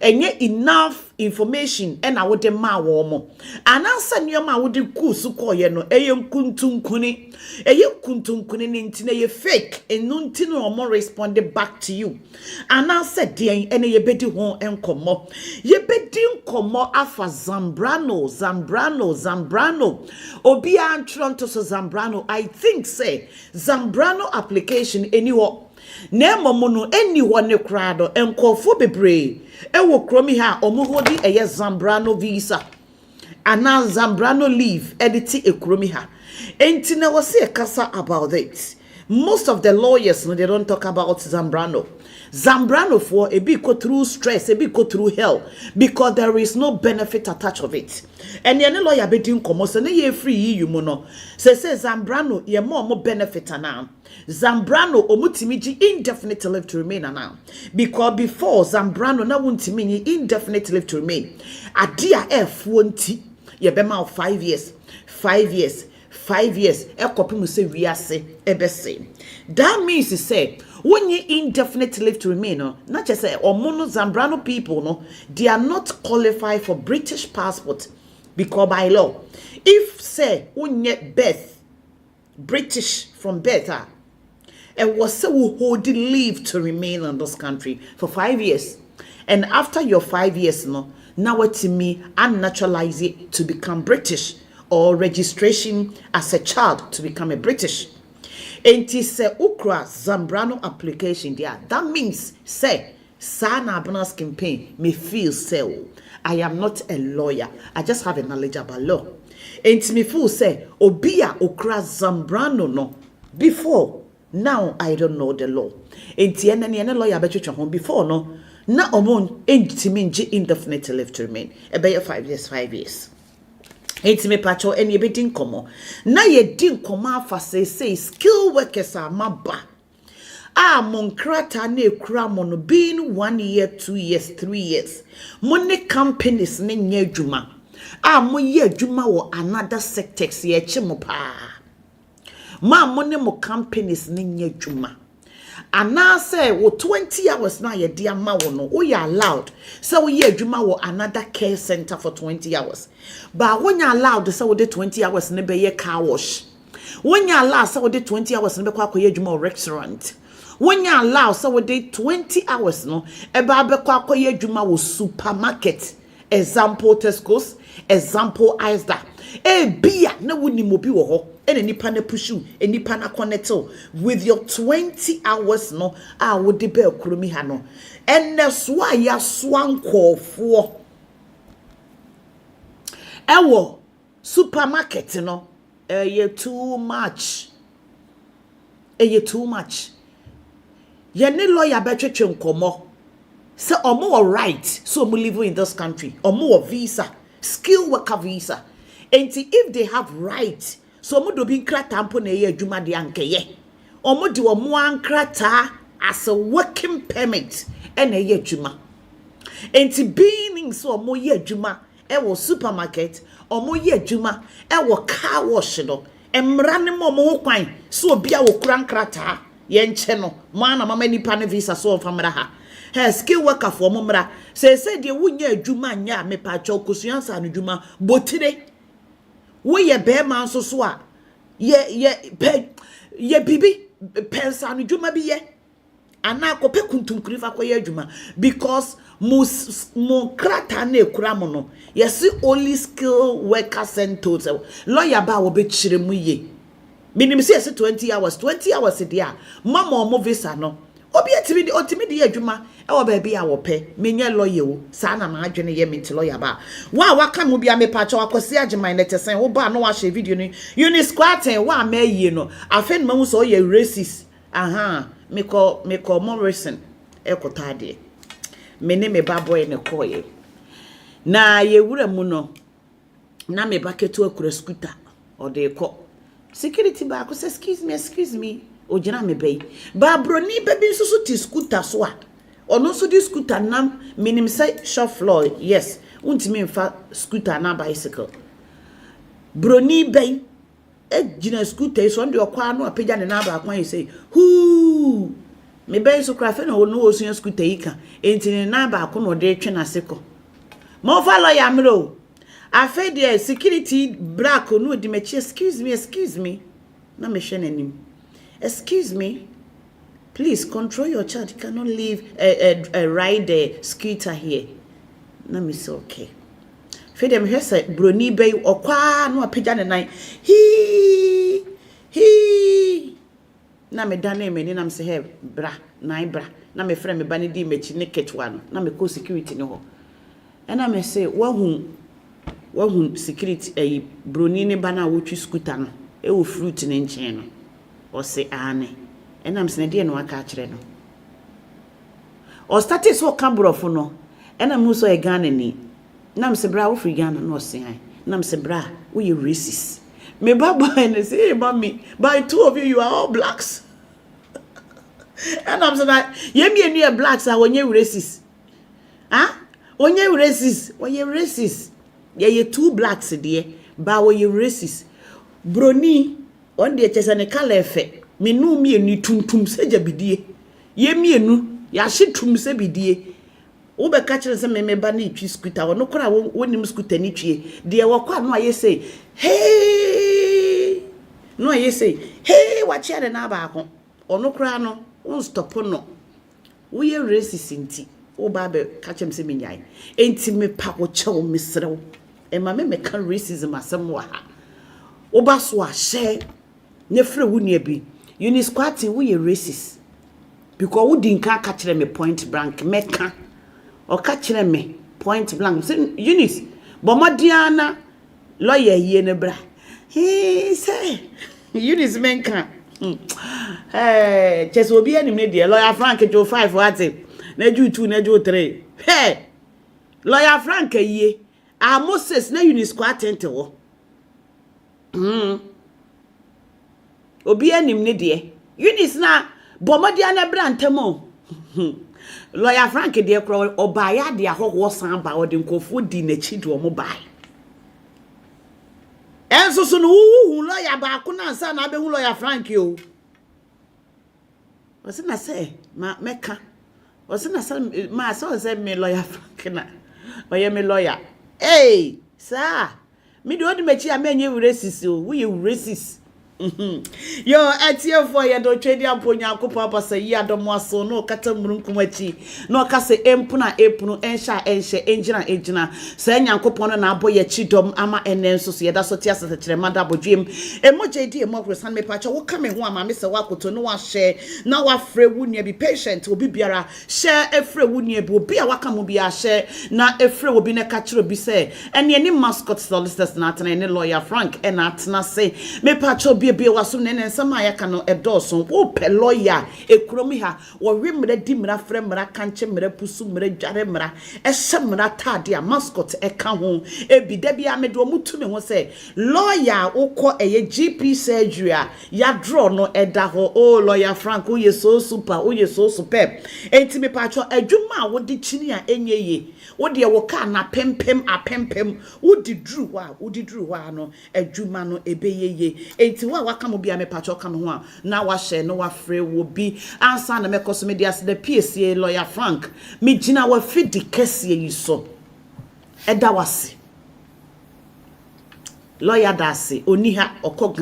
enye enough information and I would ma womo. And answer nyoma would ku sukoye no eyem kuntunkuni. Eyem kuntunkuni nintine ye fake and nuntino or more responded back to you. And I said dear any ye bedi hon enkomo. Ye bedi nkomo afa Zambrano. Obia and Toronto so Zambrano. I think say Zambrano application anyone. Nemo mono anyone ne krado enkofo bebre ewo kromi ha omuhodi eye Zambrano visa ana Zambrano leave editi ekromi ha enti na wase kasa about it. Most of the lawyers no, they don't talk about Zambrano for a bit go through stress, a bit go through hell because there is no benefit attached of it. And the lawyer be doing commerce and ye free you mono. Say Zambrano ye more benefit now. Zambrano omutimiji indefinite leave to remain now. Because before Zambrano na won't mean indefinite leave to remain. Adia F won't ye be mal 5 years. 5 years. 5 years. Ekopimu se wiase ebese. That means to say when you indefinite leave to remain, no, not just say or mono Zambrano people, no, they are not qualified for British passport because by law, if say when you birth British from birth, and was so holding leave to remain in this country for 5 years, and after your 5 years, no, now what to me unnaturalize it to become British or registration as a child to become a British. Enti se ukra Zambrano application there. That means say sana bonus campaign me feel say I am not a lawyer. I just have a knowledge about law. Enti me feel say obia ukra Zambrano no before now I don't know the law. Enti ene lawyer betwetwe hon before no na omon enti minji indefinite leave to remain. Ebe 5 years 5 years. Enti me pacho eni ebe din komo na ye din komo afa say skill workers are maba monkrata na ekura mo no being 1 year 2 years 3 years money companies ne nya adwuma mo ye adwuma wo another sectors ye chi mo pa money mo companies ne nya adwuma ana say wo 20 hours na ye dia ma wo no we allowed so we adwuma wo another care center for 20 hours but when you allowed so we 20 hours ne be ye car wash when you allow so we 20 hours ne be kwa koye adwuma restaurant when you allow so we 20 hours no e ba be kwa koye adwuma wo supermarket example Tesco's example Asda bia na woni mobi wo ho ene nipa na pushu enipa na connect with your 20 hours no would be ekromi ha no enne so ya swankofo ewo supermarket no ye too much ye ne lawyer betwetwe nkomo say omo right so omo live in this country omo visa skill worker visa and if they have right so omo do bi nkrata mpo na ye adwuma de ankeye omo de omo ankrata as a working permit and ye adwuma and being so omo ye adwuma e wo supermarket omo ye adwuma e wo car wash no emra ne mo ho kwan so obi a wo kura nkrata ye nche no mana mama nipa ne visa so famra ha skill worker for momra say de wunya adwuma nya me pa cho kosuansa no adwuma botire wo ye be man so so a ye bibi pensa no adwuma bi ye ana ko pe kuntunkuri fa ko ye adwuma because mo krata na ekura mo no yes only skill worker centers lawyer ba wo be chire mu ye minim say 20 hours dia mama o mo visa no obi otimi de adwuma e wo ba bia wo pe menye lawyer wo sa na ma adwene ye menti lawyer ba wa ka mo bia me pa cha wakosi agyeman na tesen wo ba no wa share video ni uni squatting wa ma yi no afen ma mu so ye racist me call Morrison ekotade me ne me baboy ne koye na ye wura mu no na me baketo akura scooter o de ko security ba ko say excuse me o jina me bay ba broni baby so ti scooter so a ono so di scooter nam minim say shop floor yes untimi mfa scooter na bicycle broni bay e jina scooter so ndo kwa no apega ne na ba kwan say hu me be so crafe no no osun scooter yika enti na ba ko no de twe na seko mo fa lawyer mro afa de security black no di mechi excuse me na me hwe nanim excuse me please control your child. You cannot leave a ride a scooter here. Na me say okay. Fedem he say broni bay okwa no apagya ne nan. He na me dane me ni na me say hey bra nan bra na me frɛ me ba ne di mechi ne ketwa no na me call security ne ho. And na me say wahun security broni ne ba na wotwi scooter no e wo fruit ne nchen no. O say ane. And I'm saying, dear, no, I catch it. Or started so cambrofo no, and I'm also a gun in it. Nam se bra, free gun, no say. Nam se bra, we you racist. Me baba and say, mommy, by two of you are all blacks. And I'm saying, ye me near blacks are when you racist. Huh? When you racist, when you racist. Ye two blacks, dear, but when you racist. Broni, on the chest and a color effect. Me no me ni tuntum seja bidie ye mienu ya hye tum se bidie wo be ka kire se me ba na itwi scooter wo no kora wonim scooter ni twie de wo kwa no aye say hey no aye say hey wa chere na ba ko ono kora no won stop no wo ye racist nti wo ba be ka chem se me nyai enti me pa wo chew me serew e ma me ka racism asem wa ha wo ba so a hye ne frɛ wo nua bi you squatting we racist because we didn't catch me point blank meka or catch me point blank Eunice bomodiana lawyer ye ne bra he say Eunice menka chese obi anim ne de lawyer Frank jo 5 what na ju 2 na ju 3 hey lawyer Frank ye Moses na Eunice squatting te wo obi anim ne de Eunice na bomodia na brantemo lawyer Frank de kro obaya de ahoho san ba ode nkofo di na chi do mo bai enso so no hu lawyer ba ko na san na be hu lawyer Frank o wase na say ma meka wase na say ma so say me lawyer Frank na oye me lawyer hey sir me do odi mechi amenye racist o we racist yo atie for ye do twedi amponya akopɔ apasa yi adomo aso no kata murunkum achi no kase empuna epunu ensha enhye engina sa nyankopɔ no na abɔ ye chidom ama enenso so ye da so tia setere mada bodwem emoje di emokrosan me pacha wo ka me ho ama me se wakoto no wa share na wa frɛ wu nua bi patient obi biara share efrɛ wu nua bi obi a waka mu bi a share na efrɛ obi na ka kyerɛ bi se ene ni Mascot Solicitors na atena ne lawyer Frank e na atena se me pacha be wasum ne nsama ya ka no edoso wo pe lawyer ekromi ha wo wemre di mra fremra kanche mra pusu mra dware mra ehye tade a Mascot e ka ho ebi da bia me do mutumi ho se lawyer ukọ eye GP surgery a ya draw no eda ho oh lawyer Frank wo ye so super wo ye so superb enti me pa cho adwuma wo di chini a enyeye wo de wo ka na pempem apempem wo di dru wa no adwuma no ebeyeye enti wa waka mo bia me pacho ka me ho a na wa share no wa frɛ wo bi ansa na me koso me dia se the PSA lawyer Frank me gina wa fidi kese yi so eda wase lawyer dase oni ha okọ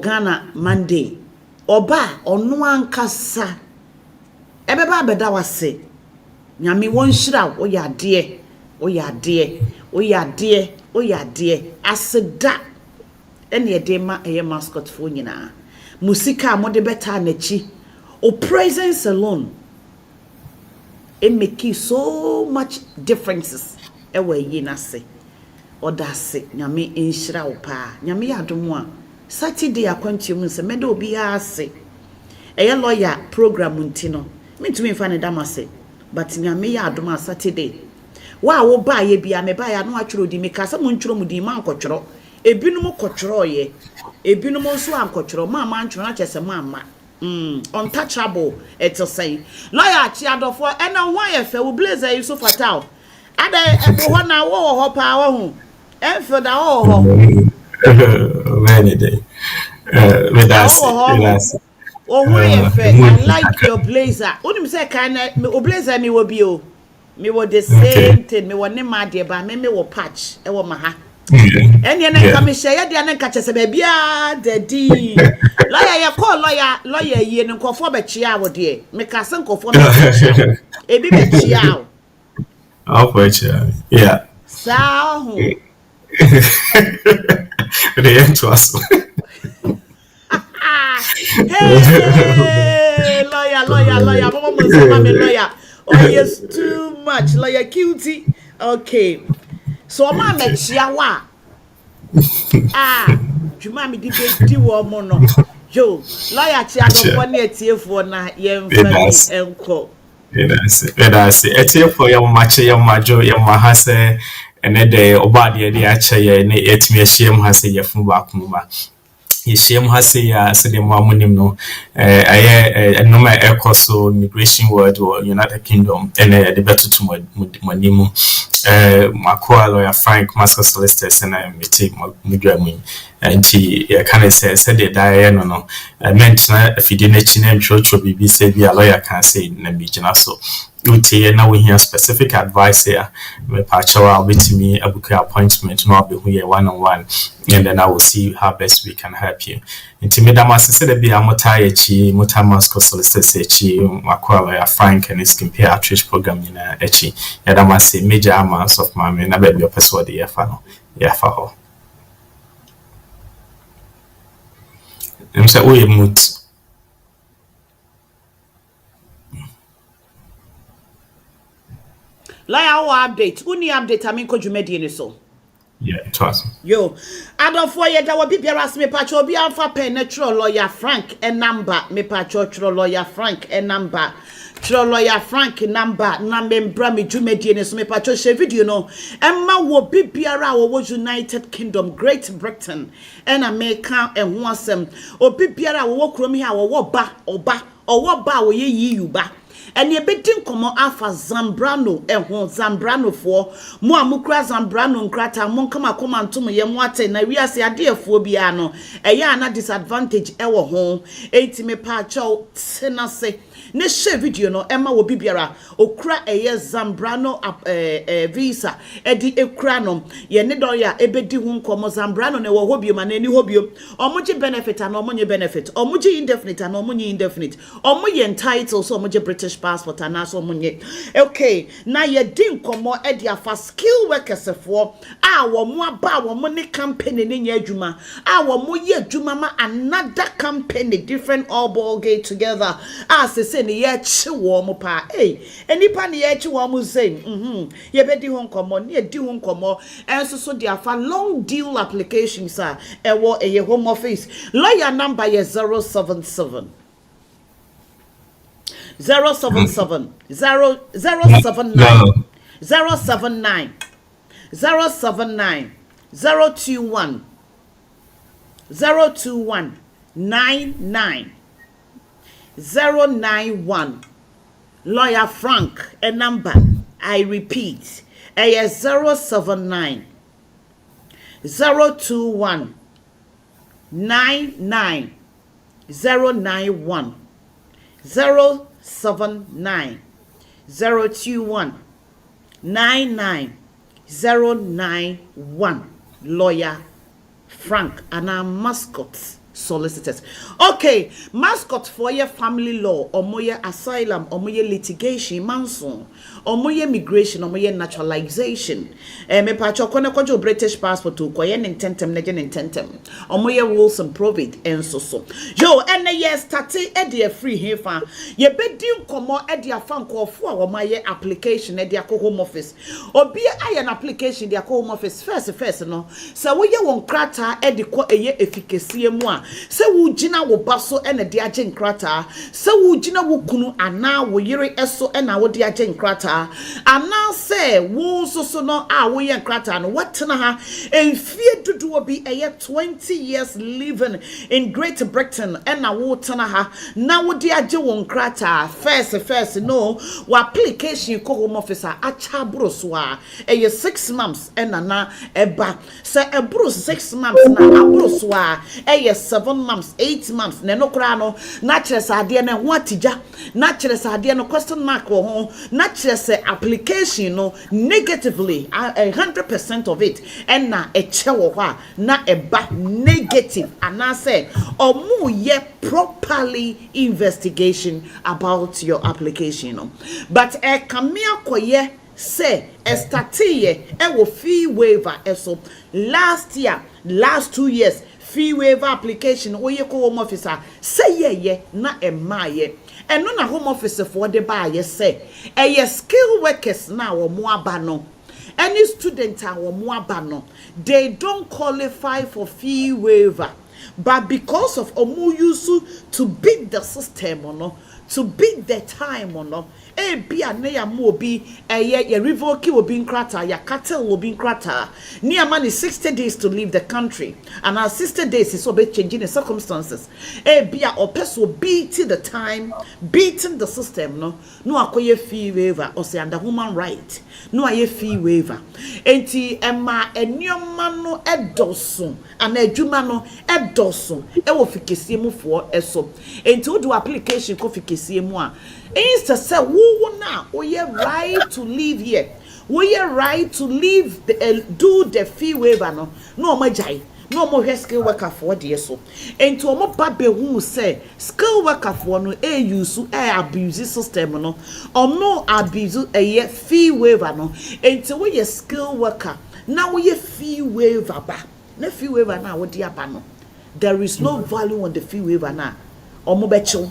Ghana Monday oba ono ankasa ebeba abeda wase nyame won hira wo ya de aseda ene edema eye Mascot fo nyina musika amode beta na chi o presence alone it make so much differences ewe yi na se odase nyame enhira wo pa nyame yadomo a Saturday akwantium nse mede obi ase eye lawyer program ntino mentumi mfa ne damase but nyame yadomo a Saturday wa wo ba ye bia me ba ya no atwero di me kasa mo ntwero mu di ma nkotwero ebinum kotwero ye ebinum nso ankotwero ma ntwero na chese ma untouchable eto say lawyer chi adofo ena ho ayefe wo blazer yi so fatal ada ebo ho na wo ho pa wo ho enfe da wo ho many day with us Oh, why I like your blazer. What say kind of blazer me will be oh. Me will the same thing. Me will name my dear, but me will patch. I will maha. And you know, come share the other catches a baby. The D lawyer, you call lawyer, you know, call for chia with dear. Make a son call for a baby chia. I'll put you. Yeah. So, the end to us. Hey, lawyer, mama say mama lawyer. Oh, yes, too much. Lawyer cutie. Okay. So mama chiawa. Juma mi di wo mo no. Yo, lawyer chiado for na etiefo na ye mfa enko. That's it. Etiefo ya mache ya majo ya mahase ene de obade de ache ye ne etimi ehiem hase ye fu ba kuma. Yeshiem hase ya se de mo amunim no aye noma ekoso immigration world or United Kingdom ene de beto to manimu Makoa lawyer Frank Mascot Solicitors and I meet Mudrami and he kind of said the diana no meant if you didn't chin church or BBC be a lawyer can say Nambijana so now we hear specific advice here. Me pachawa will be to me a book appointment, no be here one-on-one, and then I will see how best we can help you. Intimidama said be a motayechi, Mascot Solicitors echi, Makoa Frank and his compare outreach program in echi. Yadama say major amounts of money, and I bet your person the yafano. Yafaho. I'm say we moot. Lawyer update. Uni update I mean ko jumedi ni so. Yeah, it was. Yo, adofo ye da obi biara me pacho obi amfa pen natural lawyer Frank and number me pacho lawyer Frank and number. Lawyer Frank number na membra me jumedi ni so me pacho share video no. Emma wo bibiara wo United Kingdom, Great Britain, and America and ho asem. Obi biara wo kromi ha wo ba oba wo ye yi ba. And ye betin komo afa Zambrano Zambrano for mo amukra Zambrano nkrata mo kama koma ntom ye mo ate na wiase adefo bia no eya na disadvantage ewo ho enti me pa chaw tenase ne share video no emma wo bibiara okra eye Zambrano visa edi ekra no ye ne do ya ebedi hu komo Zambrano ne wo hobio ma na ni hobio omoje benefit and omonye benefit omoje indefinite and omonye indefinite omoye entitled so omoje British passport and also munye. Okay, now ye din komo edia for skill workers for wo mo aba wo mo ne company ne nya adwuma wo mo ye adwuma ma another company different all ball game together say ne ye chi wo mo pa enipa ne ye chi wo mo say ye be di ho komo ne di ho komo enso so dia for long deal applications wo ye home office lawyer number ye 077 077 079 079 079 021 021 99 091 lawyer Frank a number I repeat a 079 021 99 091 079 021 99091 lawyer Frank and our Mascot Solicitors. Okay, Mascot for your family law or moye asylum or moye litigation manson or moye migration or moye naturalization. Me pacho kone kojo British passport to koyen intentem negen intentem or moye rules and probate and so. Yo, and yes, tati edia free hefa. Ye bedim komo edia fan call for or my application edia ko home office. Or be I an application dia ko home office first no. So we ye won krata edi ko eye efficacy mo. Se wo gina wo baso ene de agye nkrata se wo gina wo kunu ana wo yire eso ena wo de agye nkrata ana se wo so no wo ye nkrata no watena ha enfie dudu obi eye 20 years living in Great Britain ena wo tena ha na wo de agye wo nkrata first no wo application ko home officer acha broso a eye 6 months ena na eba se ebro 6 months na abroso a eye 7 months 8 months ne no kra no na kire sa ade na ho atija na kire sa ade no question mark wo ho na kire se application no negatively 100% of it and na e che wo ho na e ba negative and I say omu ye properly investigation about your application no. But e kamia koye say estatiye e wo fee waiver eso last year last 2 years fee waiver application oye ko home officer say ye na emaye eno na home officer for the ba ye say e skill workers na wo mo aba no any student a wo mo aba no they don't qualify for fee waiver, but because of omu use to beat the system or no, to beat the time or no, e bia ne ya mo bi ye revoke will be nkrata ya cattle will be nkrata near money 60 days to leave the country, and our 60 days is so be changing the circumstances e bia or person beating the time, beating the system no akoye fee waiver or say under human right no aye fee waiver enti ema enioma no edoso and adwuma no edoso e wo fikesie mu fo eso enti wo do application ko fikesie mu a instead say wo na oye right to live here, we are right to leave do the fee waiver no majai no more skill worker for the so and to omo babe who say skill worker for no use abuse system no no abuse a fee waiver no and to we skill worker now we fee waiver ba na fee waiver na wo dia ba no there is no value on the fee waiver na omo becho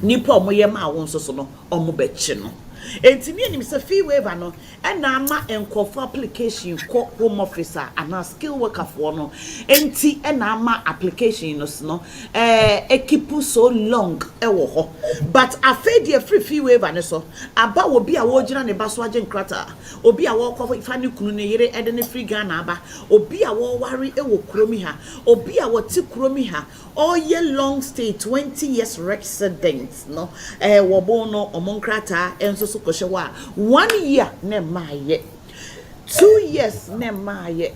nipa omo ye ma won so no omo bechi no enti me anim say fee waiver no e na ama enkofo application ko home officer and skill worker for no enti e na ama application no ekipu so long e wo ho but afedi e free fee waiver ne so aba obi a wo gina ne ba so agye nkrata obi a wo kofo ifa ne kunu ne yere e de ne free Ghana aba obi a wo ware e wo kromi ha obi a wo ti kromi ha all year long stay 20 years residence no wo bo no omonkrata enso so koshewa 1 year ne maye 2 years ne maye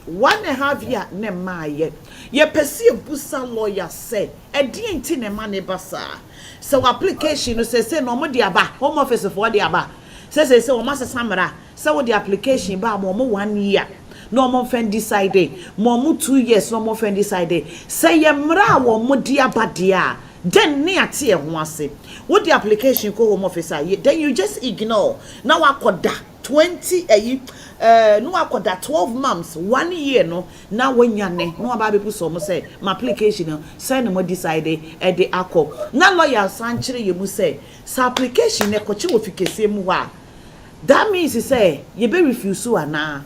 1.5 year ne maye ye pesi busa lawyer say edi enti ne ma ne basa so application no say no mo dia ba home office for dia ba say o ma samra say wo the application ba mo 1 year no mo fen decide mo 2 years no mo fen decide say ye mra wo mo dia ba dia then ne ate ho ase what the application ko home officer then you just ignore now akoda 20 no akoda 12 months 1 year no na wanyane no aba be so mo say my application no send mo decide e de akọ na lawyer sanchire ye mu say sa application e kochi wo fikese mu wa that means he say ye be refuse ana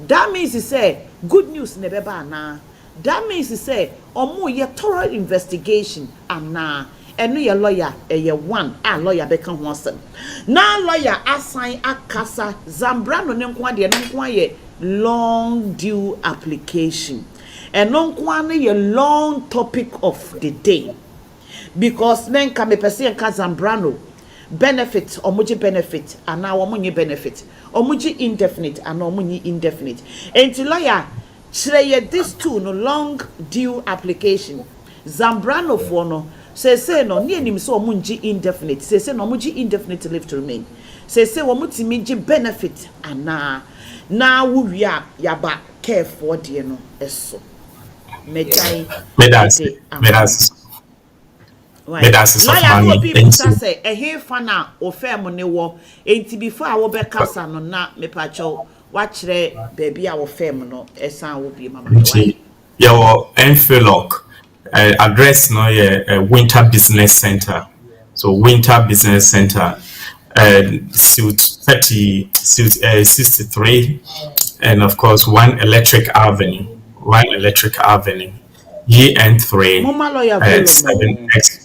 that means he say good news ne be ba ana that means he say omo ye thorough investigation ana eno ye lawyer ye one a lawyer be kan ho asem na lawyer assign akasa zambrano ne nko ade no nko aye long due application eno nko ane ye long topic of the day because men ka me person ka zambrano benefit omuji benefit ana omunyi benefit omuji indefinite ana omunyi indefinite enti lawyer chire this two no long due application zambrano for no say no ni enim so omunji indefinite say no omunji indefinite leave to remain say omutimi ji benefit ana na wuwia yaba care for de no eso medai medas so family enti say ehe fa na ofem ne wo enti before a wo be kasa no na mepacho wachre baby a wo fem no esan wo bi mama your envelope address no Winter Business Center, so Winter Business Center suit 63 and of course 1 Electric Avenue EN3 7X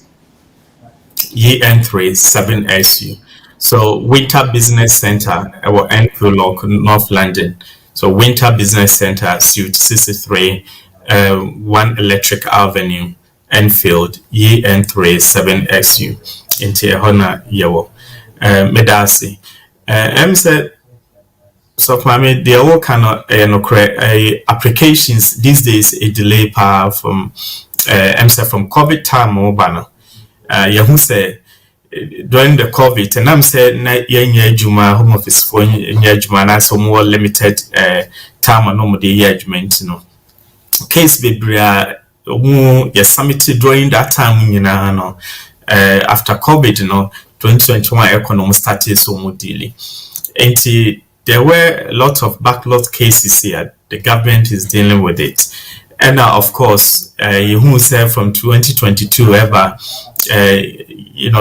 EN3 7SU. So Winter Business Center our envelope North London, so Winter Business Center suit 63 1 Electric Avenue, Enfield, EN3 7XU, into Hona Yewo. Medasi. Said, so Mami, they all cannot applications these days a delay power from I'm say from COVID time mobile. Who say during the COVID, and I'm saying na yenye juma home office for yenye juma na so more limited time and no the judgment, case bebre you submitted during that time, after COVID, 2021 economy started so more daily. And there were a lot of backlog cases here. The government is dealing with it. And now, of course, you who say from 2022 ever,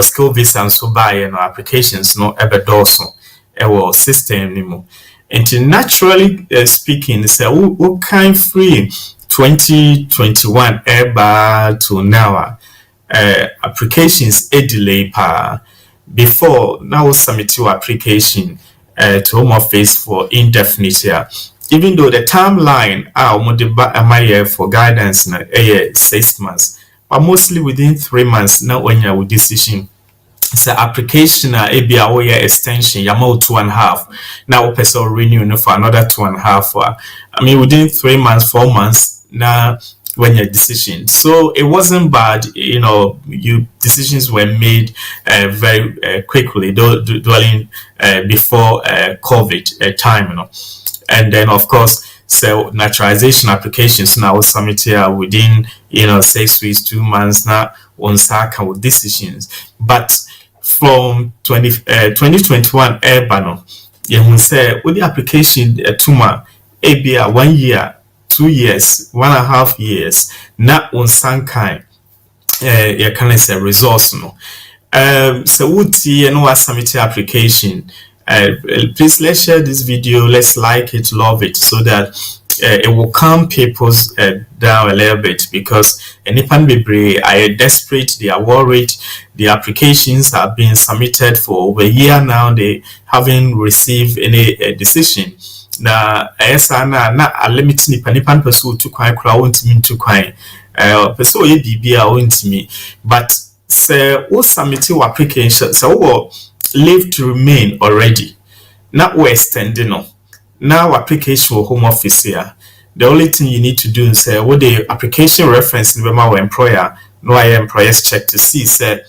skill visa and so by applications no ever dorsal our system anymore. And naturally speaking, say who kind free 2021 ever to now applications a delay before now submit your application to Home Office for indefinite year. Even though the timeline for guidance 6 months, but mostly within 3 months now when you decision. So application be a extension yama 2.5 now person renew for another 2.5 I mean within 3 months 4 months now when your decision. So it wasn't bad, you decisions were made very quickly during before COVID time, and then of course so naturalization applications now submit here within 6 weeks 2 months now on second with decisions. But from 2021 Urbano, you will say with the application tuma ABA 1 year 2 years 1.5 years not on some kind you can say resource so would you submit application. Please let's share this video, let's like it, love it, so that it will calm people down a little bit, because anyone be are desperate, they are worried, the applications have been submitted for over a year now, they haven't received any decision. Na na a limit nipan person to quite crowd me to quite person won't me, but say what submitting your application so leave to remain already. Not we extending now application for Home Office here. The only thing you need to do is say what the application reference in my employer, no employers check to see say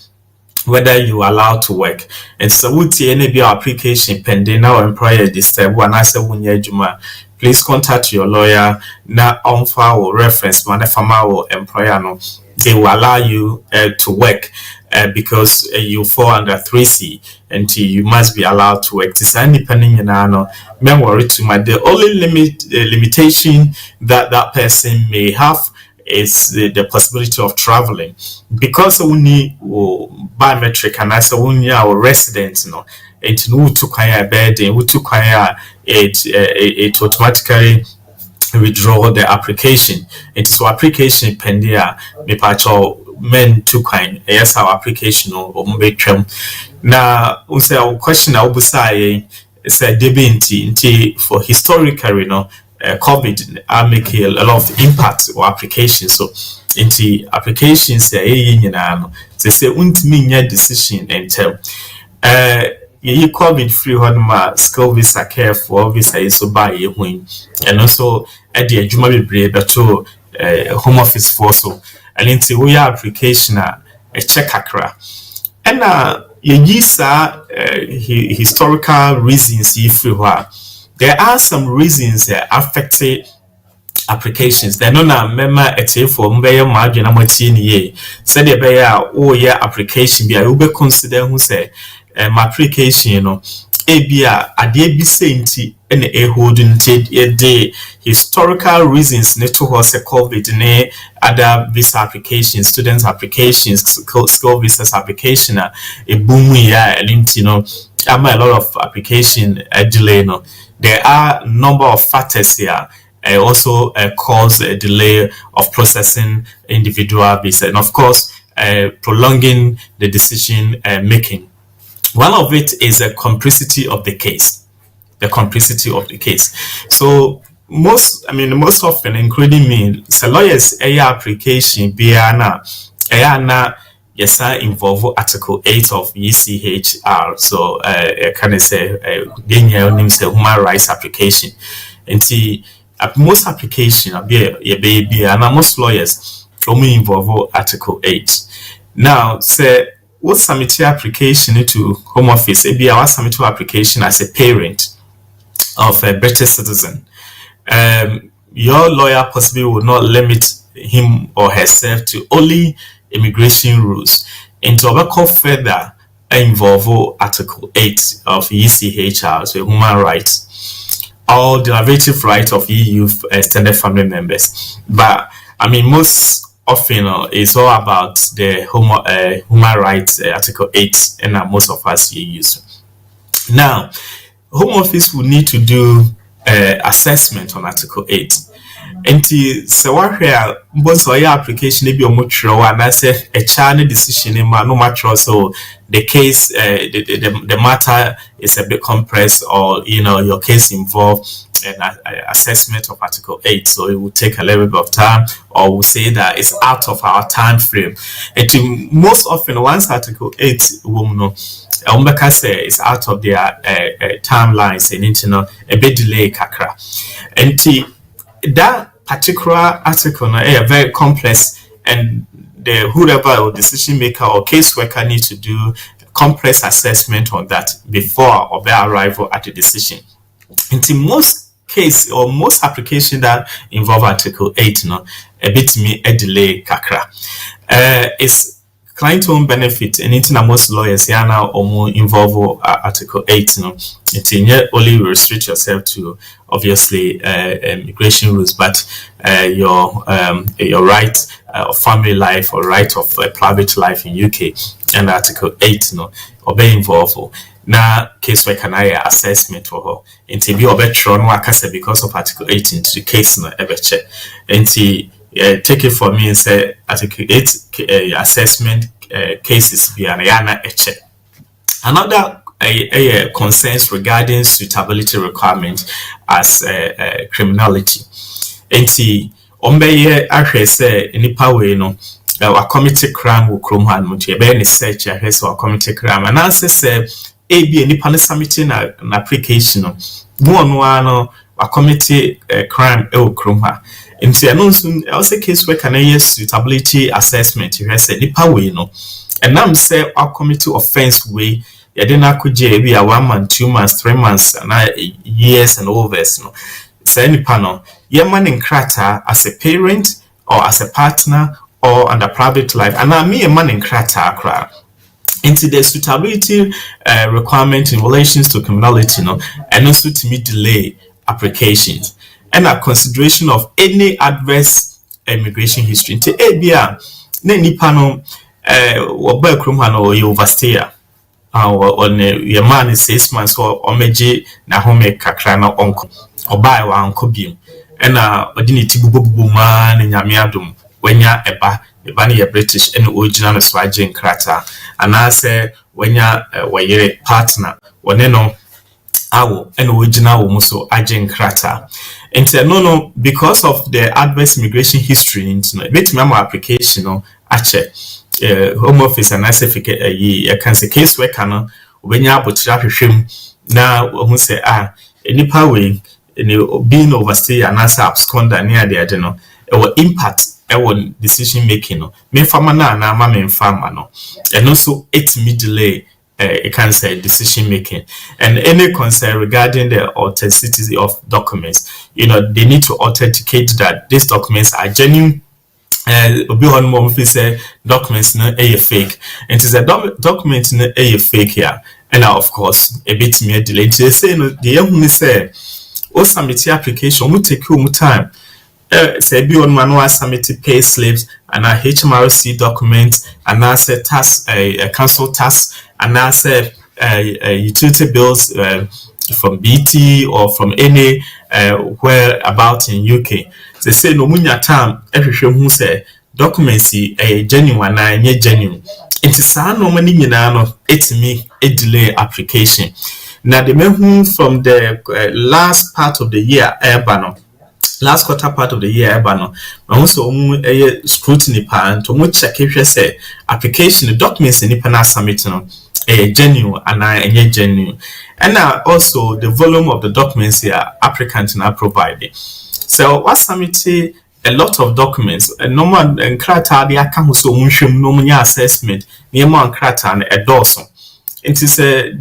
whether you are allowed to work. And so would any be application pending now employer disturb one I say juma. Please contact your lawyer now on file reference man or employer no. They will allow you to work because you fall under 3C and you must be allowed to work. This independent, worry too much. The only limitation that person may have is the possibility of traveling, because we need biometric and as we need our residents, and we took a bed and we took it automatically withdraw the application. It is our application pending me patcho men to kind yes our application or mbetwam na unse our question I will say say debate for historically COVID are making a lot of impact or applications. So into applications they say untimi decision and tell you COVID free honma skill visa care for visa is so by when and also at the juma be to Home Office for so and into we application a check akra and historical reasons if you are there are some reasons that affected applications. They're not member at for Mbeya margin ye said the application be I will consider who say my application ABA be saying and a holding the historical reasons need to was a COVID ne other visa applications, students applications, school visas application a boom I'm a lot of application delay There are a number of factors here also cause a delay of processing individual visa, and of course prolonging the decision making. One of it is the complexity of the case. The complexity of the case. So most often, including me, so lawyers application biana yes, I involve Article 8 of ECHR. So can I say human rights application. And see most application be and most lawyers only involve Article 8. Now, say what submit your application to Home Office, it be our submit your application as a parent of a British citizen. Your lawyer possibly will not limit him or herself to only immigration rules. Into a call further involve Article 8 of ECHR, so human rights, or derivative rights of EU extended family members. But I mean, most often it's all about the human rights Article 8, and most of us use. Now, Home Office will need to do assessment on Article 8. And so what here, most of your application may be on much and I say a child decision in no matter so the case, the matter is a bit compressed, or your case involved an assessment of Article 8, so it will take a little bit of time, or we'll say that it's out of our time frame. And most often, once Article 8 will know, say it's out of their timelines and a bit delay kakra. And that particular article is very complex, and the whoever or decision maker or caseworker needs to do complex assessment on that before or their arrival at the decision. In most case or most application that involve Article 8, a bit me a delay kakra. It's client own benefit, and it's most lawyers now or more involve Article 8. It only restrict yourself to obviously immigration rules, but your right of family life or right of private life in UK and Article 8 obey involve. Now casework and I assessment for her. Until be obetron wakase because of Article 8 into the case ever check. Take it from me and say Article 8 assessment cases be an eche. Another concerns regarding suitability requirement as criminality. Enti ombeye ahwe say nipa we no wa commit crime wo krom han mo tie be ni search ahwe say wa commit crime and answer say ebi nipa ne submitting na application no no ano wa commit crime e wo krom ha. Enti eno nso also case work na yes suitability assessment you say nipa we no and nam say wa commit offense we you didn't akuje be a 1 month, 2 months, 3 months, and years and overs. Say any panel, your man in crata as a parent or as a partner or under private life, and I mean a man in crata cry. Into the suitability requirement in relations to criminality, and also to meet delay applications and a consideration of any adverse immigration history. Into ABR, any panel, or Berkrum or you overstay. On your man is 6 months or omeji na home kakra na onko obai wa anko bi na odini tibububu ma na nyame adom wanya eba na ye British and original no so agin krata ana se wanya wayere partner wone no awo and original wo muso agin krata enti no because of the adverse immigration history into no bit memo application no ache Home Office and I say I can say case worker no when you put hwehwem na who say nipa we being overstay and answer absconder near the no it will impact decision making no me fama na ma me fama no and also it me delay it can say decision making and any concern regarding the authenticity of documents. They need to authenticate that these documents are genuine. Obi on mom fi say documents no fake, and it is a document no fake here, and of course a bit me delay to say no the young say o submit application mu take you time say be on manual submit pay slips and a HMRC document and I say tax a council tax and I say utility bills from BT or from any where about in UK. They say no munya time ehwehwe hu say documents genuine na nye genuine. Enti saa no mani nyina no etimi delay application. Now the mehu from the last part of the year last quarter part of the year ma also scrutiny pa and to check if say application documents ni pa na submit no genuine and nye genuine. And also the volume of the documents here applicant now provided. So what submit a lot of documents. Normal and krata the account so munshim no munya assessment. Niema and krata and a dorsum. It is a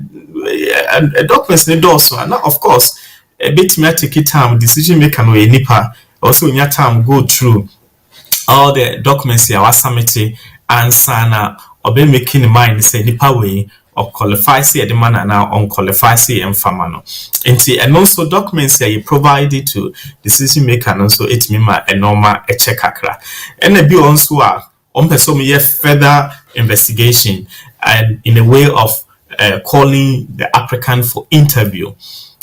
documents in the dorsum. And of course, a bit may take time. Decision maker no nipa also in your time go through all the documents here was submitted and sana or be making in mind say nipa way or qualify see the man now unqualified see and famano. And also documents here you provided to decision maker and also it mean a normal a check akra. And a be also on person further investigation and in a way of calling the applicant for interview.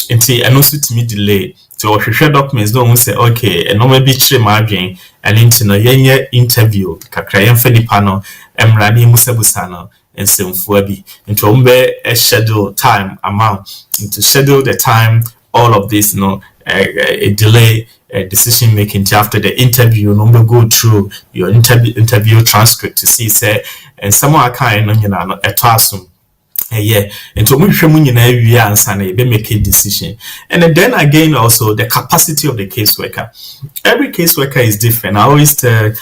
And also to me delay. So share documents don't say okay and no maybe chere margin and into no yenye interview kakra yemfa nipa no emrani musabusano and semfuabi into umbe a schedule time amount to schedule the time all of this a delay decision making after the interview no go through your interview transcript to see say and someone kind no a tasum. Yeah, and so much we answer make a decision. And then again, also the capacity of the caseworker. Every caseworker is different. I always tell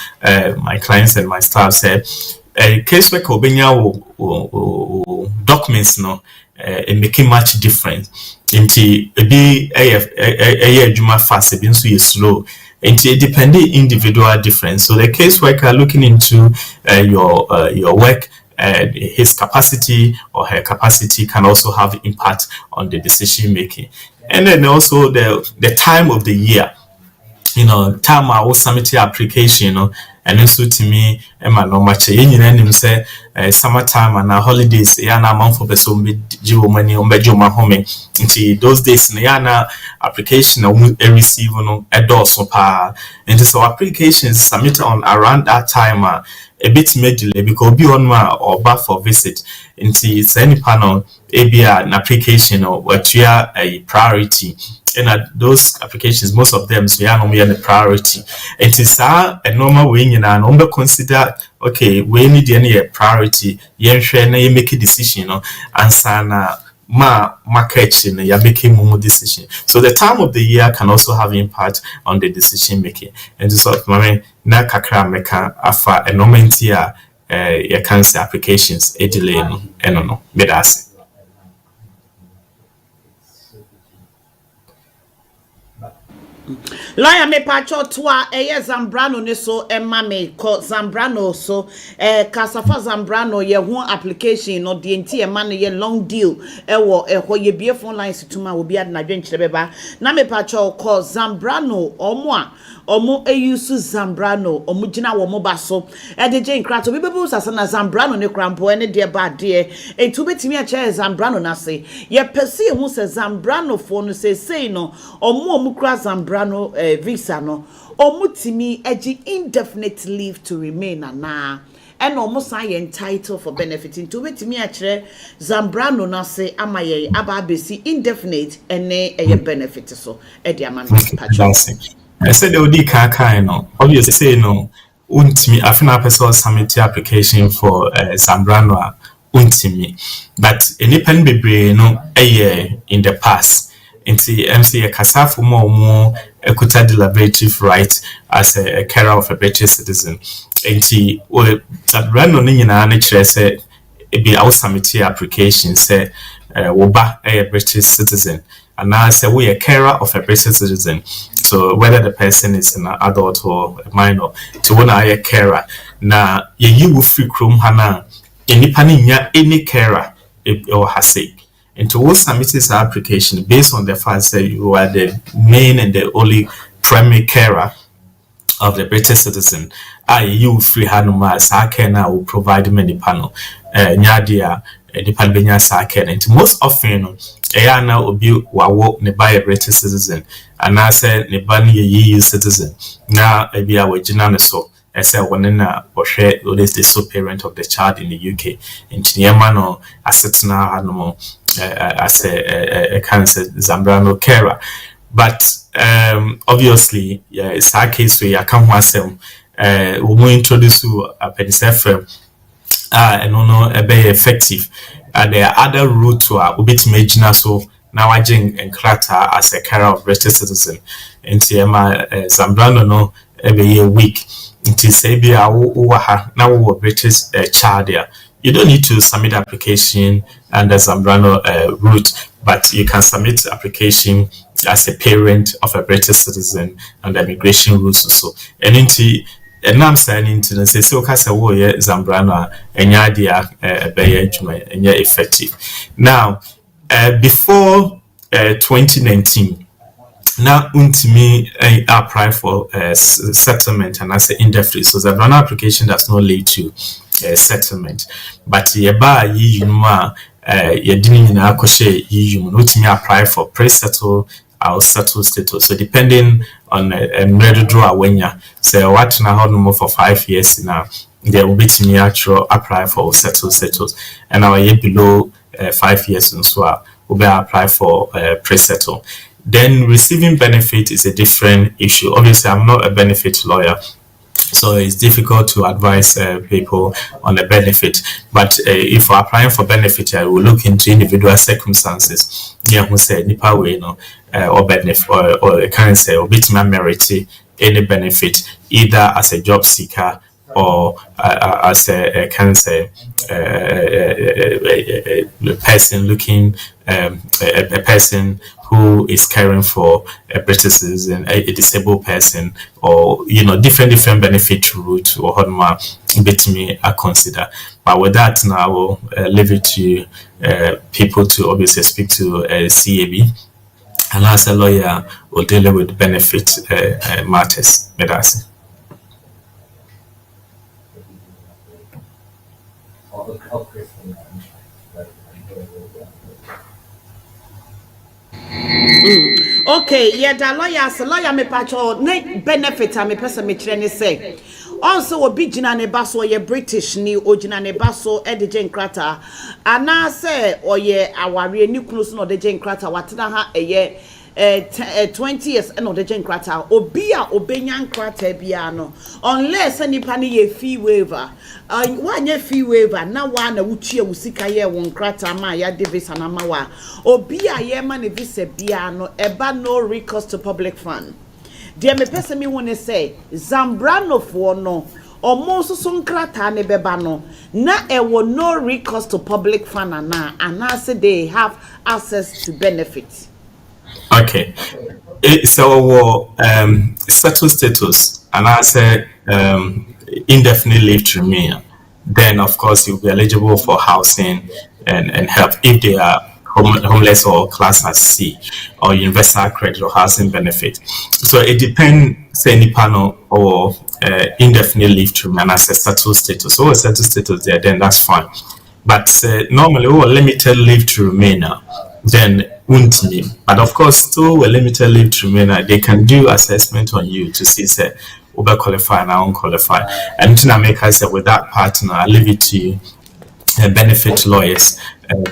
my clients and my staff say, a caseworker will documents it making much difference. Into a juma fast, so slow. Into a dependent individual difference. So the caseworker looking into your work. His capacity or her capacity can also have impact on the decision making. And then also the time of the year, time I will submit your application, and also to me, Emma no much say summertime and holidays, yana month for person with money on bedroom home. Into those days, yana application receive a door so pa. And so applications submitted on around that time. A bit may delay because be on my or back for visit into it's any panel an application or what you are a priority and those applications most of them so are normally a priority it is a normal way and consider okay we need any priority you make a decision and sana market you're making more decision. So the time of the year can also have impact on the decision making. And so na kakra meka afa a moment here your cancer applications a delay no bedase. Lawyer me pacho toa Zambrano ne so me ko Zambrano so kasafa Zambrano ye ho application no de enti e man ye long deal wo ho ye bie phone lines tuma obi ad na dwenkyere beba na me pacho ko Zambrano omo eyusu Zambrano omo gina wo mo baso de je nkrato bi bebu sasa na Zambrano ne krampo ne de ba de entu betimi a che Zambrano na se ye pese hu se Zambrano fo no se no omo kra Zambrano visa no omutimi eji indefinite leave to remain na and almost I entitled for benefiting to wait me actually Zambrano na say amaye ababesi indefinite and a benefit so ediaman I said the odi kaka obviously say no untimi afina person submit application for Zambrano untimi but any pen bebre no in the past into MC Kasafu more equitable deliberative right as a carer of a British citizen. Enti Zambrano ni nyina na kire say e be submit application say wo ba a British citizen and now say we a carer of a British citizen. So whether the person is an adult or a minor, to one a carer na ye will free chrome hana enipa ni nya any carer or her sake. And to submit this application based on the fact that you are the main and the only primary carer of the British citizen, you free hanuma sakena will provide many panel nyadia the palbenya saken. And most often na obi wawo ne by a British citizen and I said ne ban ye citizen na ebi a wagina so I said one na Boshe is the sole parent of the child in the UK in Chinyamano assetna hanumo as a cancer Zambrano carer. But obviously it's our case where I can't want some we introduce to a pedicefrem and no very effective there are other routes to a bit major so now I and Krata as a carer of British citizen and Zambrano no every week. It is say be now we British child there. You don't need to submit application under Zambrano route, but you can submit application as a parent of a British citizen under immigration rules also. And and I'm saying to say so kasa wo ye Zambrano enya dia be enya effective. Now before 2019 now untimi apply for settlement and as indefinite. So the Zambrano application does not lead to settlement, but yeba yi yunma yedini nyina akoshe yi yum no timi apply for pre-settle or settle status. So depending on ready draw awenya, so what na hold more for 5 years now, there will be to actual apply for settle status, and our year below 5 years and so will be apply for pre-settle. Then receiving benefit is a different issue. Obviously, I'm not a benefit lawyer, so it's difficult to advise people on the benefit. But if we're applying for benefit, I will look into individual circumstances. Yeah, who say nipa way no or benefit or can say or bit merit any benefit either as a job seeker or as a can say a person looking a person who is caring for a British citizen, a disabled person, or different benefit route or how bit me I consider. But with that, now I will leave it to people to obviously speak to CAB, and as a lawyer will deal with benefit matters. Medasi. Okay, yeah, the lawyer me pacho ne benefit me person me training say. Also obi gina ne baso ye British ni ogina ne baso e de jenkrata. Ana say oye aware ni kunu so no de jenkrata watena ha eye 20 years no de jenkrata obi a obenya nkrata bia no unless nipa ne ye fee waiver wanye fee waiver na wa na wuchie wusika ye won nkrata ma ya de visa na ma wa obi a ye ma ne visa bia no eba no recourse to public fund. Dear me person me wanna say Zambrano for no almost so nkrata ne beba no na ewo no recourse to public fund and say they have access to benefits. Okay. So settled status and I say indefinite leave to remain, then of course you'll be eligible for housing and help if they are homeless or class as C or universal credit or housing benefit. So it depends, say any panel or indefinite leave to remain as a settled status. So a settled status there, then that's fine. But normally limited leave to remain then won't mean. But of course, still a limited leave to remain, they can do assessment on you to see say over qualify and unqualify. And to make us say with that partner, I leave it to you, benefit lawyers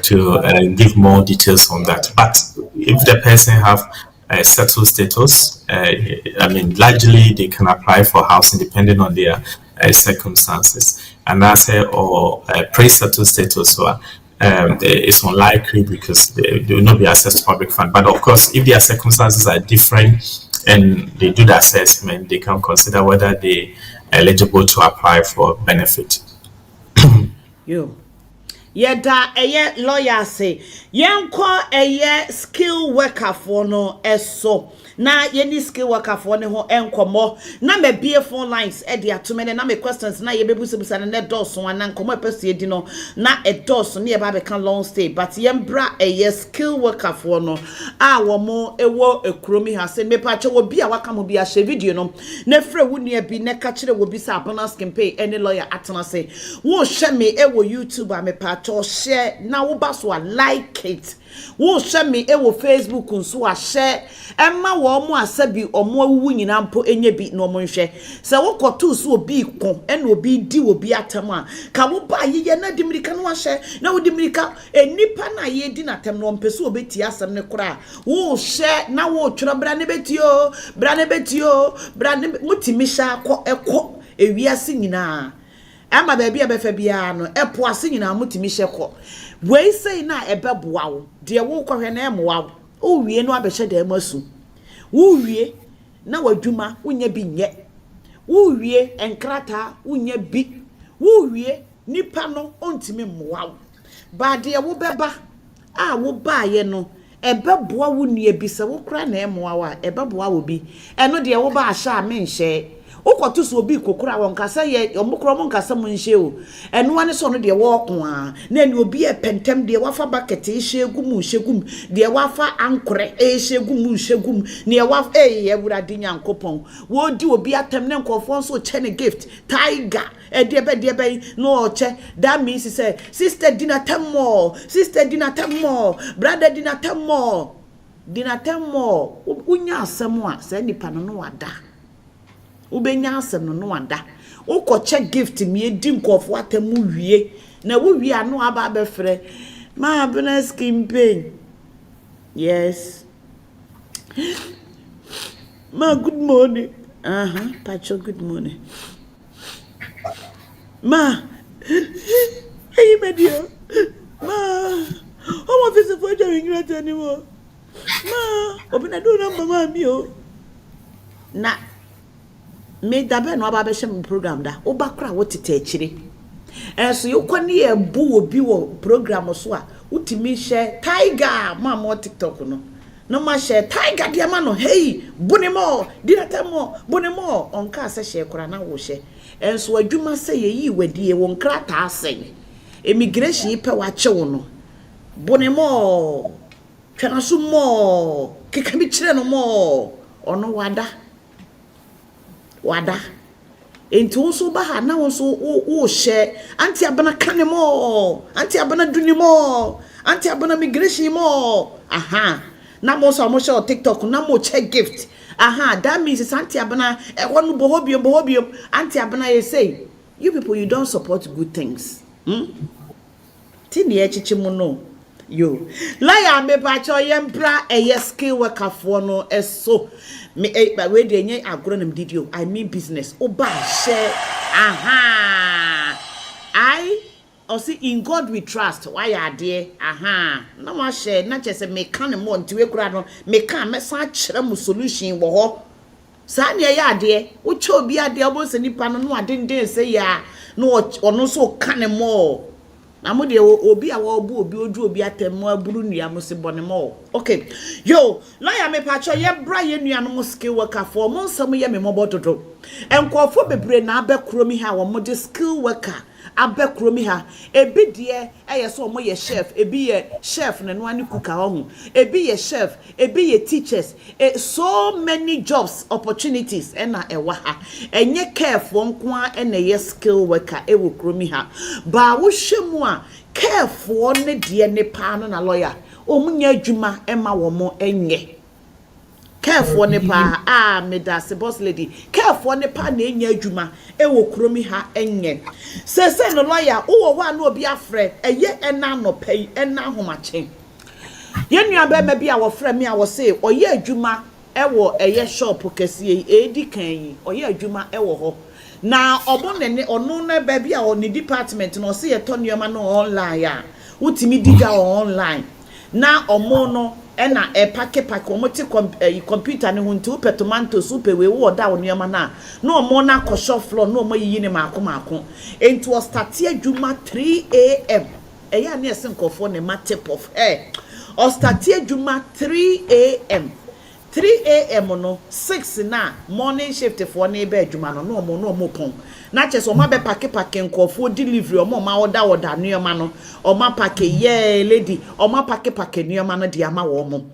to give more details on that. But if the person have a settled status, I mean, largely they can apply for housing depending on their circumstances. And I say or pre-settled status, so it's unlikely because they will not be access to public fund. But of course, if their circumstances are different and they do the assessment, they can consider whether they are eligible to apply for benefit. You. Yeda eye lawyer say yenko eye skill worker for no eso na yeni skill worker for ne ho enkomo na me bie phone lines e de atomene na me questions na ye bebusa na dose one na enkomo epese edi no na e dose na ye ba be kan long stay but yembra eye skill worker for no a wo mo ewo ekromi ha say me pa che wo bi a waka mo bi a share video no na frɛ wo nua bi na ka kire wo bi sa bonus campaign any lawyer atena say wo hwe me ewo YouTube a me pa share now so like it wo share me e wo Facebook nso a share emma wo mo asabi omo wu nyina mpo enye bi no mo nhwe se wo koto so obi ko ena obi di obi atam a ka wo ba ye na dimirika no share na wo dimirika enipa na ye di na tem no mpese obeti asem ne kora wo share na wo tworo bra ne betio bra ne mutimi sha akọ ekọ ewiase nyina ama baby abefa bia no epo ase nyina mutimi hyekọ we say na ebeboa wo de wo kwohwe na emoa wo wie no abehye da masu wo wie na wadwuma wonya bi nye wo wie enkrata unya bi wo wie nipa no ontimi mmoa ba de wo beba a wo baaye no ebeboa wo nua bi se wo kra na emmoa wa ebeboa wo bi eno de wo ba ahya menhye ukoto so obi kokura won kasa ye omukro mon kasa mun hye o eno ane so no de wo ko a na ni obi e pentem de wafa bucket e hye gum hye gum de wafa ankore e hye gum hye gum ne wafa e ewurade nyankopon wo di obi atem ne nkofo so chene gift tiger e de be no che that means say sister dinatemo brother dinatemo unya asem a se nipa no wada ubenya asem no wanda ukoche gift mi edi nkofo atemu wie na wo wie ano aba befre ma abena skin pain yes ma good morning pacho good morning ma hey medio ma omo fisi for the regret anymore ma obina do number ma mi o na me dabe no aba be shem program da obakra wotete akire enso yokoni e bu obi wo program so a utimi share tiger ma mo TikTok no ma share tiger dia ma no hey bunimo dinatamo bunimo onka se share kura na wo share enso adwuma se yeyi wadie wo nkrata asen immigration pe wa chewo no bunimo twena so mo keka bi kire no mo ono wada enti wonso ba ha na wonso wo share anti abana kane mo anti abana duni mo anti abana migration mo na mo so mo share TikTok na mo check gift that means anti abana e wonu bohobium anti abana you say you people you don't support good things tini echichi mo no yo laya me pa cho yempra skill worker for no eso me ba we de nye agronome didio I mean business oba share I see in God we trust why are there na ma share na chese me kan mo ntiwe kura no me kan me san kire mu solution wo ho sa ne ya ade wo cho bi ade obo se nipa no adenden se ya no ono so kan mo na mo de obi a wo bu obi odu obi atemu aburu nua mo se bone mo okay yo lawyer me pa cho ye bra ye nua no mo skill worker for mo nsam ye me mo bododo enkofo bebre na abekro mi ha wo mo de skill worker abekro mi ha ebi de so mo ye chef ebi ye chef na no ani kuka ho ebi ye chef ebi ye teachers so many jobs opportunities na ewa ha enye careful nko a na ye skill worker wo kromi ha ba wo hwemu a careful ne de ne pa no na lawyer omunya adwuma ema wo mo enye careful ne pa me da se boss lady careful ne pa na enya adwuma wo kromi ha enye se no lawyer wo wa na obi afre eye ena no pay ena homache ye nua ba ma bi a wo frɛ me a wo se oye adwuma wo eye shop kese edi kan yi oye adwuma wo ho na obonene ono na ba bi a o ni department no se ye to nneoma no online ya utimi diga online na omo no ena pack omo computer ne hunti upe tomatoes upe we wo da nneoma na omo na ko shop floor na omo yiyi ne maako enti o start adwuma 3 am eya na ese nkofo ne matip of o start adwuma 3 am 3 am no 6 na morning shift for na ebe adwuma no omo pon na cheso omo be pack nkofo delivery omo ma order nneoma no omo pack ye lady omo pack nneoma no dia ma wo mo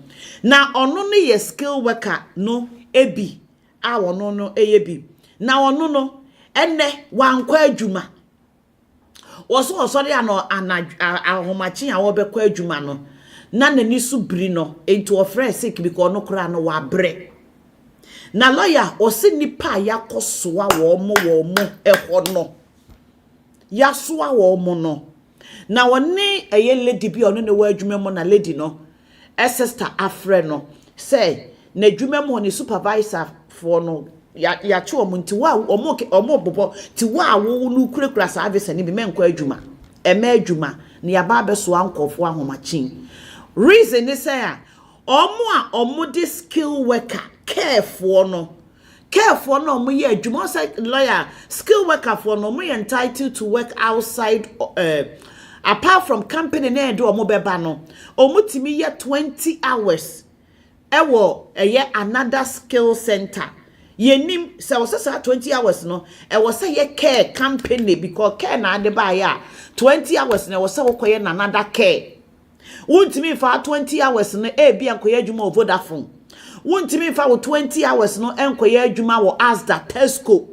na ono no ye skill worker no ebi a wono no eyebi na ono no enne wankwa adwuma woso de ano ahomachi a wo be kwa adwuma no na nani subri no enti ofre sick because no kra no wa bre na lawyer o se nipa yakosoa wo mo eho no yasoa wo mo no na woni eye lady bi ono ne wa adwuma mo na lady no sister afre no say na adwuma mo ni supervisor for no ya che omo nti wa omo bobo ti wa wo nu kurekura service ni bi menko adwuma adwuma na ya ba beso ankofo ahomachin reason is say omo a omo de skill worker careful no care for no mo ye adwuma say lawyer skill worker for no mo entitled to work outside apart from company na do omo beba no omutimi ye 20 hours ewo eye another skill center yenim se wo say 20 hours no e wo say ye care company because care na ade ba ya 20 hours na wo say wo koye na another care wontimi fa 20 hours no e bia koye adwuma o Vodafone wontimi fa wo 20 hours no enkoye adwuma wo Asda Tesco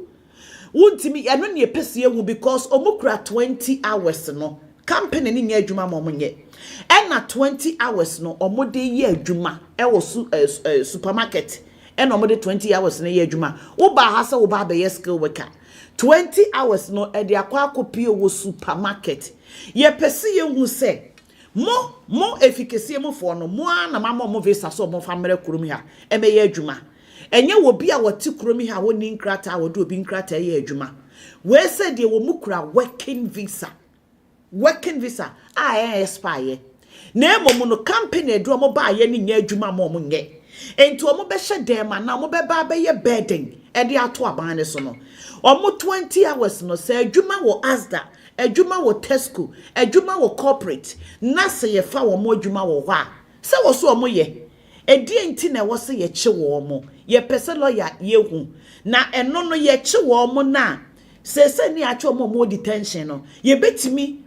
wontimi eno ne pese ehu because omukura 20 hours no company ni nya adwuma mo monye ena 20 hours no omode ye adwuma e wo supermarket ena omode 20 hours na ye adwuma wo ba ha se wo ba be skill worker 20 hours no e de akwa akopie wo supermarket ye pese ye hu se mo efficacy mo for no mo na mama mo visa so mo famere kurum ha e me ye adwuma enye wo bi a wote kurum ha woni nkrata wo do obi nkrata ye adwuma we said de wo mukura working visa expire na emo no company do mo ba ye ni nya adwuma mo nye enti o mo be hye dem na mo be ba be ye burden e de ato aban ne so no o mo 20 hours no say adwuma wo Asda adwuma wo Tesco adwuma wo corporate na se ye fa wo mo adwuma wo ho a se wo so o mo ye edi enti na wo se ye che wo mo ye pese lawyer ye hu na eno no ye che wo mo na se ni acho mo detention no ye betimi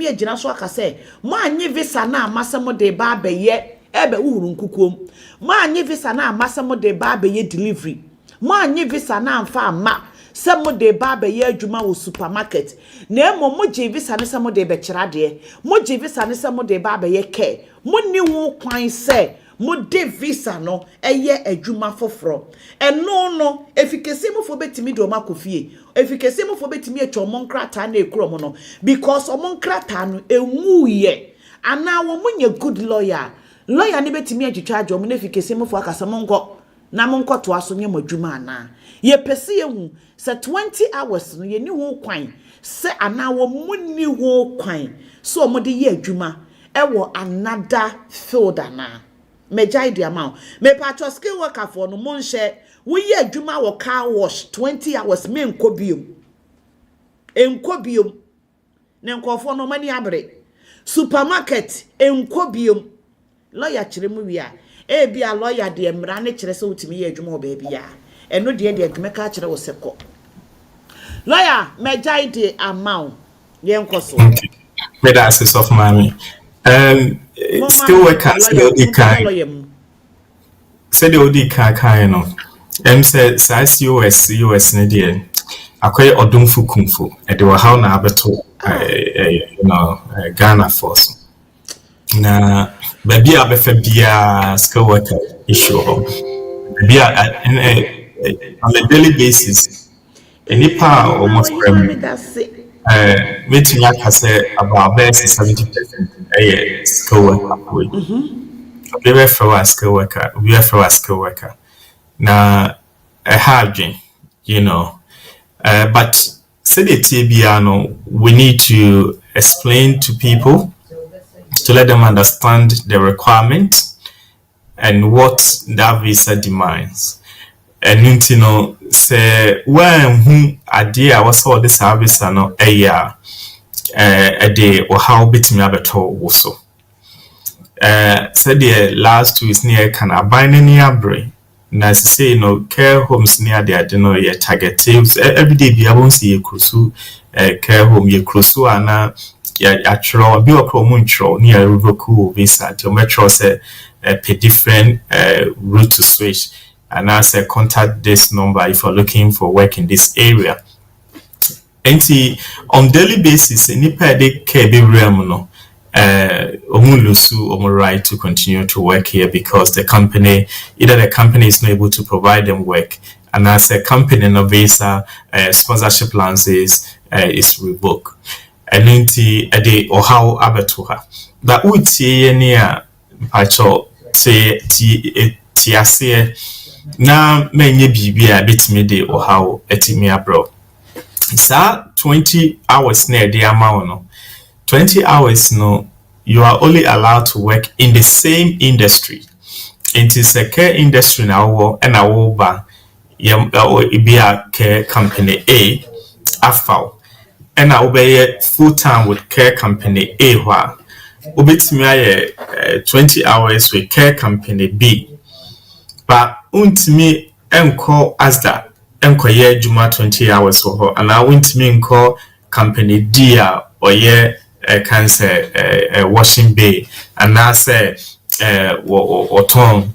agina so aka se mo anye visa na amasem de ba be ye ebe uhuru nkukom mo anye visa na amasem de ba be ye delivery mo anye visa na amfa ama se mo de ba be ye adwuma wo supermarket na mo je visa ne se mo de be kira de mo je visa ne se mo de ba be ye care mo ni wo kwan se mo de visa no eye adwuma foforo eno no efficacy mo fo betimi do makofie efficacy mo fo betimi etwa mo nkrata na ekuro mo no because omo nkrata no enwu ye ana wo munye good lawyer ne betimi atwitwa adwo mo na efficacy mo fo akasa mo nko na mo nko to aso nye mo adwuma ana ye pese ye hu se 20 hours no ye ni ho kwan se ana wo munni ho kwan so mo de ye adwuma ewo another field ana mejai di amount me patro skill worker for no monhye we ye adwuma wo car wash 20 hours me enkobiom ne nkofo no mani abre supermarket enkobiom lawyer kire mu wi a e bia lawyer de emra ne kire se utimi ye adwuma wo ba bia eno de adwuma ka kire wo seko lawyer mejai di amount ye nkoso me da access of money still worker still the kind said the OD kind no say size US ne dey akoy odumfu kumfu e dey how na abeto Ghana force na baby abefa bia skill worker issue bia on a daily basis any power almost meeting I say about 70% skill worker. We were for a skill worker. Now a hard dream, but say the TBR, we need to explain to people to let them understand the requirements and what that visa demands. And say when who idea was all this service no a year a day or how bit me abeto also said the last 2 is near can abide near brain na say care homes near the your target every day be able see a cruise care home ye cruise ana ya actual be a promuncho near revoke visa to metro say pay different route to switch. And I say contact this number if you're looking for work in this area. And on daily basis, nipa de kebe realm omu right to continue to work here because the company is not able to provide them work, and as a company no visa sponsorship license is revoked. And ade or how abetoha that would see near pacho say tiase na menye bibia betime de or how etimi abro sa 20 hours na de amount no 20 hours no you are only allowed to work in the same industry. It is a care industry now and a ba Ibia care company A afau and I obey full time with care company A wa ubitimi aye 20 hours with care company B but untimi enko asda enko ye juma 20 hours ho and I untimi enko company D or ye cancer washing bay and I say or ton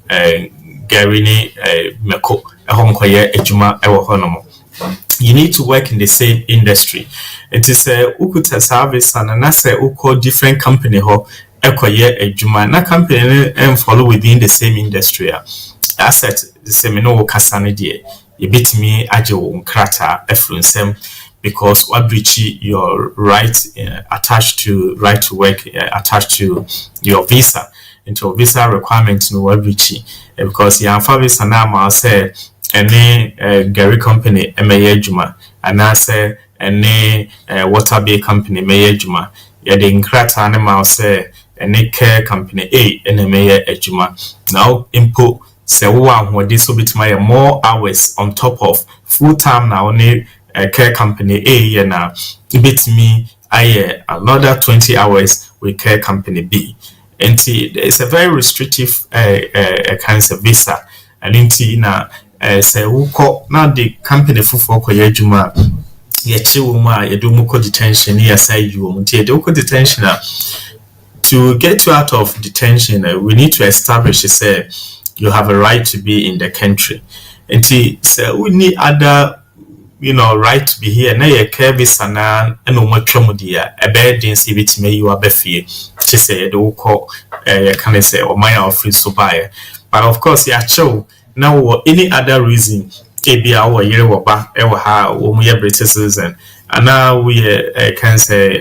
Gary Meko honkoye ejuma ewo honomo. You need to work in the same industry. It is ukuta service and anase uko different company ho ekoye ejuma na company and follow within the same industry. Asset the same no kasane die. You beat me aje wo nkrata efrunsem because what breach your right attached to right to work attached to your visa into a visa requirement no what breach because ya visa na ma say any Gary company MA Juma and I say any water bay company May Juma ya the nkrata animal say any care company A and MA Juma now input say one who this will be to more hours on top of full time now only care company A and now bit me I another 20 hours with care company B and it's a very restrictive cancer visa and into na say uko now the company for juma ye chiwuma ye do muko detention ya say you muntie do detention to get you out of detention we need to establish say you have a right to be in the country and say we need other right to be here na ye care visa na no matwam dia e be den see bitime you abafie che say do uko can say o my office so buy but of course ya chill now any other reason ebia wo yere wo ba e wo ha wo mu ye British citizen and now we can say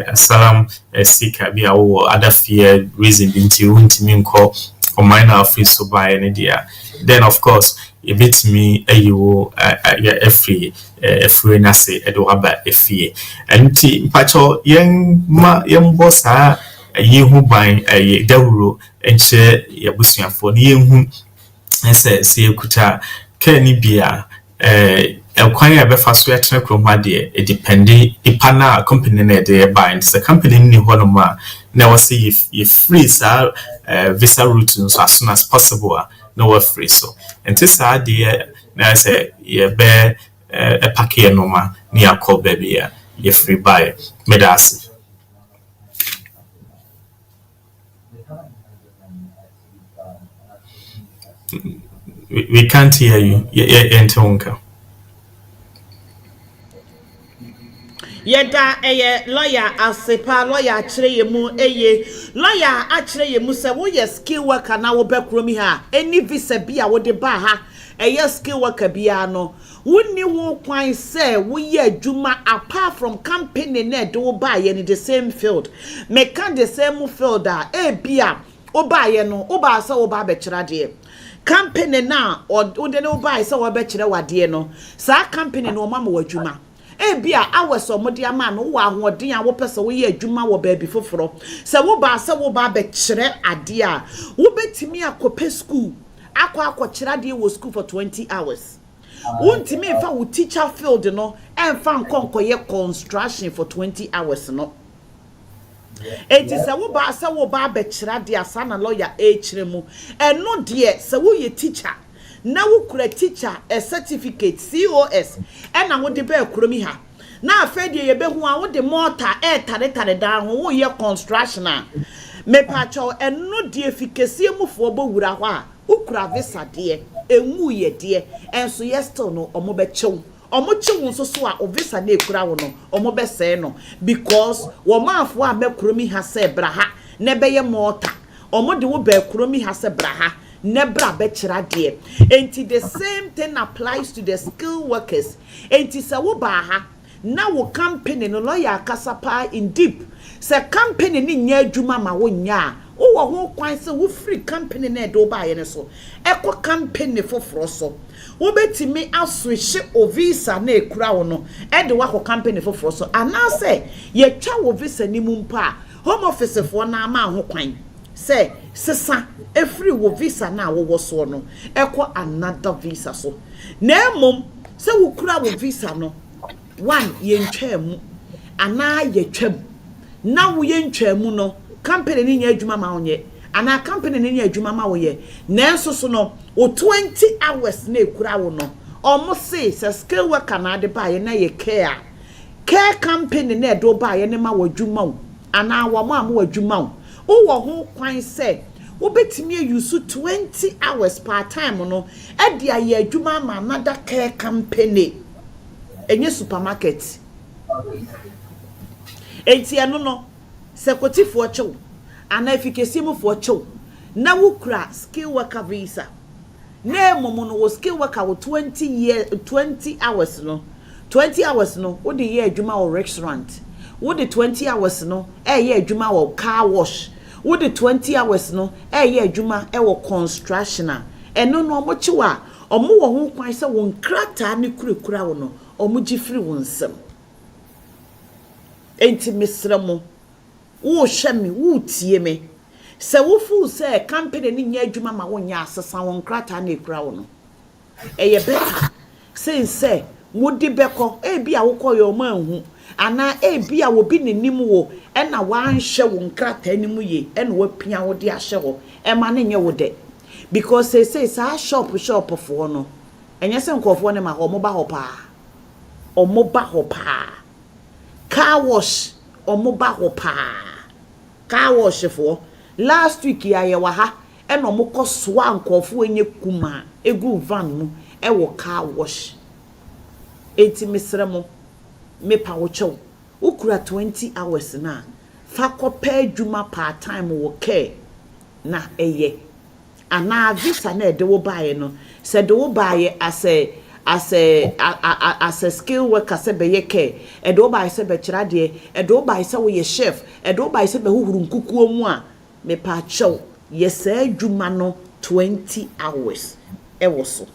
asylum seeker bia wo other fear reason binti untimi nko or minor office so buy any dia then of course a bit me you free na say edo aba efie enti mpacho yen boss ha ye hu ban dawuro enche ye busuafo ni ye hu ense se kuta kani bia kwan ya be faso ya tena krom ha de e depending ipana company na de buy the company ni ho no ma na we say if free sa visa route so as soon as possible no we free so enti sa de na say ye be a packet no ma ni akọ baby ya ye free buy medasi. We can't hear you. Entonka. Yeda lawyer asepa lawyer akyere yemu lawyer akyere yemu se wo ye skill worker na wo bekromi ha any visa bia wo de ba ha skill worker bia no wonni wo kwan se wo ye adwuma apart from company na de wo ba ye in the same field make the same field bia wo ba ye no wo ba se wo ba bekyera de company na o de no buy so we be kire wade no sa company no mama wadwuma bia aweso mode ama no wo ahoden a wo pese wo ye adwuma wo ba bi foforo se wo ba be kire ade a wo betimi akope school akọ kire ade wo school for 20 hours wontimi fa wo teacher field no emfa nkonkoye construction for 20 hours no enti se wo ba be kira de asana lawyer kiremu eno de se wo ye teacher na wo kura teacher a certificate COS ena wo de ba kuromi ha na afede ye be hu a wo de mortar tare da ho wo ye construction a me pa cho eno de efikasie mufo bo wura ho a wo kura visa de enwu ye de enso ye still no omo be chew omochiwu nso so a ovisa na ekura wo no omo be se no because wo maafo a be kuromi ha se braha ne be ye mortar omo de wo be kuromi ha se braha ne bra be kira de enti the same thing applies to the skilled workers enti se wo ba ha na wo company no lawyer kasapa in deep se company ni nya adwuma ma wo nya wo ho kwan se wo free company na do ba ye ne so ekọ company foforo so wo betimi aswitch o visa na ekura wo no e de wa ko company foforo so ana se ye twa wo visa ni mu mpa home office fo na ama ho kwan say sesa every wo visa na wo so no ekọ another visa so na mom say wo kura wo visa no one ye ntwam ana ye twam na wo ye ntwam no company ni nya adwuma ma wonye ana company ni nya adwuma ma wo ye nanso so no o 20 hours na ekura wo no omo say skill worker na de ba ye na ye care company na do ba ye ne ma wadwuma wo ana wo ma wadwuma wo wo ho kwan say wo betimi use 20 hours part time no e dia ye adwuma ma another care company enye supermarket enti eno no sekotifo chew ana efikesimu fo chew na wo kura skill worker visa na momo no wo skill worker wo 20 hours no 20 hours no wo de ye adwuma wo restaurant wo de 20 hours no ye adwuma wo car wash wo de 20 hours no ye adwuma wo construction eno no mo chiwa omo wo ho kwan se wo nkrata ne kurekura wo no omo gifiri wo nsem enti misramo wo hwemi wo tie me se wo fu se company ni nya adwuma ma wo nya asesa wo nkrata na ekura wo no eye better say wo di beko e bia wo koyo ma hu ana e bia wo bi nenim wo e na wa nhwe wo nkrata anim ye e na wa pia wo di ahye wo e ma ne nye wo de because say sa shop for no enye se nkofo ne ma omo ba ho pa car wash omo ba ho pa car wash for last week ya ye wa ha e no mo kosoa nkofo enye kuma egu van mu e wo car wash enti misremo me pa wo chew ukura 20 hours na fa kopa adwuma part time wo care na eye ana visa na de wo bae no se de wo bae as a skill worker se be ye care e de wo bae se be kira de e de wo bae se wo ye chef e de wo bae se be huhuru nkukuo mu a me pa chew ye se adwuma no 20 hours e wo so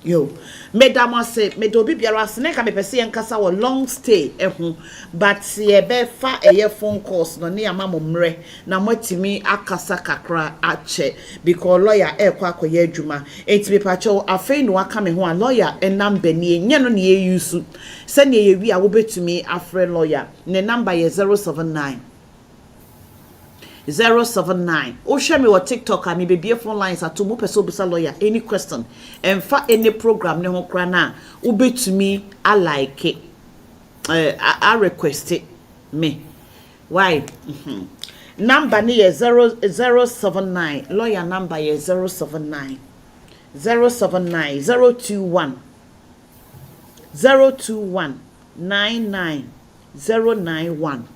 yo medama say medobi biara sene ka me pese enkasa wo long stay ehu but ye be fa eye phone calls no ne amamo mre na matimi akasa kakra ache because lawyer ekwa akoye adwuma enti me pa cho afei no aka me ho a lawyer enamba ne enye no ne yusu se ne ye wi a wo betumi afre lawyer ne number ye 079 O share me what TikTok and me be phone lines at mo person bisa lawyer any question and fa any program ne ho kra na ubetumi I like it I request it me why number ne 079 lawyer number is 079 021 99091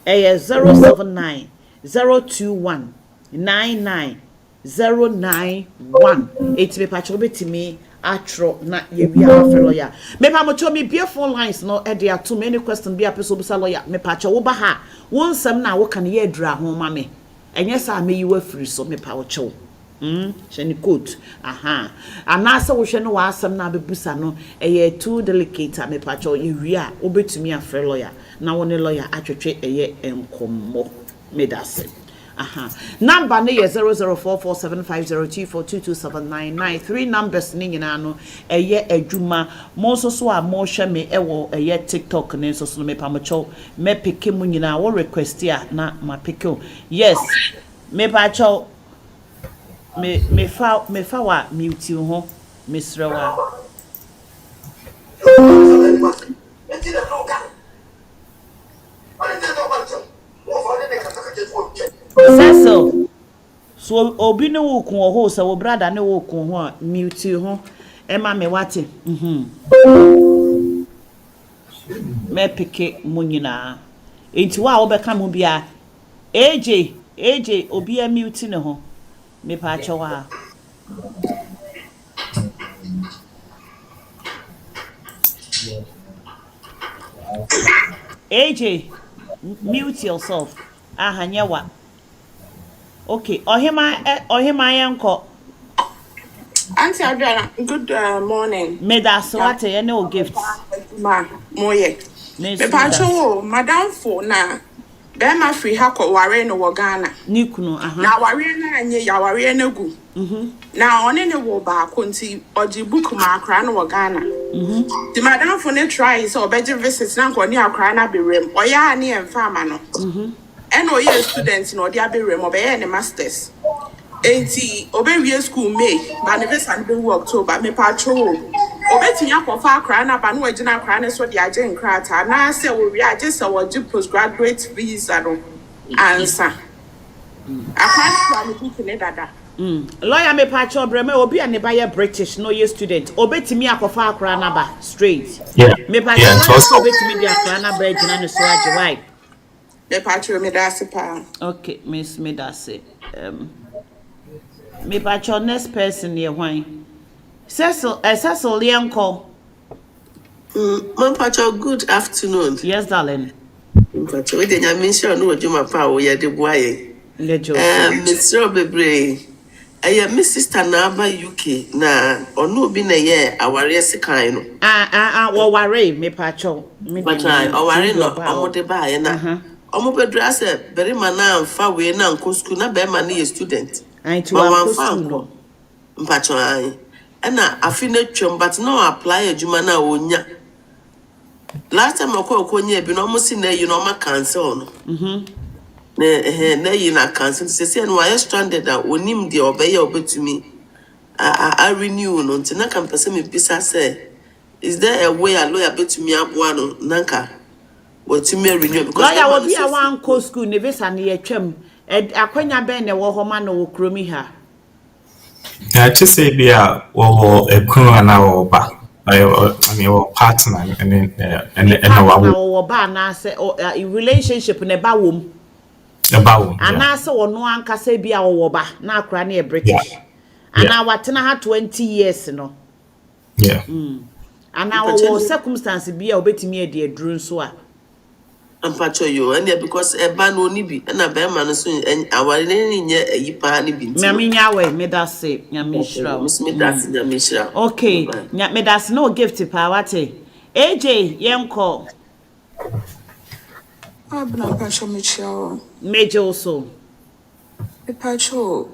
079 021 99091 it me patcho betimi atro na ye wi afre lawyer me pa mo cho me be phone lines no e dey too many questions be apeso bisa lawyer me patcho wo ba ha won sam na wo kan ye adura ho ma me enye sa me yi wa free so me pa wo cho sheni coat aha anasa wo hwe no wa asam na bebusa no eye too delicate me patcho ye wi a obetumi afre lawyer na wo ne lawyer atwetwe eye enkommo medase aha number ne 00447502422799 three numbers ni nyina no eye adwuma mo so a mo hwe me ewo eye TikTok ne so me pamocho me peke mu nyina wo request ya na ma peke yes me pacho me fa wa mute ho mesrewa so obi ne wo kun ho so wo brother ne wo kun ho mute ho e ma me wate me peke mo nyina enti wa wo be ka mo bia AJ obi a mute ne ho me pa chewa AJ mute yourself ahanyewa okay ohima yanko Auntie Adriana, good morning. Me da so what ye no gifts Ma moye. Me pancho madam for na Bema free hako ware no wagana. Nikuno, Na ware na anye ya ware na gu. Na one ne wo ba konti oji book ma akra no wagana. The madam for ne try so obeje visit na ko ni akra na be rem. Oya ani emfa ma no. And we are students in Odia be rem obe ne masters. Enti obe school May, but never Sunday October me patrol. Obetimi akọfa akra na ba no agina akra ne so de age nkrata na se wo wi age se wo ji postgraduate visa no answer akra na me book ne dada lawyer me pacho breme obi ane ba ye British no ye student obetimi akọfa akra na ba straight me pacho obetimi de akra na ba agina ne so age why me pacho me da se pa okay miss me da se me pacho next person ye hwan Cecil Lianco. Pacho, good afternoon. Yes, darling. Pacho, we didn't mention no Juma Power, you're the boy. Mr. Bebre, I am Miss Sister Naba UK, na, or no been a year, our yes kind. Well, worry, me Pacho. But I, or worry not, or the buy, and I'm a dress, very man, far away now, Coskuna, Berman, student. I to one found. Pacho, I feel no but no apply a Jumana onya. Last time I called Konya, been almost in there, you know, my counsel. You not counsel. Say, and why I stranded that when him the obey obey to me. I renew no Tina can person me pisa say. Is there a way a lawyer bet to me abuano nanka? What to me renew because lawyer will be a one co school nevis and ye chem. Akwenya ben ne wo homa no kromi ha. I just say be a crew and our back. I mean, our partner and our bar na say relationship in a bawum. About and na say no anka say be our ba na akra na British. And now what na 20 years no. Yeah. And now circumstance be a obetimi e de aduru so a. Pacho you and because a ban only be and a bear man soon and our ye pani be. Nyaminya we me da say nyamishra. Miss me that's nyamishra. Okay, me that's no gift pa wate. AJ yenko. Abna Pacho Michel. Major also. Me Pacho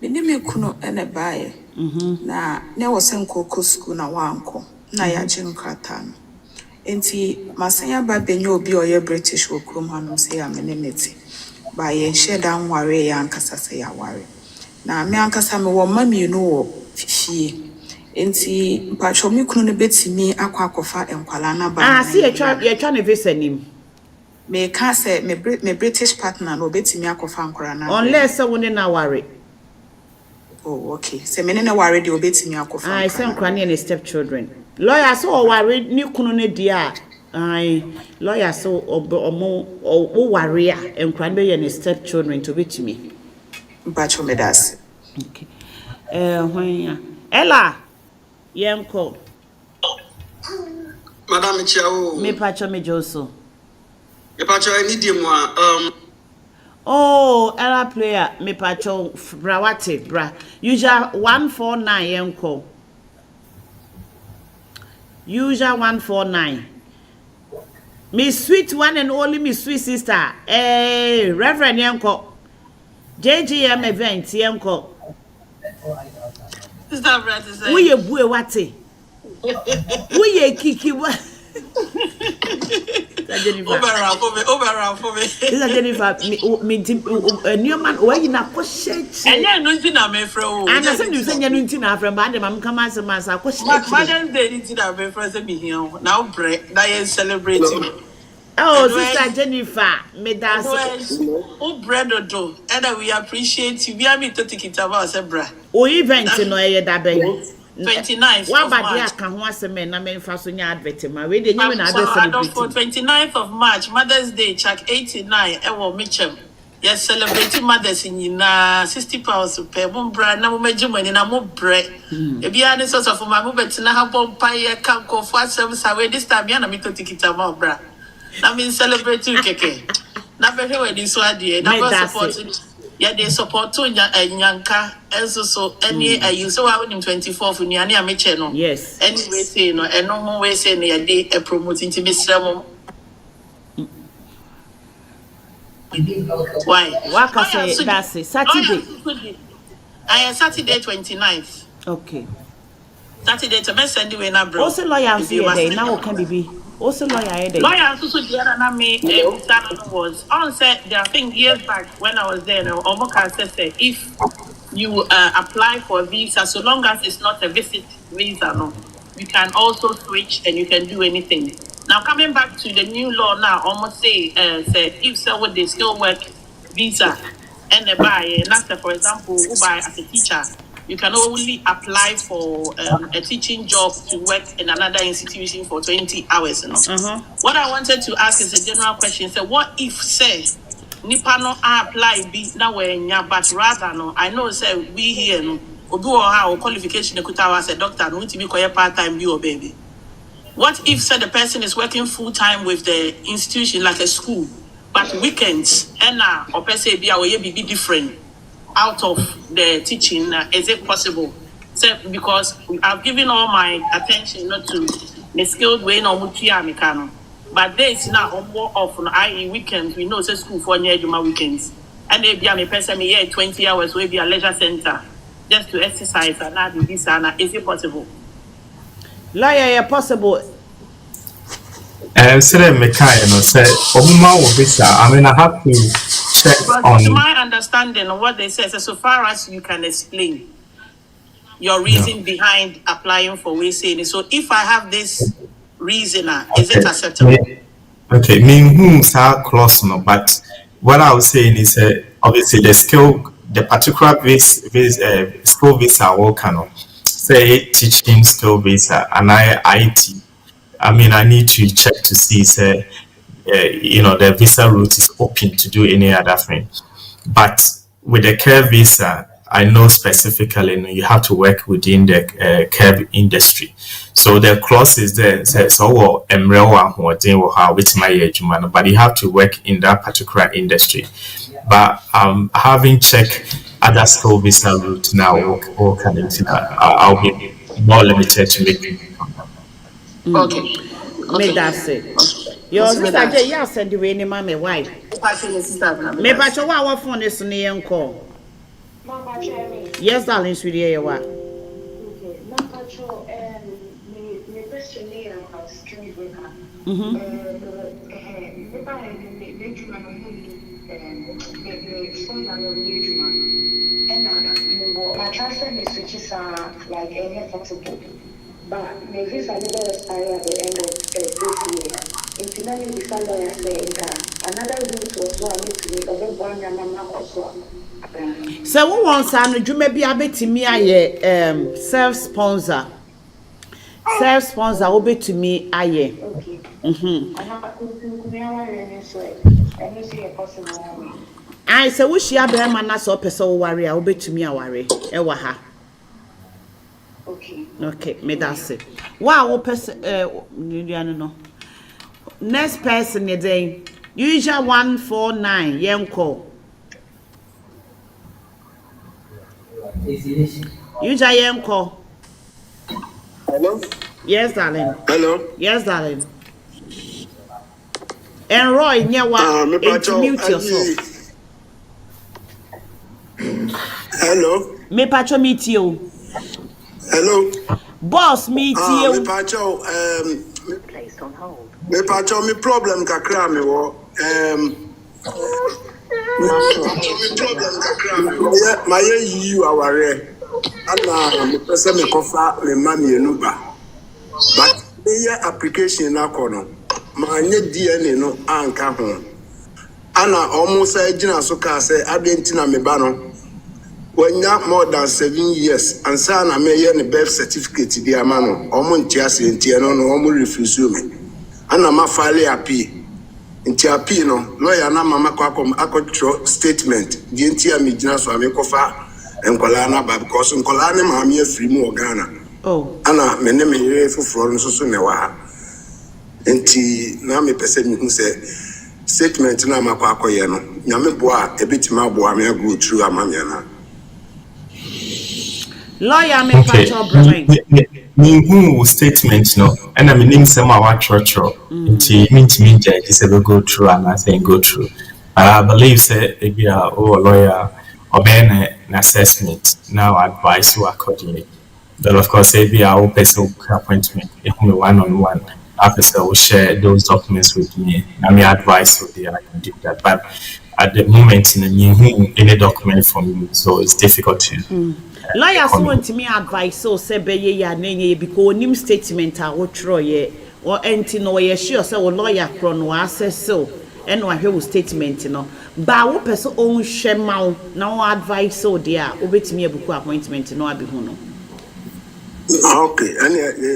me ni me kuno ene bae. Na ne wosenko school na wanko na ya jinkrata no. Enti masanya ba benyo obi oye British wo krom hanom say ameneneti ba ye share dan ware ya ankasa say ya ware na me ankasa me wo mami no wo fie enti mpacho mi kunu ne betimi akwakofa enkwala na ba see ye twa ne visa nim me ka say me British partner no betimi akofa ankwara na unless woni na ware. Oh okay say me ne na ware de obetimi akofa I say ankwara ne stepchildren. Lawyer so worry ni kunu ne dia ai lawyer so omo worry a enkran be ye ne step children to bit me bacho medas okay hwan ya Ella yenko Madam Chiao me pacho me joso me pacho I need you oh Ella player me pacho brawate bra usual 149 yenko usual 149. Miss sweet one and only Miss sweet sister. Reverend Yanko. JGM event Yanko. Is that right to say? We ye bue wate. We ye kiki what? Over for me. This is Jennifer. Me new man. Why you not question? And then no thing I'm afraid. And I said you say you no thing I'm from. But I'm come as a master question. Madam, they didn't have a friend be here now. Break. That is celebrating. Oh, sister Jennifer, me that's oh bread or do. And we appreciate you. We are me to take it about Zebra. Oh, event no ye da be. 29th of March. Can once a man, I mean, for so advert. My way, they knew for 29th of March, Mother's Day, check 89, Ewo Mitchell. Yes, celebrating mothers in 60 pounds per one brand, no major money, no more bread. If you are the source of my movement, to have one pie, can't go for service away this time, you're not me to take it about, bra. I mean, celebrating keke. Now, very well, this one, dear. Now, supporting. Yeah, they support to Nyanka, and so any you so I in 24th in Yania channel. Yes. Anyway, say no, and no more way say near day a promoting to Miss Ramon. Why? Waka say that's it. Saturday. Saturday 29th. Okay. Saturday to best send you na bro. Also lawyer see day now can be. Also lawyer day. Lawyer also the other na me was on said I think years back when I was there now Omoka said if you apply for a visa, so long as it's not a visit visa, no, you can also switch and you can do anything. Now coming back to the new law now, almost say if someone they still work visa and they buy, and for example, who buy as a teacher, you can only apply for a teaching job to work in another institution for 20 hours. You know? What I wanted to ask is a general question. So what if, say, nipa no apply be na wenya, but rather no, I know say we here no, obi or how qualification ekuta as a doctor no to be part time be or baby. What if say the person is working full time with the institution like a school, but weekends and or person be our be different out of the teaching? Is it possible? So because I've given all my attention not to the skilled way no mutia mekano. But days now more often, i.e. weekends, we know it's school for near Juma weekends. And they be a person here 20 hours, will be a leisure center just to exercise and not do this and is it possible? Lawyer, yeah, possible. Say Mekano say Obama will be I mean I have to check but on to my understanding of what they say, so far as you can explain your reason behind applying for we saying. So if I have this reasoner, is it acceptable? Okay, me whom's our clause no, but what I was saying is obviously the particular school visa will cannot say teaching skill visa and IT. I mean, I need to check to see say the visa route is open to do any other thing. But with the care visa, I know specifically you have to work within the care industry. So the clause is there says so but you have to work in that particular industry. But having checked other school visa route now, I'll be more limited to make. Okay. Me that's it. Your sister J, you send the way any mommy why? Me but you what phone is on the call. Yes, darling, sweetie, you what? Like any flexible. But my visa never expire at the end of this year. Internally, the lawyer saying another route was one to make a one mama also. So who wants to do maybe a bit to me? I self-sponsor. Self-sponsor will be to me. I I say we share be man na so person worry a will be to me a worry. Ewa ha. Okay, me that's it. Wow, person no. Next person again. Usual 149 yenko. Usual yenko. Hello? Yes, darling. Hello? Yes, darling. And Roy, mute yourself. Hello? Me pacho meet you. Hello? Boss meet you. Me pacho, me pacho, me problem kakra me wo. My you aware. Ana me pese me kofa me mami enuba. But the application na kono. Ma nye DNA no anka ho. Ana almost ejina so ka say adentina me ba no. When you more than 7 years, and son, I may a birth certificate, dear man, almost just in Tiano, almost refuse me. And I'm a file happy. In Tiapino, lawyer, Mama Quacom, Acotro statement, the entire Midna Swamikofa, and Colana, because in Colana, Mamma, free more Ghana. Oh, Anna, my name is for Florence Sunewa. And T. Nami person who said, statement Nama Quacoyano, Yameboa, a bit Maboa, may go through a Mamiana. Lawyer me pacho brain. Me who statement no, and I mean some our church. It means me is ever go through and I think go through. I believe say if you are a lawyer or an assessment now advise you accordingly. But of course, if you are person appointment, if we one-on-one, officer will share those documents with me. I may advise you there, I can do that. But at the moment, in any document from you, so it's difficult to. Lawyers want me advice so say be ye ya nenye because nim statement a wo tro ye or enti no ye sure say wo lawyer kro no access so and no ahwe wo statement no ba wo person own hwe ma na wo advice so there obetimi ebuku appointment no abi hu no. Okay, and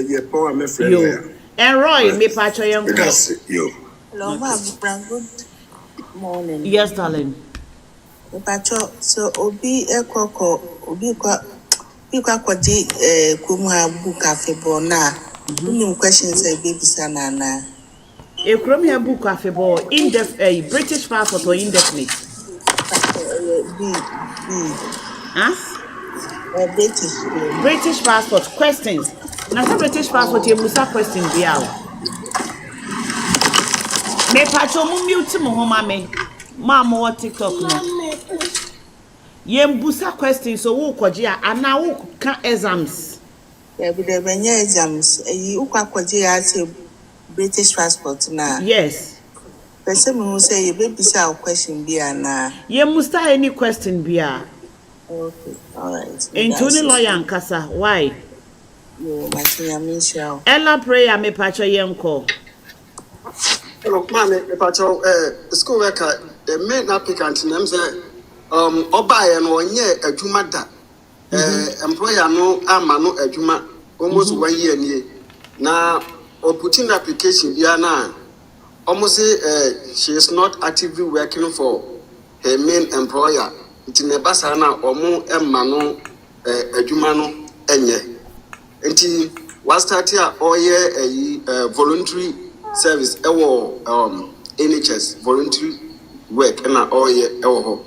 your power me friend there. And Roy me pa cho yen ko. That's you. Hello, ma'am. Good morning. Yes, darling. Pacho, so obi ekoko obi kwa kwadi kumha book afebo na any questions e be bisa na E krom here book afebo British passport or indefinite. B Huh? British passport questions. Na sa British passport you musa question bia o. Me pacho mu mute mo ho ma me. Ma mo TikTok no. Yembusa questions so wo kwaji ana wo ka exams. Yeah, be the benye exams. You kwa kwaji ase British passport na. Yes. Person who say you be bisa question bia na. Yemusta any question bia. Okay, all right. Into the lawyer nkasa why? Yo, Martina Michelle. Ella prayer me pacho yenko. Hello, ma'am. The school worker, the main applicant name say, Obaye no onye adwuma da. Employer no ama no adwuma almost 1 year nie. Na put in application bia na almost she is not actively working for her main employer. Nti ne basa na omo emma no adwuma no enye. Nti was start here oye voluntary service NHS voluntary work na oye ho.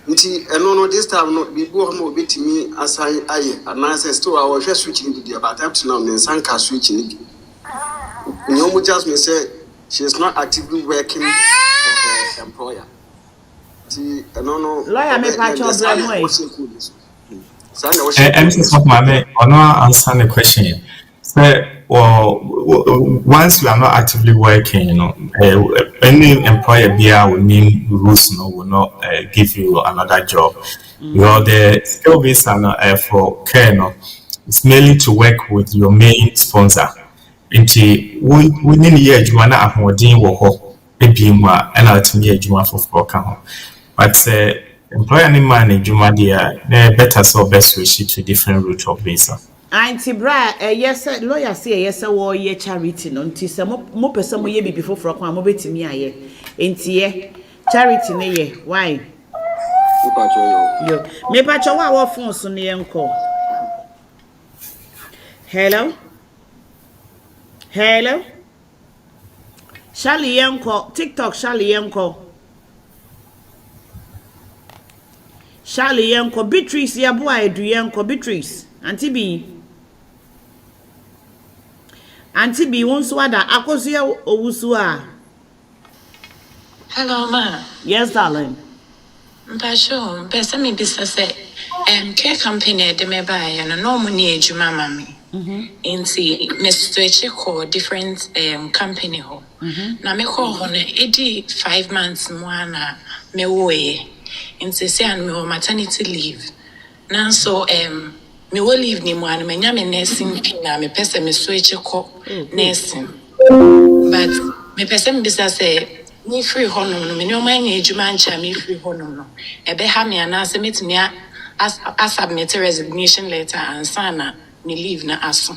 Nti no this time no bibu ho no betimi assign aye and answer still I was just switching the about up to now then sanka switching. Nyomu just me say she is not actively working for her employer. Lawyer me pacho bramo Mrs. Mame, or not answer the question. So, well, once you are not actively working, any employer will mean rules, will not give you another job. The skill visa for care, it's mainly to work with your main sponsor. Within a year, you are not a and ultimately you for but employer any money juma dia better so best switch to different route of visa. Auntie bra yes lawyer say yes wo ye charity no nti se mo pese mo ye bibi foforo kwa mo betimi aye enti ye charity ne ye why yo me pa cho wa wo phone so ne enko. Hello Shali yenko TikTok Shali yenko Beatrice ya boa edu yenko Beatrice Auntie B won't wada akosia owusu a. Hello ma. Yes darling. Mpasho pesa me bisa say care company de me buy no money ejuma mami. Inti me switch ko different company ho. Na me ko ho ne edi 5 months mo ana me woye. Inti say an me maternity leave. Na so me will leave ni mo ana me nya me nursing na me pesa me switch ko nursing. But me pesa me bisa say me free honum no me no man ejuma ncha me free honum no. Ebe ha me ana say metimi a submit a resignation letter and sana me leave na aso.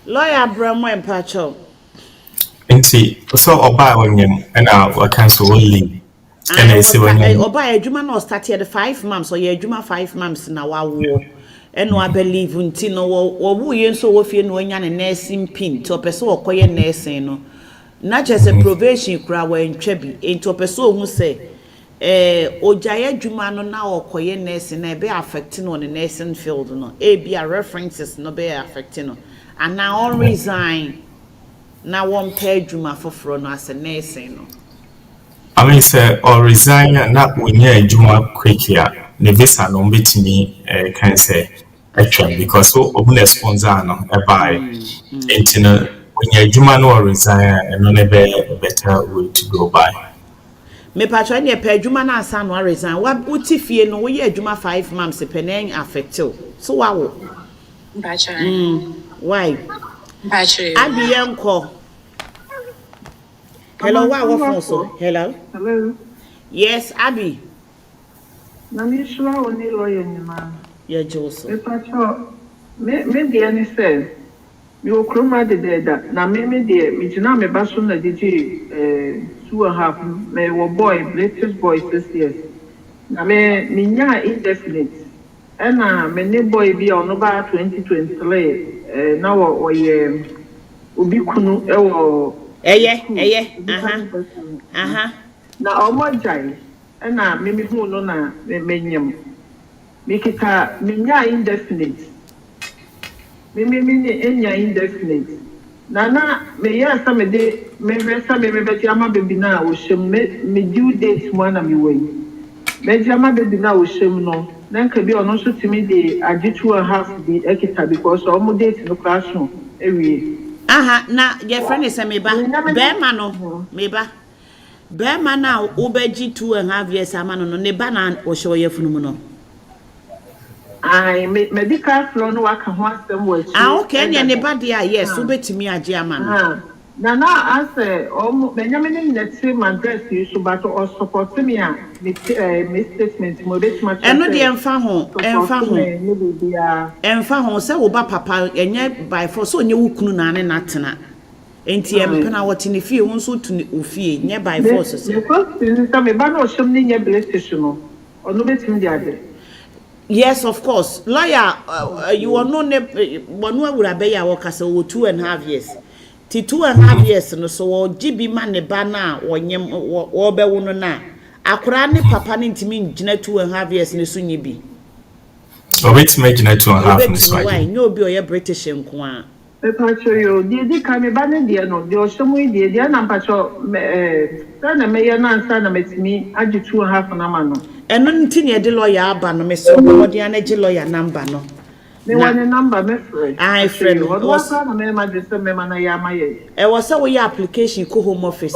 Lawyer Bramo Empacho. So oba wonyem and our counsel will leave. And I say when oba ejuma no start here the 5 months or ye ejuma 5 months na wa wo. And no I believe unti no wo yen so wo fie no nya ne nursing pin to person okoye nursing no. Na just a probation kura wa ntwa bi enti person ohun say ojaye adwuma no na okoye nursing na be affecting on the nursing field no e be a references no be affecting no and now on resign na one pay adwuma foforo no as a nursing no mean say or resign na unya adwuma quick here. The visa no betimi can say actually because so obuna sponsor no e buy entina when your adwuma no resign and no be better way to go by. Me patro ne pe adwuma na asa no resign wa uti fie no wo ye adwuma 5 months penen affected so wa wo why abi yenko hello wa wo phone so hello yes abi na mi shwa oni lawyer ni ma ya joso me patro me de ni say mi okroma de da na me de mi jina me ba so na diji 2.5 me wo boy British boy 6 years na me nya indefinite ena me ne boy bi ono ba 2023 na wo ye obi kunu wo na omo jai ena me hu no na me nyem me kita me nya indefinite me nya indefinite na me ya sa me de me resa me beti ama bebi na wo shem me due date mo na me wei me di ama bebi na wo shem no na nka bi ono so timi de agi 2.5 di ekita because omo date no classroom ewie na your friend is me ba be ma no me ba be ma na obeji 2.5 years ama no ne ba na o show ye funu no I medical flow no waka ho asem wo achi okay ne ba dia yes obetimi agi ama no na ase benyame ne neti madress you so but o support me a me statement mo bet ma eno de emfa ho se wo ba papa enye by force onye wukunu na ne natena enti empena woti ne fie won so tu ne ofie nye by force se because me ba na o shem ne nye PlayStation no ono betim de ade. Yes, of course. Lawyer, you are no one would be ya work as 2.5 years. 2.5 years, no so GB man ne bana or yem or be wono na. Akura ne papa ne ntimi ngina 2.5 years ne so nyibi. O bit me ngina 2.5 years why no be o British nko a. E pa cho yo, di ka me ba ne de no, de o shomu di na pa cho na me ya na ansa na metimi agi 2.5 na ma no. Eno nti ne de lawyer aba no me so body anaje lawyer number no. Me one number me friend. I friend was na me ma de se me ma na ya ma ye. E was say we application ko home office.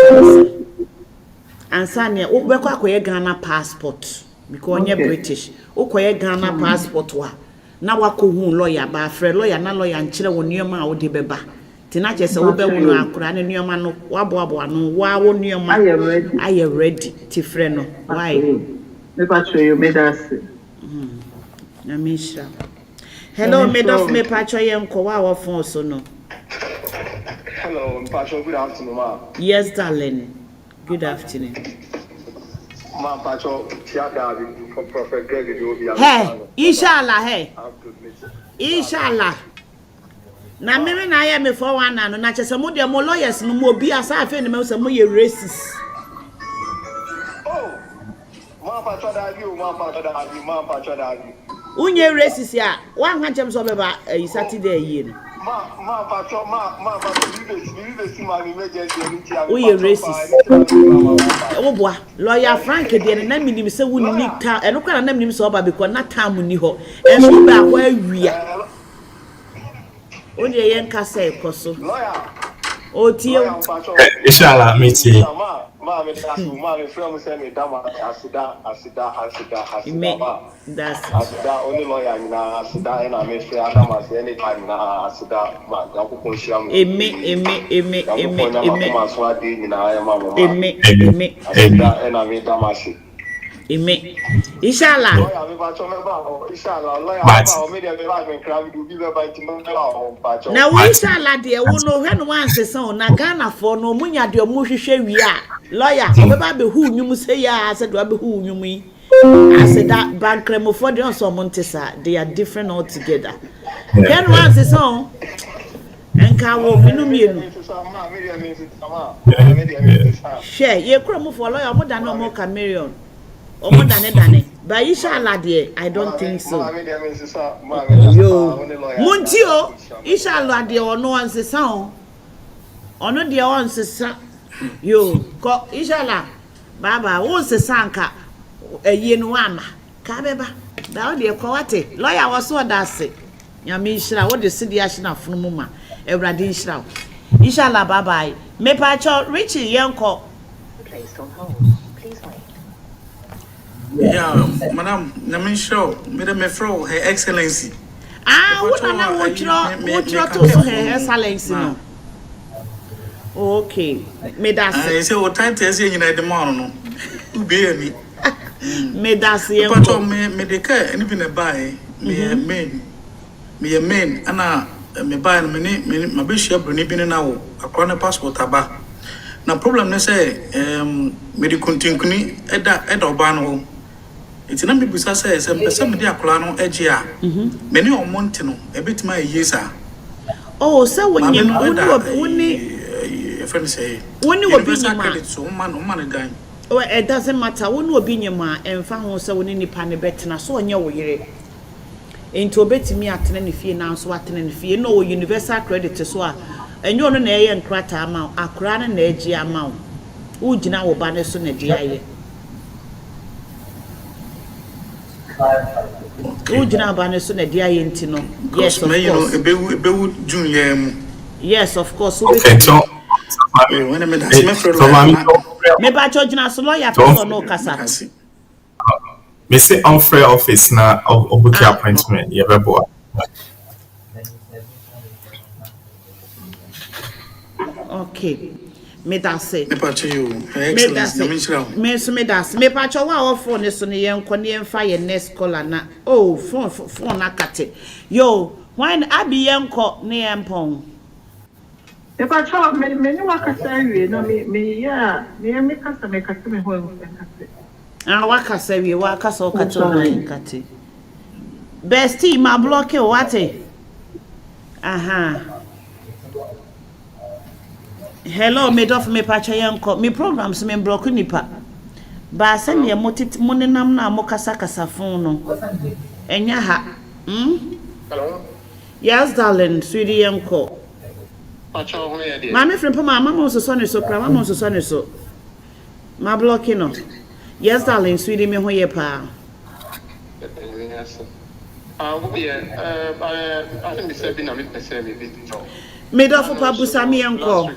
Ansa ne wo be kwa koye Ghana passport because onye British. Wo koye Ghana passport wa. Na wako hu lawyer ba friend lawyer na lawyer nkyere wo nioma a wo de beba. Tina che se wo be wo no akura ne nioma no wabo no wa wo nioma. I ready ti friend no. Why? Me patro you made us. Namisha. Hello, Medof me patro yenko wa phone so no. Hello, patro, good afternoon, ma. Yes, darling. Good afternoon. Ma patro, tiada for Prophet Greg will be. Hey, inshallah, hey. Inshallah. Na me na ya me for one no na chese mo de mo lawyers no mo bi asa afa ni me se mo ye racist. Unye racist ya wan han chem so beba Saturday yi no uye racist oboa lawyer Frank de na minim se wunni ta eno kwa na minim se oba because na time ni ho enso ba kwa awia onye yen ka say koso lawyer o tie inshallah meeting me from say me dama asida that's asida only lawyer na asida na me say adama say any time na asida ma yakoko shiam eme so ade nyina ya ma mo eme asida na me dama say eme inshallah lawyer me ba cho me ba inshallah lawyer ba o me dey ba me crowd do be ba intimo ba cho na we inshallah de wo no hwe no wan sesan na Ghana for no munya de mo hwehwe wi a lawyer we ba be hu nwum say ya say do be hu nwum yi I said that bank cremo for the so montesa they are different altogether then wan sesan enka wo minu mienu share ye cremo for lawyer mo dan no mo Cameroon omo dane but inshallah there I don't think so yo muntio inshallah there ono ansesa ono there ansesa yo ko inshallah Baba, who se sanka no ama. Ka beba. Da o de kwate. Lawyer was so dase. Nyame nhira wo de sidi ahina funu ma. Ewrade nhira. Inshallah bye bye. Me pa cho Richie yenko. Placed on hold. Please wait. Yeah, madam, nyame nhira. Me de me fro Her Excellency. What na wo tro to so Her Excellency no. Okay. Me da se. I say what time to say nyina de ma no. Ube mi. Me da se yenko. But me de ka any be na buy. Me men ana me buy me ma be share broni bi na wo akwa passport aba. Na problem ne say me de kontinkuni eda oba no ho. Iti na me bisa say me de akwa no eje a. Me ne omonte no e betima yesa. Oh, so when you friend say when you be so man dan. Oh, it doesn't matter. When you be nyama emfa ho so when nipa ne betena so onye wo yire. Into betimi atene ne fie na so atene ne fie no universal credit so a enyo no na eye nkrata ama akora na na agi ama wo gina wo ba ne so na di aye. Wo gina ba ne so na di aye nti no. Yes, of course. Ebewu June yem. Yes, of course. Okay, so when me ba cho gina so lawyer person no kasa. Me say unfair office na obuki appointment ye bebo. Okay. Me da say. Me pa cho you. Excellent. Me so me da say. Me pa cho wa ofo ne so ne yenko ne emfa ye next caller na. Oh, phone na kate. Yo, when abi yenko ne empon. Me pa cho me ni wakasa wie no me ya me kasa me ho kasa. Wakasa wie wakasa okato na kate. Bestie ma block you what? Aha. Hello, made of me pacha yanko. Me programs me block nipa. Ba send ye motit monenam na mokasa kasa phone no. Enya ha. Hello. Yes, darling, sweetie yanko. Pacha ho ye dey. Mama friend pa mama so so ne so kra mama so ne so. Ma block no. Yes, darling, sweetie me ho ye pa. Yes. I think the same na me person me bit. Made of pa busami yanko.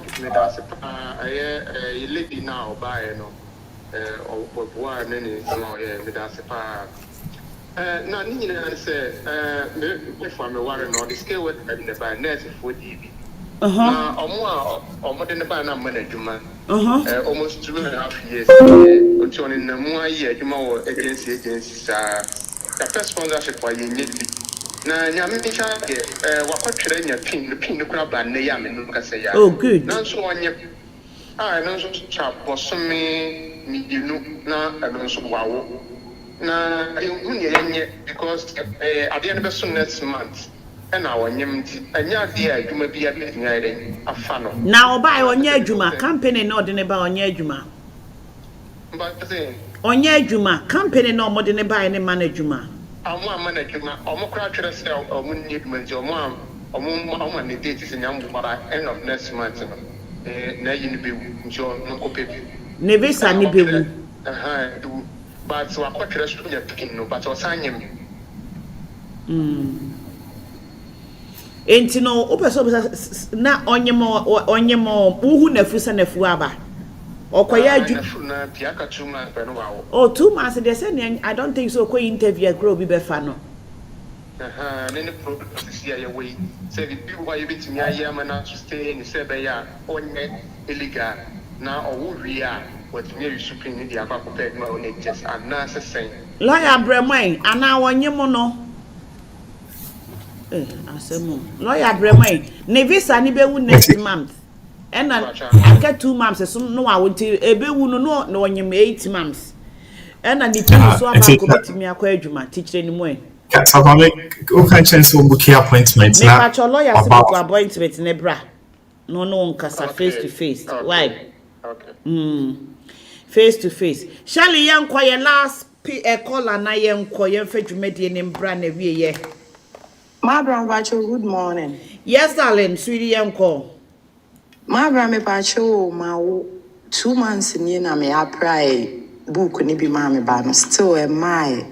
I lady now buy no. One nene no me da se pa. Na ni na say me for me worry no the scale with me buy net for DB. Na omo de ne buy na management. Almost 2.5 years. Until in the more year you more agency the first sponsorship for you need. Na nyame cha wakotwere nya pin no kura ba na ya me no kasa ya. Oh good. Na so onye na so cha bosome midinu na eno so wawo. Na ehunye yenye because at the end of the next month and our nyemti anya dia adwuma bia bi nyare afa no. Na obai onye adwuma company no de ne ba onye adwuma. But say onye adwuma company no mo de ne ba ne man adwuma. Omo management omo kra twere say omo need manage omo ne date is nyambo bara end of next month no na yin be njo no ko pebi ne visa ni bewu but so akotwere so ya pikin no but osanyem enti no opeso na onyemo uhu nafusa nafu aba okoya adu na piaka 2 months pe no wawo. Oh, 2 months they say I don't think so ko interview grow bi be fa no. Nene problem is here way. Say the people why you bit me aye na to stay in say be ya onye illegal na owo wi a what me you supreme in the akwa pay ma on just and na say Lawyer Bremai ana wonyemo no. Asemu. Lawyer Bremai ne visa ni be wu next month. And I get 2 months so no I want to ebewu no onyem 8 months. And I need to so about go bet me akwa adwuma teacher ni mo. So I make okay chance to book appointment na. Me pa lawyer say book appointment ne bra. No nkasa face to face. Why? Okay. Face to face. Shall yanko ye last call na yanko ye fa dwumade ne bra na wie ye. My brother, good morning. Yes, darling, sweetie yanko. My brother, me pacho ma 2 months in na me apply book ni bi ma me ba no still am I.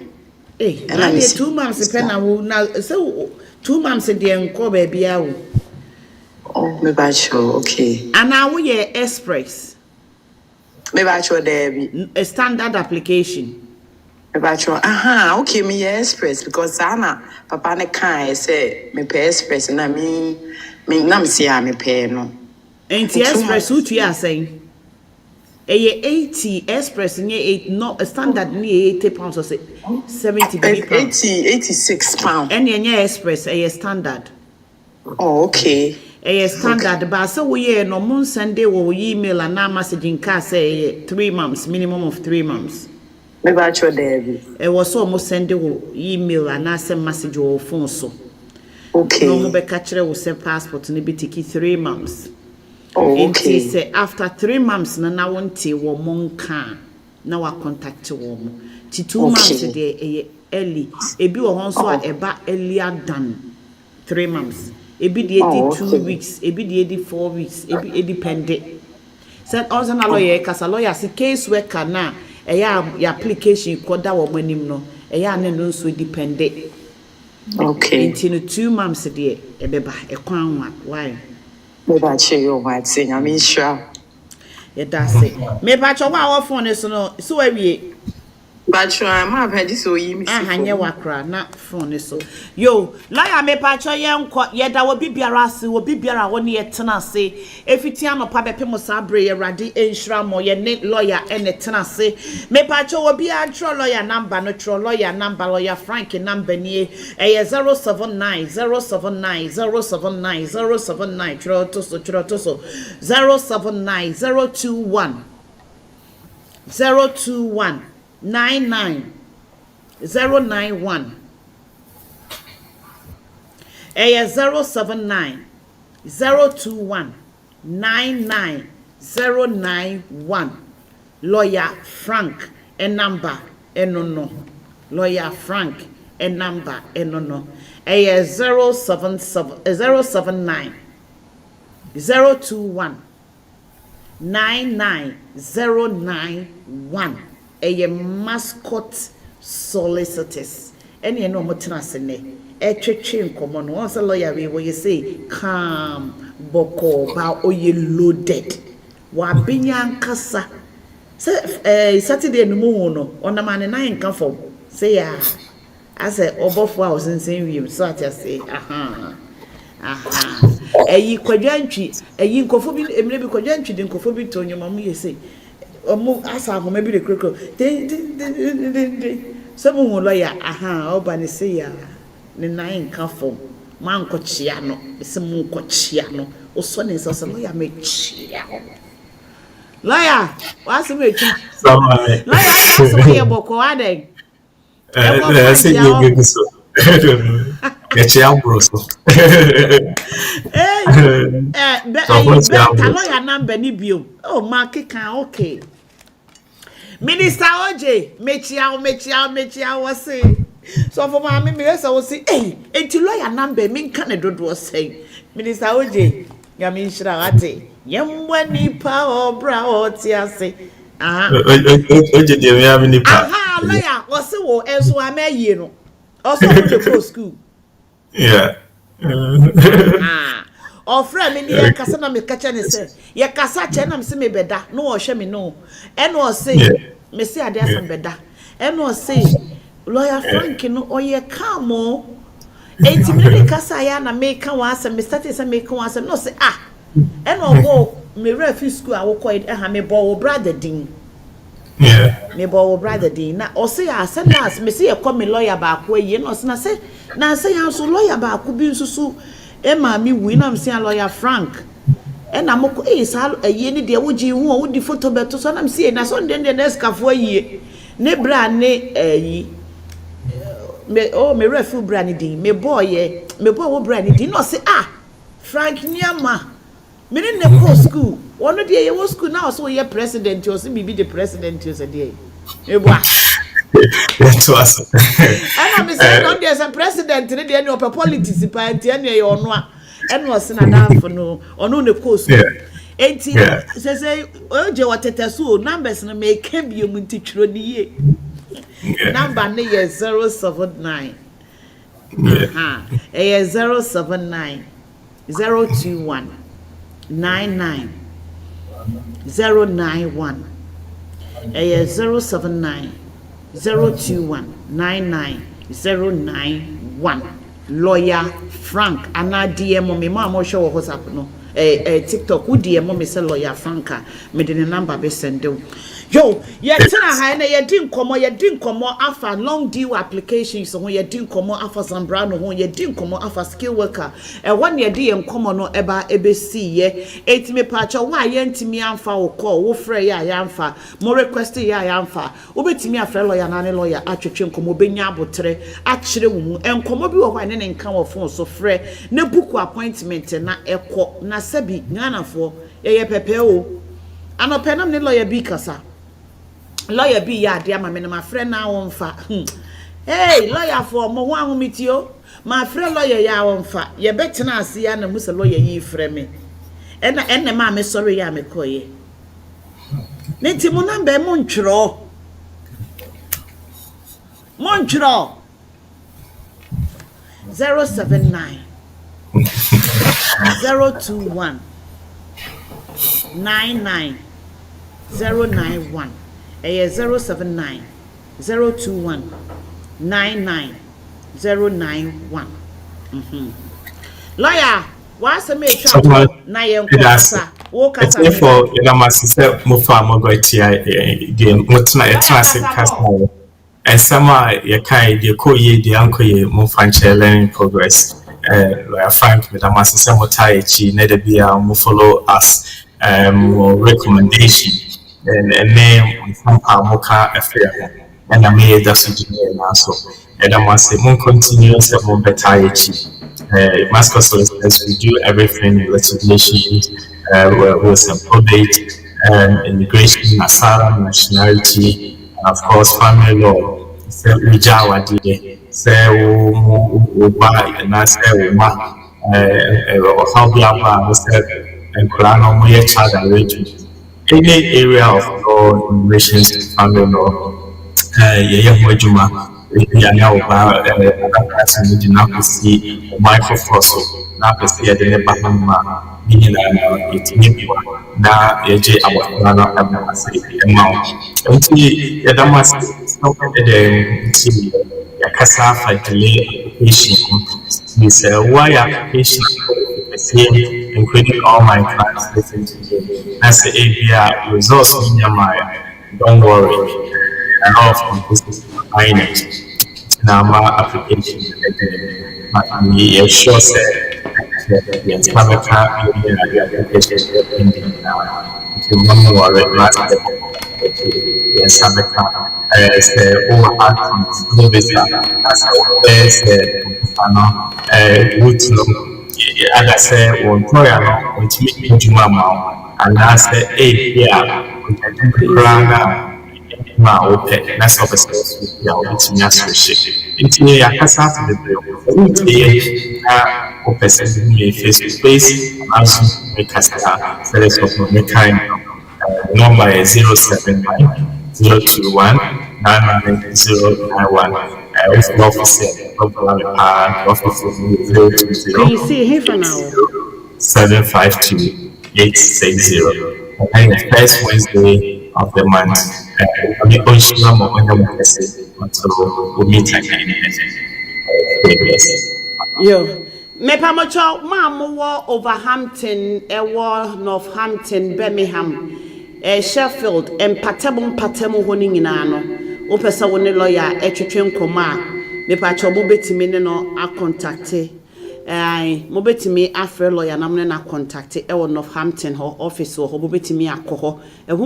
Eh, and I 2 months pen now so 2 months de enko ba bia wo. Oh, me ba sure, okay. And now we express. Me ba sure there be a standard application. Me ba sure. Aha, okay, me express because ana papa ne kan say me pay express na me nam see me pay no. Enti express who you are saying? 80 express near 8 no a standard near 80 pounds or say 70 pounds. 86 pounds. And your express a standard. Oh, okay. A standard, but so we no moon Sunday or email and now messaging car say 3 months, minimum of 3 months. Maybe I should there. It was almost Sunday email and now send message or phone so. Okay. No more catcher will send passport and be take 3 months. Oh, okay. Say after 3 months, na want to wo monka. Now I contact you. 2 months de early. Ebi wo hon so eba earlier than 3 months. Ebi de 2 weeks, ebi de 4 weeks, ebi it depended. Said also na lawyer kasa lawyer si case worker na ya application koda wo manim no. Eya na no so depended. Okay. Until 2 months de ebeba ekwan wa. Why? Maybe I show you what thing. I mean, sure. Yeah, that's it. Maybe I show our phone is no. So we. But sure, I'm happy this so you. Hanya wakra na phone is so. Yo, lawyer me pa cho ye nko ye da wo bibiara se wo bibiara wo ne ye tena se. Efitia no pa bepe mo sabre ye radi enhira mo ye ne lawyer ene tena se. Me pa cho wo bi antro lawyer number no tro lawyer number lawyer Frank number ni 079 079 079 079 tro to so 079 021 021 99 091 079 021 99 091 lawyer Frank and number no lawyer Frank and number no 079 021 99091 a Mascot Solicitors. Any no motinasene. A checking common once a lawyer we say calm boko ba oye loaded. Wa binyan kasa. Say Saturday no moon on the man and I come from. Say ya. I say over 4,000 same so I just say aha. Eyi kwadwantwi eyi nkofo bi emre bi kwadwantwi de nkofo bi to nyoma mu yese omo asa ho maybe the kroko some mo lawyer aha oba ne se ya ne nan ka fom man ko chia no ese mo ko chia no oso ne so lawyer me chia lawyer was me chi lawyer so ye boko ade I say you go so chia bro so lawyer number ni bio oh mark kan okay Minister OJ mechia was say so for my minister was say eh enti lawyer number me kan dodo say Minister OJ ya me nshira ate yemwa nipa obra otiase aha OJ dey me am nipa aha lawyer was say wo enso amaye no also go to school yeah ofra me ni kasa na me kacha ne se ye kasa che na me se me beda no wo hwe me no eno o say me se ade asem beda eno o say lawyer Frank no oye kamo enti me kasa ya na me ka wa asem me start say me ka wa asem no say eno go me refi school awoko ha me bo wo brother din yeah me bo wo brother din na o say asem na me se ye come lawyer ba ko ye no na say ya so lawyer ba ko bi nsusu Emma mi winam say lawyer Frank and I'm sa ye ni de wogi hu o di photo beto so nam say na so den next kafo yie ne bra ne me refu bra ne din me boy wo bra ne din no say Frank Niama me ne go school one day ye wo school now so ye president you say be the president you say dey e boa that was and I'm saying no there's a president in the any politics party and you ono a and was na dan for no ono ne course Enti say oje watetesu numbers no make bi mu ntitwiro ni number ne ye 079 079 021 99 091 079 021 99 091 lawyer Frank ana DM me ma mo show WhatsApp no TikTok wo DM me say lawyer Franka me de number be send yo ye tena ha na ye din komo afa long due applications so ye din komo afa Zambrano ho ye din komo afa skill worker one ye di komo no eba ebesi ye etime pacha wa ye ntimi amfa wo call wo frɛ ya amfa mo request ya amfa wo betimi afrɛ lawyer na ne lawyer atwetwe komo benya abotre akyere wo enkomo bi wo hɔ ne nka wo phone so frɛ na book appointment na ekɔ na sabi nganafo ye pepe o anopenam ne lawyer bi kasa lawyer bi ya ade ama me na my friend na wonfa hey lawyer for mo ho ahomitio my friend lawyer ya wonfa ye betena ase ya na musa lawyer yi frɛ me ena ma me sorry ya me koye nti mo number mo ntwro 079 021 99 091 079 021 99 091 lawyer what's a make sure na yen kwasa wo kasa it's for ina masise mo fa mo go tia again mutna etase kasa and sama ye kai de ko ye de ankoye mo fanche learning progress lawyer Frank with masise mo tai chi na de bia mo follow us recommendation and name from Moka affair and I made that engineer also. And I must say, more continuous and more better. Mascot Solicitors, we do everything legislation, with some probate, immigration, asylum, nationality, and of course, family law. So, we jawa did say, buy and I say, how be about and plan on my child arrangement. Any area of law in relation to family law, we are now about the Napasi, Michael Fossil, Napasi at the Nepahama, meaning it may be now AJ Abana Abnamasi amount. Until Yadamas, Yakasafa delay application is why application including all my clients listening to me. As the ABI results in your mind, don't worry. A lot of companies behind it. Now my application but we sure say the Islamic application pending now. If you want more last the Islamic as the overarching visa as root and I say, well, employer, which means Jumama, and I say, hey, yeah, open, that's all the skills we are which means it's near a casa to the bill. Open face to face, as we cast so let's open the kind number is 079 021 99091. Officer, you see here for now 752 860. And the first Wednesday of the month, we meet again. Yo, me pamocho mamu wo Overhampton, Northampton, Birmingham, Sheffield, and Patemo honing in ano. Opesa woni lawyer etwetwe nkoma me pa cho betimi ne no a contact mo betimi afre lawyer na mo na contact e wo Northampton ho office ho betimi akọ ho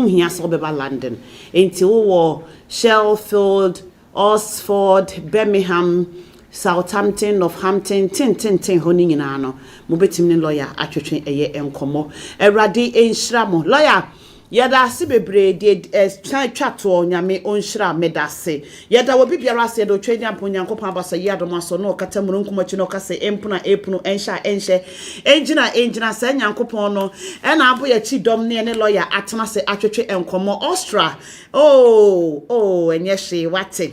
hia so beba London enti wo Sheffield, Oxford, Birmingham, Southampton, Northampton, tin ho ni nyina no mo betimi ne lawyer atwetwe eye enkomo Ewrade enhira mo lawyer Yada si bebre de twato nyame onhira medase yada wo bibiara se do twenya mpo nyankopon abasa yado maso no kata muru nkumachi no kase empuna epunu enhye engina se nyankopon no e na abo ya chi dom ne lawyer atena se atwetwe enkomo Austria enye hwe wate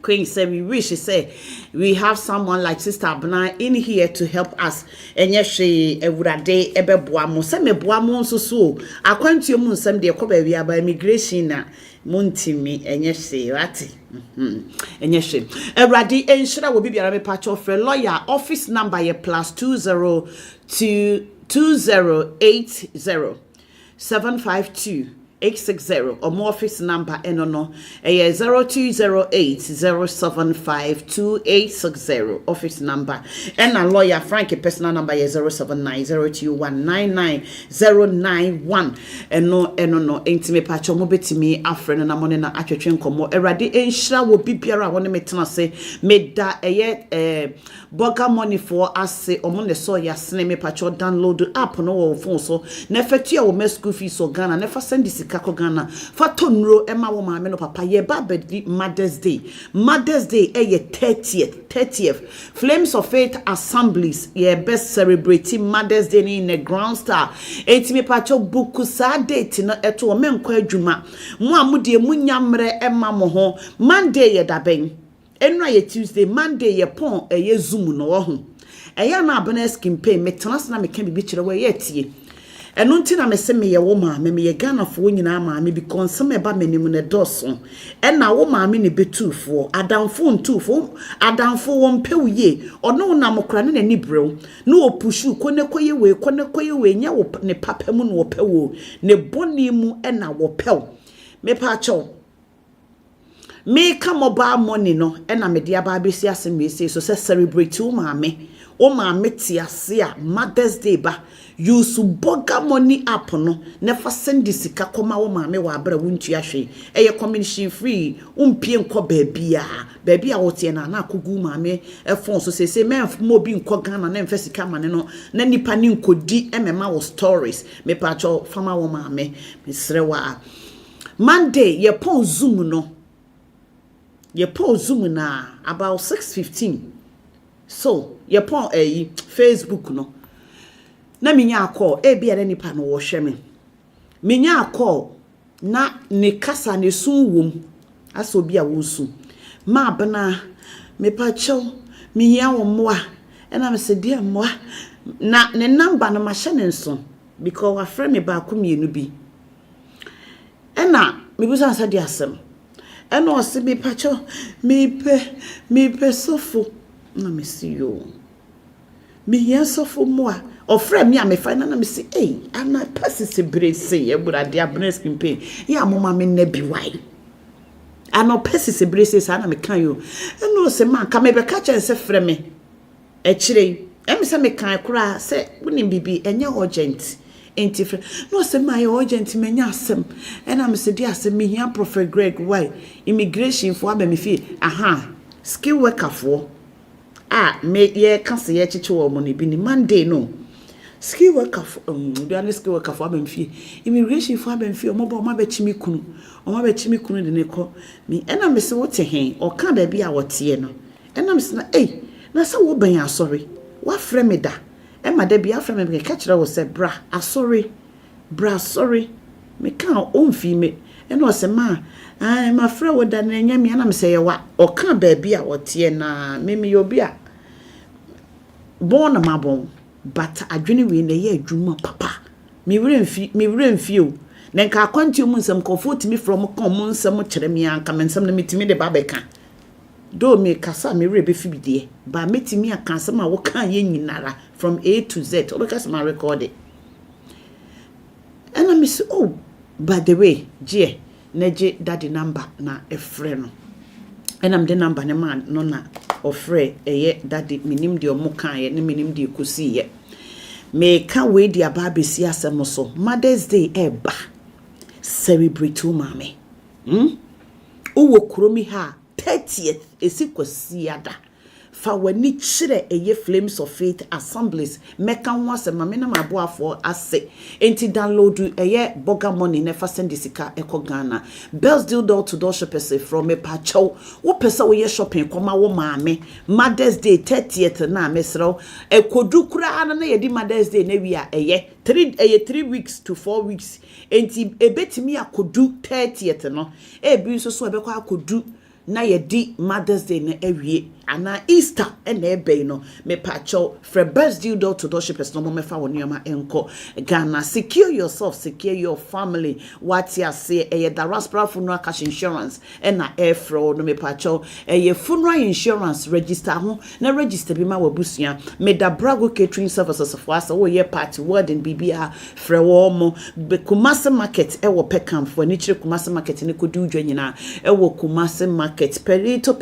Queen said we wish say we have someone like Sister Abna in here to help us. Enye she ewurade ebeboa mo se meboa mo nso akwantu mu nsem de koba wi aba immigration na muntimi enye she wate enye she ewurade enhira wo bibiara me patch of lawyer office number ye +20 2080 752 860 or more office number no 0208075280 office number and a lawyer Frankie personal number 0790219991 no enti me pacho mo betimi afreno na mone na atwetwe nkomo erade enhira wo bibiara woni metena se meda boga money for us omo ne so ya sene me pacho download app no wo phone so na fatua wo school fees so Ghana na fa send kako Ghana fa tonro ema wo maame no papa ye ba bedi Mother's Day ye 30th Flames of Faith Assemblies ye best celebrating Mother's Day in the Grand Star etimi pacho buku sa date no eto o menko adwuma mo amudie munyamre ema mo ho Monday ye daben enra ye Tuesday Monday ye pon ye Zoom no wo ho eya na abana skin pain metena na meka bibi kire we ye tie eno ntina me se me ye wo ma me ye Ghana fo nyina ma me because some eba menim ne doso ena wo ma me ne betufo adamfo ntufo adamfo wo mpewuye ono na mokra ne ni brew no opushu konekoye we nya wo ne papa mu no wo pewo ne boni mu ena wo pew me pa cho me ka mobile money no ena me dia ba besi asem so se celebrate wo ma me ti ase a Mother's Day ba use boga money app no never send sika koma wo ma me wa abra wuntu ahwe eye commission free umpie nko baabia wo tie na akogu ma me phone so say me mo bi nko Ghana na mfa sika ma ne no na nipa ni nkodi emema wo stories me pa cho fama wo ma me srewa Monday ye pon Zoom na about 6:15 so ye pon Facebook no na minya call bia na nipa no wo hwe me minya call na ne kasa ne sun wom aso bia wo su ma bana me pa chew minya wo moa na me se dia moa na ne number no ma hye ne nso because wa frame me ba ko mienu bi na me busa sa dia asem ena o se me pa chew me pe sofo na me si yo me yen sofo moa ofre me am fa na me say ana pasise brese e burade abnes kimpe ya mama me na bi wai ana pasise brese sa na me kan yo eno se man ka me be ka chen se frɛ me e kire em se me kan kura se wonim bibi enye urgent enti frɛ no se my urgent me nya asem ena me se di asem me hia Prophet Greg why immigration for aba me fi skill worker for me ye kan se ye chiche wo mo ne bi ni Monday no skill worker for skill worker for abemfie immigration for abemfie omo ba be chimi kunu de ne ko mi ena me se wote hen o ka ba bia wote no ena me se na na sa wo ban asori wa frɛ me da e ma da bia frɛ me ka kire wo se bra sorry me ka o mfi me ena o se ma ma frɛ wo da na nya me ena me se ye wa o ka ba bia wote na me yo bia bon na mabon but adwene we na ye adwuma papa me wure mfi o na nka akwanti mu nsem kofo timi from kom mu nsem kire me anka mensem na metimi de babeka do me kasa me wure be fi bidie ba metimi aka nsem a wo kan ye nyinara from A to Z obeka sama record it and I miss by the way neje daddy number na efre no and I'm the number na man no na ofre daddy minim de omukan ye ne minim de kosi ye me ka we di ababesi asem so Mother's Day eba celebrate mama uwo kromi ha 30th esikwasi ada fa wani chire eye Flames of Faith Assemblies meka ho asema me na maboafo ase enti download eye boga money nefa send sika eko Ghana bells deal door to door shoppers from me pacho wo pese wo ye shopping koma wo maame Mother's Day 30th na mesro ekodu kura na ye di Mother's Day na wi a eye 3 weeks to 4 weeks enti ebetimi akodu 30th no ebi so ebekwa akodu na ye di Mother's Day na ewie ana Easter and ebe no me pacho for birthday door to door shippers no me fa wonioma enko Ghana. Secure yourself, secure your family. What ya say the diaspora funeral cash insurance and na airfro no me pacho funeral insurance register ho na register bi ma wabusua me da brago catering services for us wo ye party word in bibia frɛ wo mo be Kumasi market wo pekam for ni chire Kumasi market ni kodu dwa nyina wo Kumasi market pelito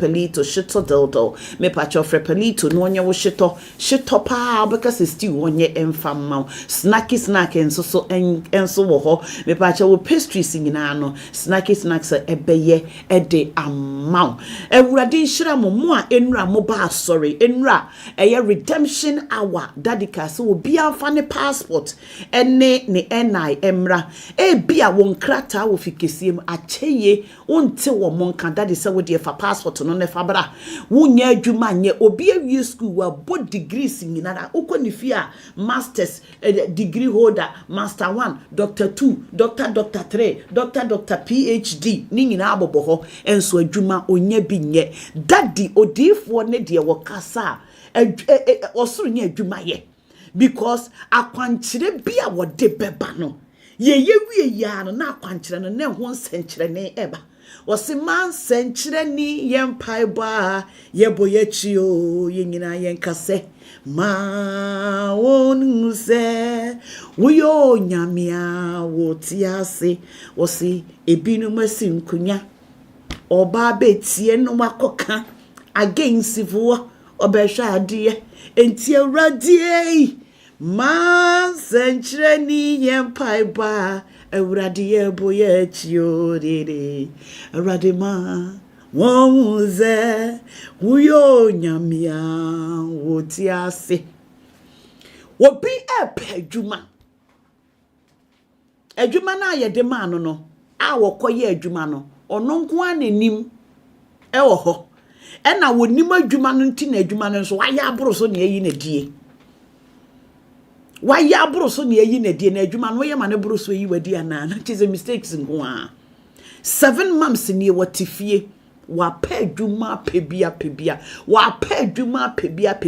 shito dildo me pacho fre pelito no onye wo shito pa because still onye emfam snack enso wo ho me pacho wo pastries nyina no snacks ebeye ede amount ewurade nhira mo a enura mo ba sorry enura eye redemption hour dadika so obi amfa ne passport ene ne NI emra bia won krata wo fikesiem acheye wonte wo monka dadi se wo de fa passport no ne fa bra wonya adwuma nye obi awie school wa bo degrees nyina da ukonifi a masters degree holder master 1 doctor 2 doctor 3 doctor PhD ni nyina abobo ho enso adwuma onya bi nye dadi odifo ne de wo kasa osoro nya adwuma ye because akwankyere bia wo de beba no ye wie ya no na akwankyere no na ho nsenkyere ne eba wose man senkyere ni yempai ba yeboyechi o yenyina yenkase ma wonuse wuyo nyamia wotiase wose ebinu masi nkunya oba betie no makoka against vo obehwa ade enti awradie man senkyere ni yempai ba awurade yeboye chio dede awurade ma wonze wuyo nyamia wotiase obi epedwuma adwuma na yede ma no a wokoye adwuma no ono nko anenim ewo ho ena wonim adwuma no nti na adwuma no so waya aboro so na yi na die waya aboro so na yi na die na adwuma no ye ma na aboro so yi wadi ana na chize mistakes nko a 7 months ni watifie wa peduma pebia wa peduma pebia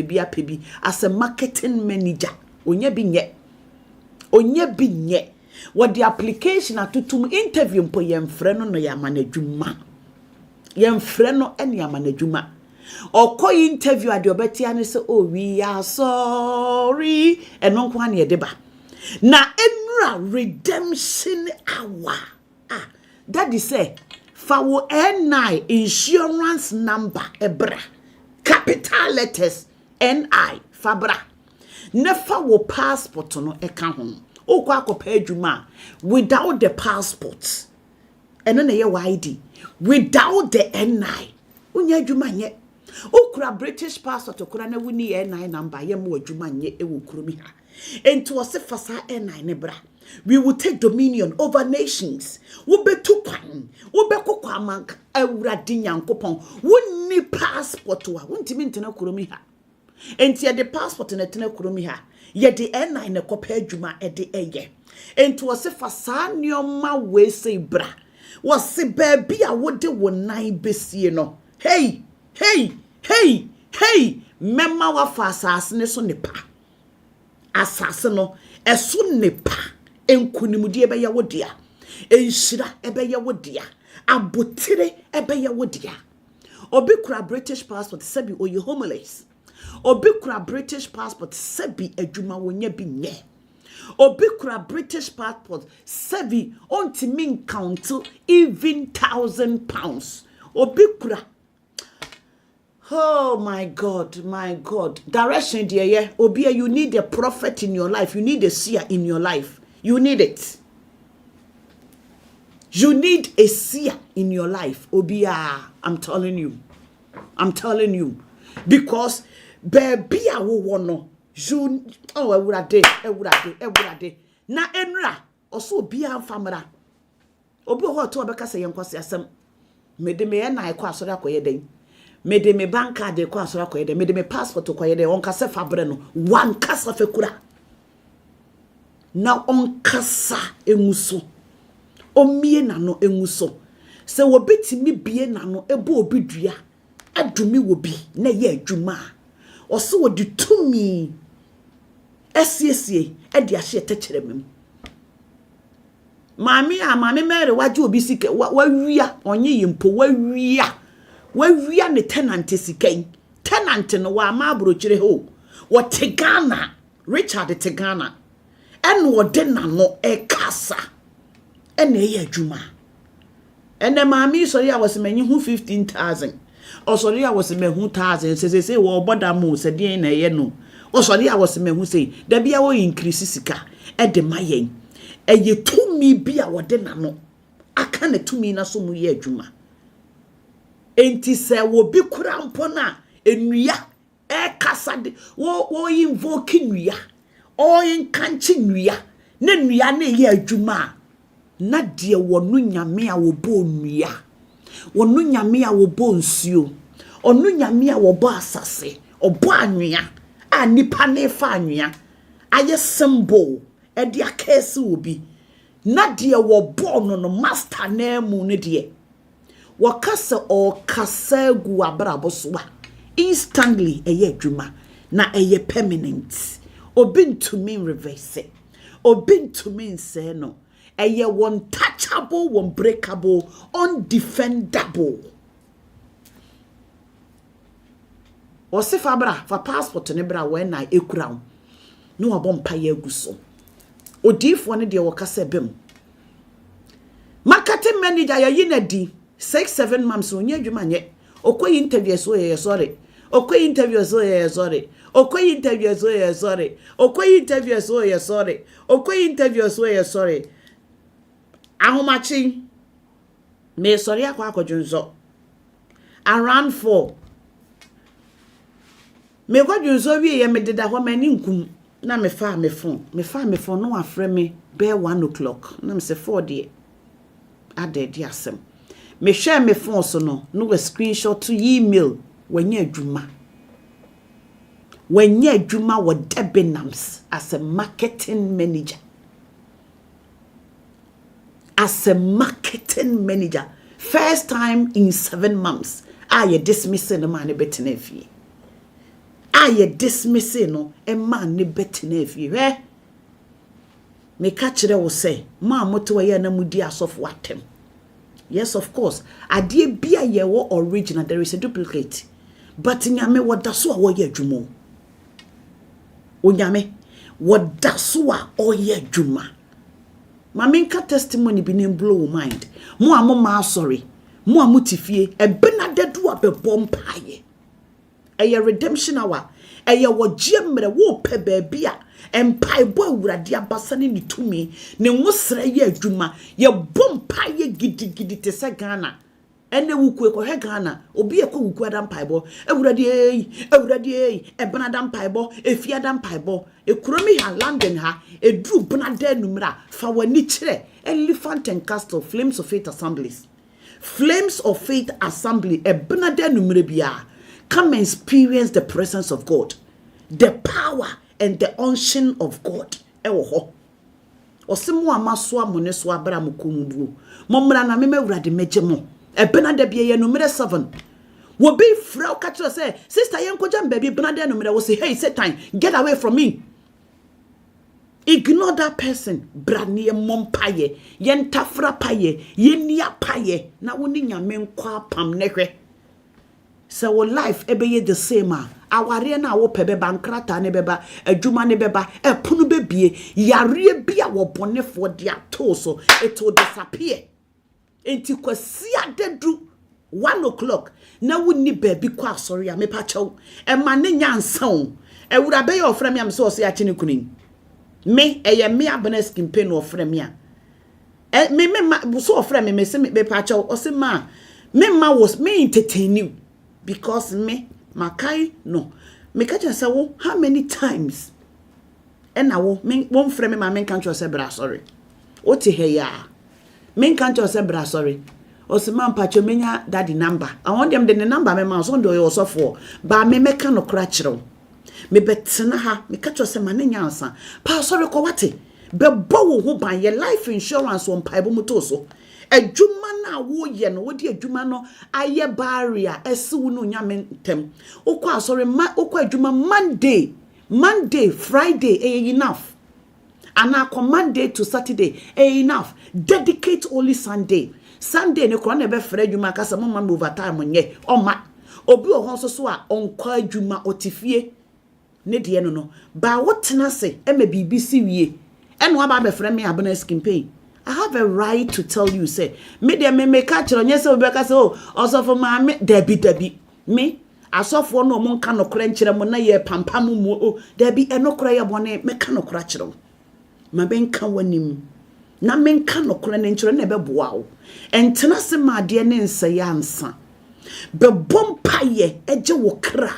as a marketing manager onye bi nye what the application atutum interview mpo yemfre no ya manadwuma yemfre no ene ya manadwuma okọ interview ade obeti ane se oh we are sorry eno nko ane yedeba na enura redemption hour that is say fawo NI insurance number ebra capital letters NI fabra nefa wo passport no eka ho okwa akopa adwuma without the passport eno na ye ID without the NI unya adwuma nye okura British passport okura na wuni NI number ye mo adwuma nye ewo kuromi ha enti wo se fasa NI ne bra we will take dominion over nations. We be too kwan. We be kokwa mank. Awurade Nyankopon. Wonni passport wa. Wontimi ntena kuromi ha. Enti ye de passport na tena kuromi ha. Ye de NI na kopa adwuma e de eye. Enti wo se fasa nioma we se bra. Wo se baabi a wo de wo nan besie no. Hey. Memma wa fa asase ne so nepa. Asase no eso nepa. Enkunimudie ebe ya wodia enhira ebe ya wodia abotire ebe ya wodia obi kura British passport sabi oye homeless obi kura British passport sabi adwuma wonya bi nye obi kura British passport sabi ontimi count even £1,000 obi kura. Oh my God. Direction dear, yeah. Obia, you need a prophet in your life. You need a seer in your life. You need it. You need a seer in your life. Obia, I'm telling you. because baby a wo no you oh ewurade na enra oso obi amfamra obi ho to obeka se yenkwase asem mede me na ekọ asori akoye den mede me bank card ekọ asori akoye den mede me passport akoye den on kase fabre no wan kasa fekura na on kasa enguso omie na no enguso se wo betimi bie na no ebo obi dua adumi wo bi na ye adwuma oso wo di tumi esiesie e di ahye tekere mem Mami mere waje obi sike wawia onye yimpo wawia ne tenant sikan tenant no wa ma abrochire ho wo tegana Richard tegana en wo de na no e kasa en e adwuma ene mami sori awose manyi hu 15,000 osori awose mahu 1,000 say wo boda mu se de na ye no osori awose mahu say da bia wo increase sika e de mayen eye tumi bia wode na no aka na tumi na so mu ye adwuma enti se wo bi kura mpo na enua e kasa de wo invoke nua o inkanchi nua na nua na ye adwuma na de wonu nyame a wo bo nua wonu nyame a wo bo nsuo onu nyame a wo bo asase obo anua a nipa na fa anua aye symbol e dia kese obi na de wo bo no master na mu ne de wo kase o kase gu abrabo so a instantly eye adwuma na eye permanent obi ntumi reverse obi ntumi nse no eye untouchable unbreakable undefendable osifa bra fa passport ne bra when na ekura no wabompa ya aguso odifo ne de wo kase bem marketing manager ya yinadi 6-7 months onye adwuma nye okoyi interview so ye sorry okoyi interview so ye sorry okoyi interview so ye sorry okoyi interview so ye sorry okoyi interview so ye sorry ahomachi me sorry akwa akodwunzo around 4 me kodwunzo wi ye me deda ho mani nkum na me fa me phone no afre me be 1 o'clock na me se 4 de adedi asem me share me phone so no we screenshot to email wanya adwuma wo Debenhams as a marketing manager first time in 7 months I dismissing the man betene fie I dismissing no a man ne betene fie me catch there will say ma moto ye na mudi asofo atem yes of course adie bia ye wo original there is a duplicate but nyame wodaso a wo ye adwuma onyame wodaso a o ye adwuma Maminka testimony be name blow mind. Mo amoma sorry. Mo amutifie e benadedu abebompaye. Eye redemption hour. Eye wo giemre wo pe baabia. Empaibo awurade abasane ni tumi. Ne nwosra ye adwuma. Ye bompaye gidigidi te se Ghana. Ene wuku ekohe Ghana. Obi ekọ wuku adam paibo. Awurade e benadam paibo. Efi adam paibo. Ekromi ha London ha. Edru benade numra. Fa wani kire. Elephant and Castle. Flames of Faith Assemblies. Flames of Faith Assembly. E benade numre biya. Come and experience the presence of God. The power and the unction of God. Ewo ho. Osimu amaso amone so abra mukumbu. Momra na meme awurade meje mo. Benade biye number 7. Will be frau catcher say, sister Yankojam baby Benade number will say, hey, Satan, get away from me. Ignore that person. Branie mom paye, yen tafra paye, yen nia paye, na winning a men qua pam nekre. So life ebe the same. Our na wo pebe bankrata ne beba, a juma ne beba, a punu bebie, yare bia wo bonne for dia toso, it will disappear. Enti kwasi adedru 1 o'clock na woni baby kwa sorry a me pacho e ma ne nyansa o e wura be your friend me am so se a chine kunin me e ye me abana skin pain o friend me a me so o friend me se me pacho o se ma me ma was me entertain you because me Makai no. Me catch and say, "Oh, how many times?" And now, one frame my men can't say, "Bra, sorry." What to hear? Men can't say, "Bra, sorry." Or some man patch menya daddy number. I want them the number my mouse on do you also for. But me make no crutchero. Me betina ha, me catch us a man in answer. Pa sorry, kowati. Be bow who buy your life insurance on Paibo Mutoso. A jumana wo yen, wo dear jumano, aye barrier, a sunu yamentem. Okwa sorry, okwa juma Monday, Friday, enough. And now come Monday to Saturday, enough. Dedicate only Sunday. Sunday ne kro na be frɛ adwuma kasa mama me overtime nye oma obi o ho so a onkwa adwuma otifie ne de no ba wotena se e ma BBC wie eno aba be frɛ me abana campaign. I have a right to tell you say me de me make catch onye se obi ka say oh osofo ma me dabi me asofo no mo nka no kra nkyere mo na ye pampam mu o dabi eno kra ye bone me ka no kra kyerɛ ma be nka wanim na menka no kora ne nkyerɛ na bɛboa wo entena se maade ne nsɛyɛ ansa bɛbɔmpaye ɛgye wo kra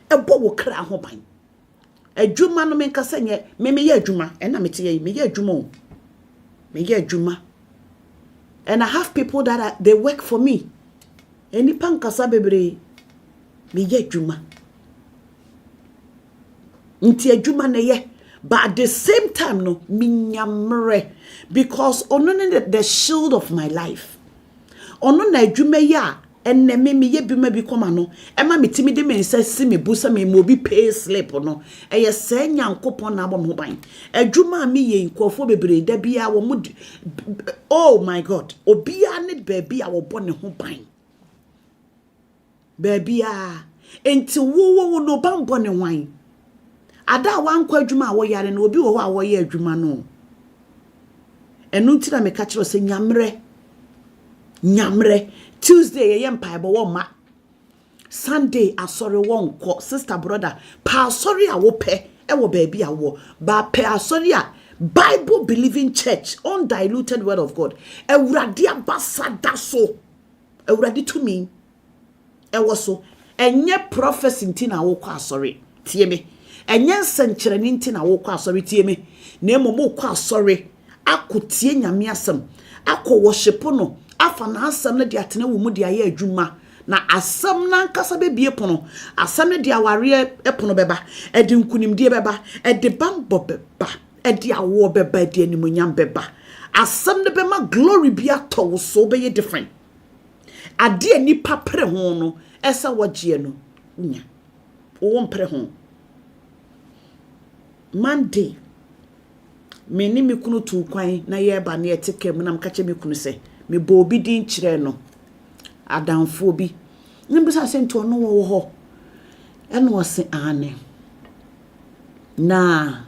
ɛbɔ wo kra ho ban adwuma no menka sɛ nyɛ me yɛ adwuma ɛna mete yɛ me yɛ adwuma o me yɛ adwuma and I have people that they work for me eni pankasa bebre me yɛ adwuma nti adwuma na yɛ. But at the same time, no, minyamre, because ono the shield of my life. Ono na adwuma ya, enne me ye bima bi koma no. Ema me timi de me nsa si me busa me mo bi pay slip no. Eye se nyankopon na abom ho ban. Adwuma me ye nkofo bebre da bia wo mu. Oh my God, obia ne baby a wo bone ho ban. Baby a enti wo no ban bone wan. Ada wan kwa adwuma wo yare no obi wo ho a wo ye adwuma no enu ntira me ka kire se nyamre Tuesday ye mpaebo wo ma Sunday asori wonko sister brother pa asori a wo pe e wo baabi a wo ba pe asori a Bible believing church undiluted word of God ewurade ambassador so ewurade to me e wo so enye prophecy ntina wo kwa asori tie me enye nsenkyere ni ntina wo kwa asori tie me na emomo kwa asori akotie nyame asem akọ worship no afa na asem na de atena wo mu de aye adwuma na asem na nkasa bebie pono asem na de aware epono beba edi nkunimdie beba edi bambo beba edi awo beba edi animunyam beba asem na bema glory be ato so be different ade anipa pre ho no esa wagye no nya wo mpre ho Monday me ni me kunu tu kwan na ye ba na eteke mu na mkache me kunu se me bo obi din kire no adamfo bi nimbisa se nto no wo ho eno wose ane na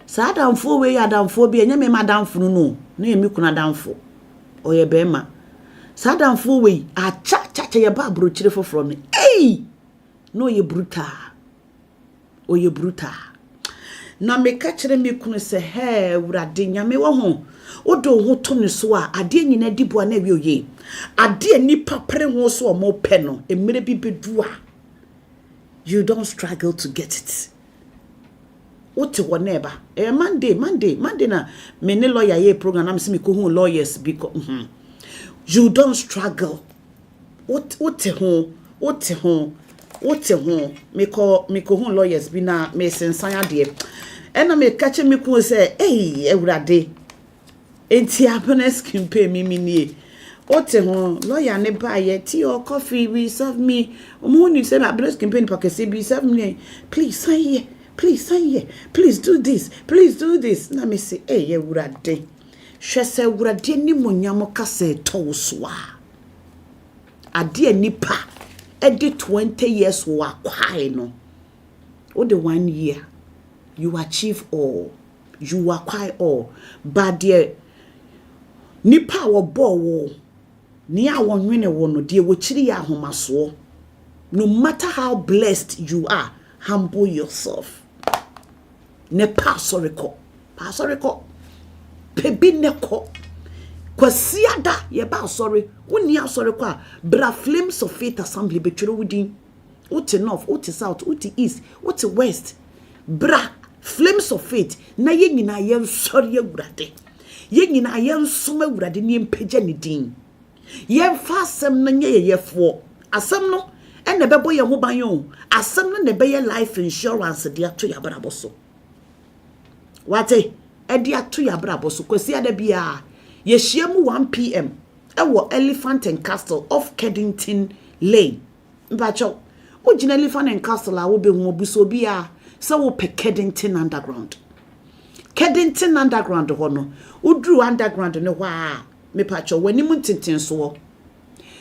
sa adamfo we adamfo bi enye me madamfo no na ye me kunu adamfo oye be ma sa adamfo we acha ye ba bro kire foforo no no ye brutal oye brutal na me ka kire me kunu se he wurade nyame wo ho odo ho to ne so a ade nyina dibo na wi oye ade nipa pere ho so o mo pe no emere bi bedu a you don't struggle to get it ote wo neba Monday na me ne lawyer ye program am se me ko hu lawyers because you don't struggle ote ho me ko hu lawyers bi na me sensan ade ena me kache me ku say ewurade enti happiness can pay me nie ote ho lawyer ne ba ye tea or coffee we serve me mo ni say happiness can pay because be serve me please sign here please do this na me say ewurade hwese ewurade ni monyam ka say to so a ade nipa edi 20 years wa kwai no o the 1 year you achieve all you acquire all but there nipa wo bo wo ni a won nwene wo no de wo kiri ya ahomaso no matter how blessed you are humble yourself ne pastor ko pebi ne ko kwasiada ye ba sorry woni asori kwa bra flames of faith assembly betwere wudin Wote north, wote south, wote east, wote west. Bra, flames of faith. Na ye nyina ye nsori awurade. Ye nyina ye nsoma awurade ne mpagya ne din. Ye fa asem no nye yefo. Asem no ene bebo ye ho ban yo. Asem no ne be ye life insurance de ato ya brabo so. Wate, e de ato ya brabo so kwesi ada bia. Ye shiemu 1 p.m. Ewo Elephant and Castle off Keddington Lane. Mbacho, ojina Elephant and Castle a wo be hu obuso bia. So wo pe Keddington Underground. Keddington Underground ho no. Udru underground ne hwa me pacho wanimu tintin so.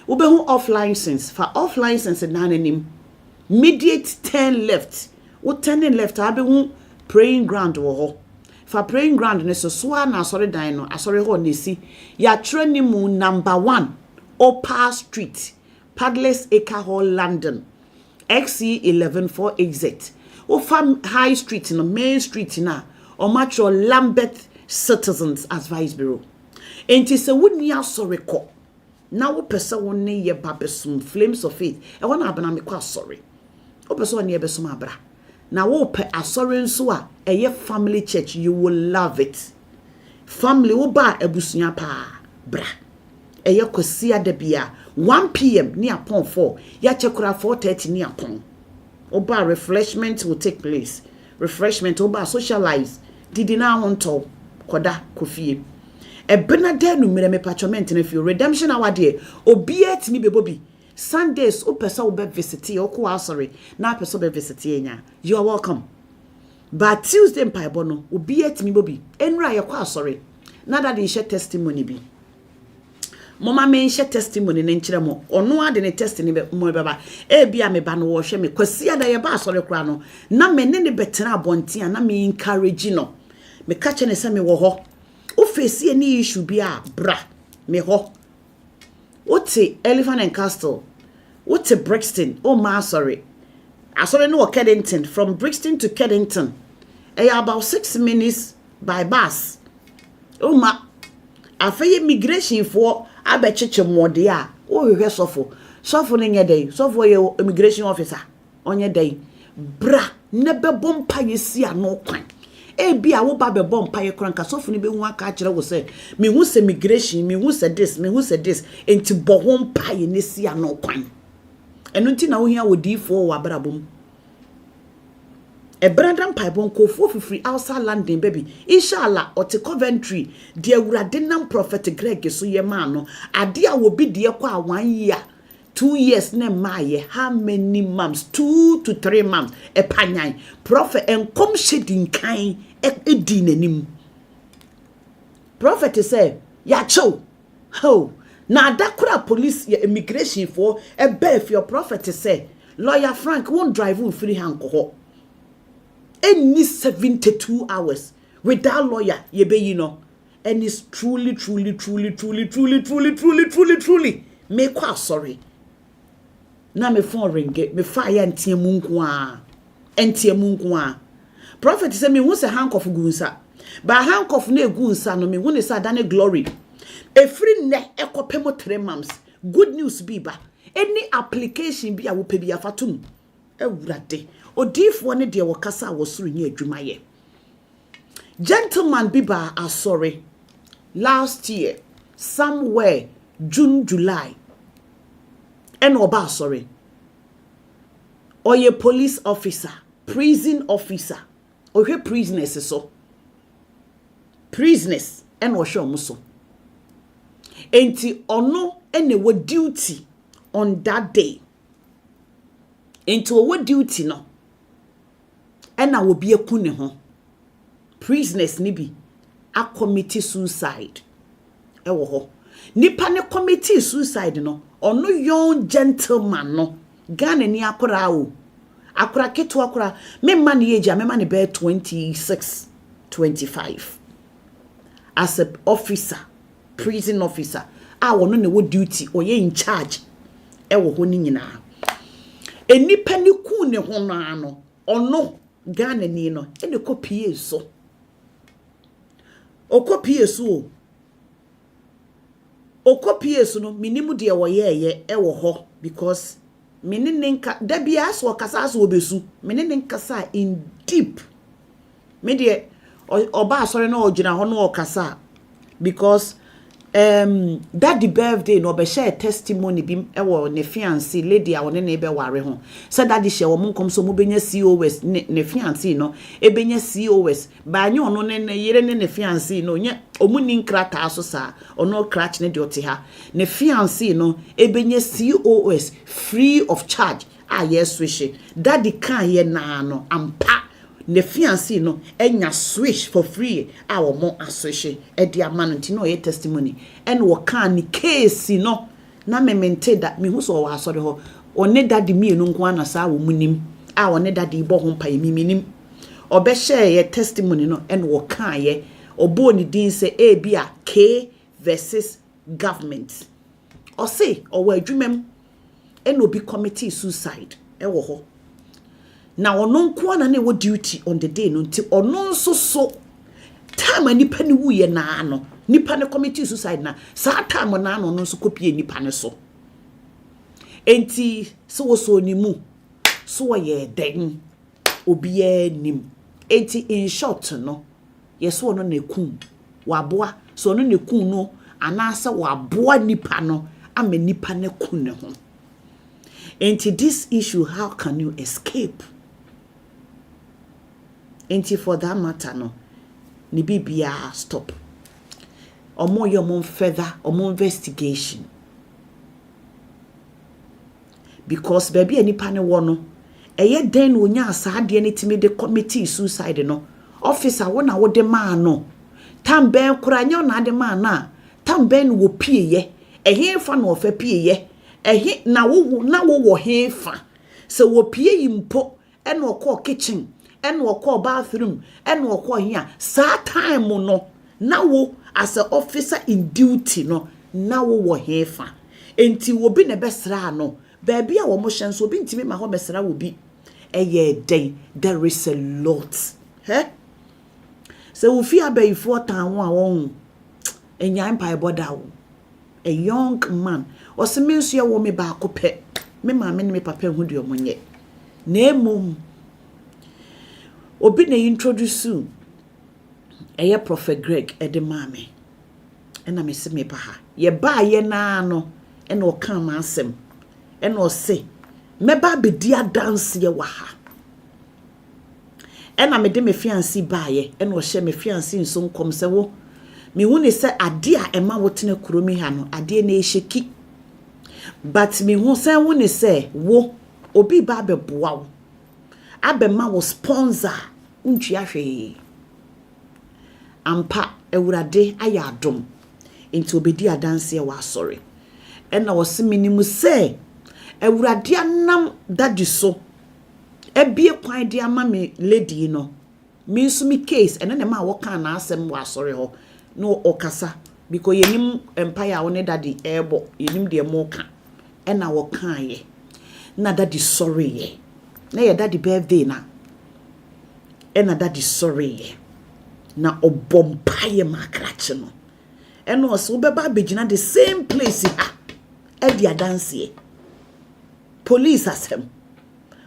Wo be hu off license for off license na nanim. Immediate turn left. Wo turning left a be hu praying ground wo ho. For praying ground ne so na asori dan no asori ho nesi. Ya treni mu number 1 Opal Street, Padless Acre Hall, London. XC 114AZ. Ofa High Street no Main Street na o matro Lambeth Citizens Advice Bureau. Enti se woni asori ko. Na wo pese won ye babesum flames of faith. E wona abana me kwa asori. O pese won ye besum abra. Na wo pe asori nso a eye family church, you will love it. Family wo ba abusua pa bra. Eye kwasi adabia 1 p.m. ni upon 4. Ya chekura 4:30 ni upon. Oba refreshment will take place. Refreshment oba socialize. Didi na honto koda kofie. E benade no mere me patchment na fio redemption awade obi etimi bebobi. Sundays o pesa wo be visit okwa asori na pesa be visit enya. You are welcome. But Tuesday mpaibo no obi etimi bobi enra ye kwa asori. Na that dey share testimony bi. Mama me share testimony na nkyere mo. Ono ade ne testimony be mo beba. E bia me ba no wo hwe me kwasi ada ye ba asori kra no. Na me ne betena abonten na me encourage no. Me kache ne se me wo ho. O face any issue bia bra me ho. Wote Elephant and Castle. Wote Brixton. Oh ma sorry. I saw no Keddington. From Brixton to Keddington. About 6 minutes by bus. Oh ma. After immigration for abecheche modia. Oh you suffer. Suffer in your day. Suffer your immigration officer on your day. Bra nebe bompa yesi no kwan. Bia wo ba be bompa ye kran ka sofo ni be hu aka kire wo se me hu se migration me hu se this enti bo ho mpa ye nesi ano kwan eno nti na wo hia wo di fo wo abrabom e brandam pai bon ko fo fifiri outside London baby inshallah ote Coventry de awurade nam prophet Greg so ye ma no ade a wo bi de kwa 1 year 2 years ne maye how many months 2 to 3 months e panyan prophet enkom shedin kan e di nanim prophet say ya cho ho na adakura police ya immigration for e be if your prophet say lawyer Frank won't drive you free hand ko any 72 hours without lawyer ye be you know and it's truly me kwa sorry na me phone ringe me fire entiemu nko a prophet say me hu se handcuff gunsa ba handcuff na egunsa no me hu ne sa dane glory efri ne ekopemo 3 months good news bi ba any application bi a wo pe bi afatum ewurade odifo ne de wo kasa wo soro nya adwuma ye gentleman bi ba asori last year somewhere June July and oba sorry or ye police officer prison officer or he prisoners so prisoners and o show muso enti ono ene wo duty on that day into wo duty no ena wo bi eku ne ho prisoners ni bi a committee suicide e wo ho nipa ne committee suicide no ono young gentleman no Ghana ni akora o akora keto akora me man ye ja me man be 26 25 as a officer prison officer a wono ne wo duty or ye in charge e wo ho ni nyina enipa ni ku ne ho no ano ono Ghana ni no e ne kopie so o kopie so okopie so no minimu de wo ye e wo ho because Meninka Debias or Casas will be so. Meninka in deep. Media or bar sorry no Jina Hono Casa. Because that the birthday no be share testimony bim ewo ne fiancé lady a woni ne be ware ho said that share wo monkom so mo benya COS ne fiancé no e benya COS ba nya ono ne yere ne fiancé no nya omuni nkrata aso sa ono crutch ne de ote ha ne fiancé no e benya COS free of charge yes wish daddy kan ye na no ampa ne fiancé no enya switch for free our mo associate e dia mananti no ye testimony and wo kan ni case no na me mente that me hu so wa asore ho one daddy me no nko ana sa wo munim one daddy bo ho mpa mi minim obe share ye testimony no and wo kan ye obo ni din say e bia K versus government or say or we adwumem and obi committee suicide e wo ho na ono nko na wo duty on the day no nti ono so time nipa ni wuye na ano nipa ne committee suicide na sa time na ano no so kopie nipa ne so enti so ni mu so ye den obi nim enti in short no yeso no na kun waboa so no ne kun no anasa waboa nipa no ama nipa ne kun ne ho enti this issue, how can you escape? Enti for that matter no ni bibia stop omo your mom further omo investigation because baby anipa ne wo no eye den wonya asade ne timi de committee suicide no officer wo na wo de man no tamben kuranya na de man na tamben wo pieye ehe fa na ofa pieye ehe na wo he fa so wo pie yimpo e na okọ kitchen and wo call bathroom and wo call here sa time no na wo as an officer in duty no na wo hefa enti wo bi ne besra no baby a wo mo hyen so bi ntimi ma ho besra wo bi eye den there is a lot so wo fi abayifo tan wo a won enya empire border wo a young man o se me nso ye wo me ba ko pe me ma me ne me papa hu de omonye na emum obi na introduce eye Prophet Greg edemame ena me se me pa ha ye ba ye na no ena o kan ma asem ena o se me ba be dia dance ye wa ha ena me de me fiancé ba ye ena o hye me fiancé nso nkom se wo me hu ne se ade a ema wotene kuromi ha no ade na eheki but me hu se wo ne se wo obi ba be boa wo abema wo sponsor untwi ahwe ampa ewurade ayadom into obedi adanse wa sorry ena wo se minimu se ewurade anam dadi so ebie kwan de ama me lady no me nso me case ena na ma wo kan na asem wa sorry ho no okasa because yenim empire wo ne dadi ebo yenim de mo ka ena wo kan ye na dadi sorry ye na ye daddy birthday na ena daddy sorry ye na obompaye makrache no ena oso beba abegina the same place ha e dia dance police asem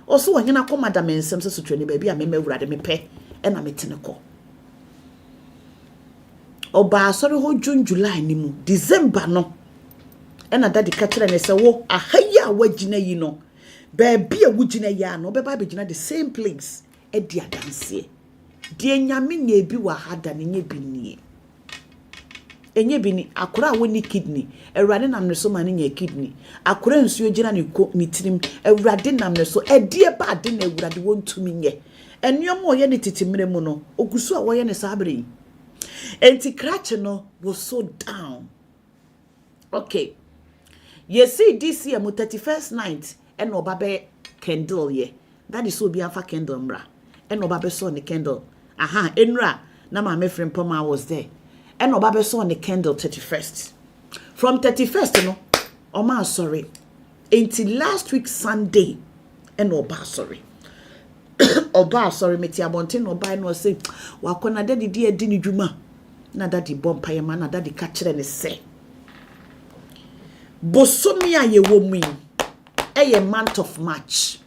oso wanyina ko madam ensem so twani ba bia mema wurade mepe ena metene ko oba sorry ho June July ni mu December no ena daddy ka kire ne se wo ahaya wagina yi no baby a wugina ya no beba begina the same place e dia dance die nyame nya bi wa hada ne nya bi nie enye bi ni akura woni kidney ewrade nam ne so ma ne nya kidney akura nsuo gina ne ko ne tirim ewrade nam ne so e die ba de na ewrade wontumi nye enyo mo ye ne titimire mu no ogusu a wo ye ne sabre enti crash no was so down okay you see this year mo 31st night and obabe candle ye that is so be afa candle mra and obabe saw the candle enra na ma me friend poma was there and obabe saw the candle 31st from 31st no oma sorry until last week Sunday and oba sorry meti abonte no oba no say wakona daddy di edi ni dwuma na daddy bompa ye ma na daddy ka kire ne se bosomi a ye wo mu a month of March.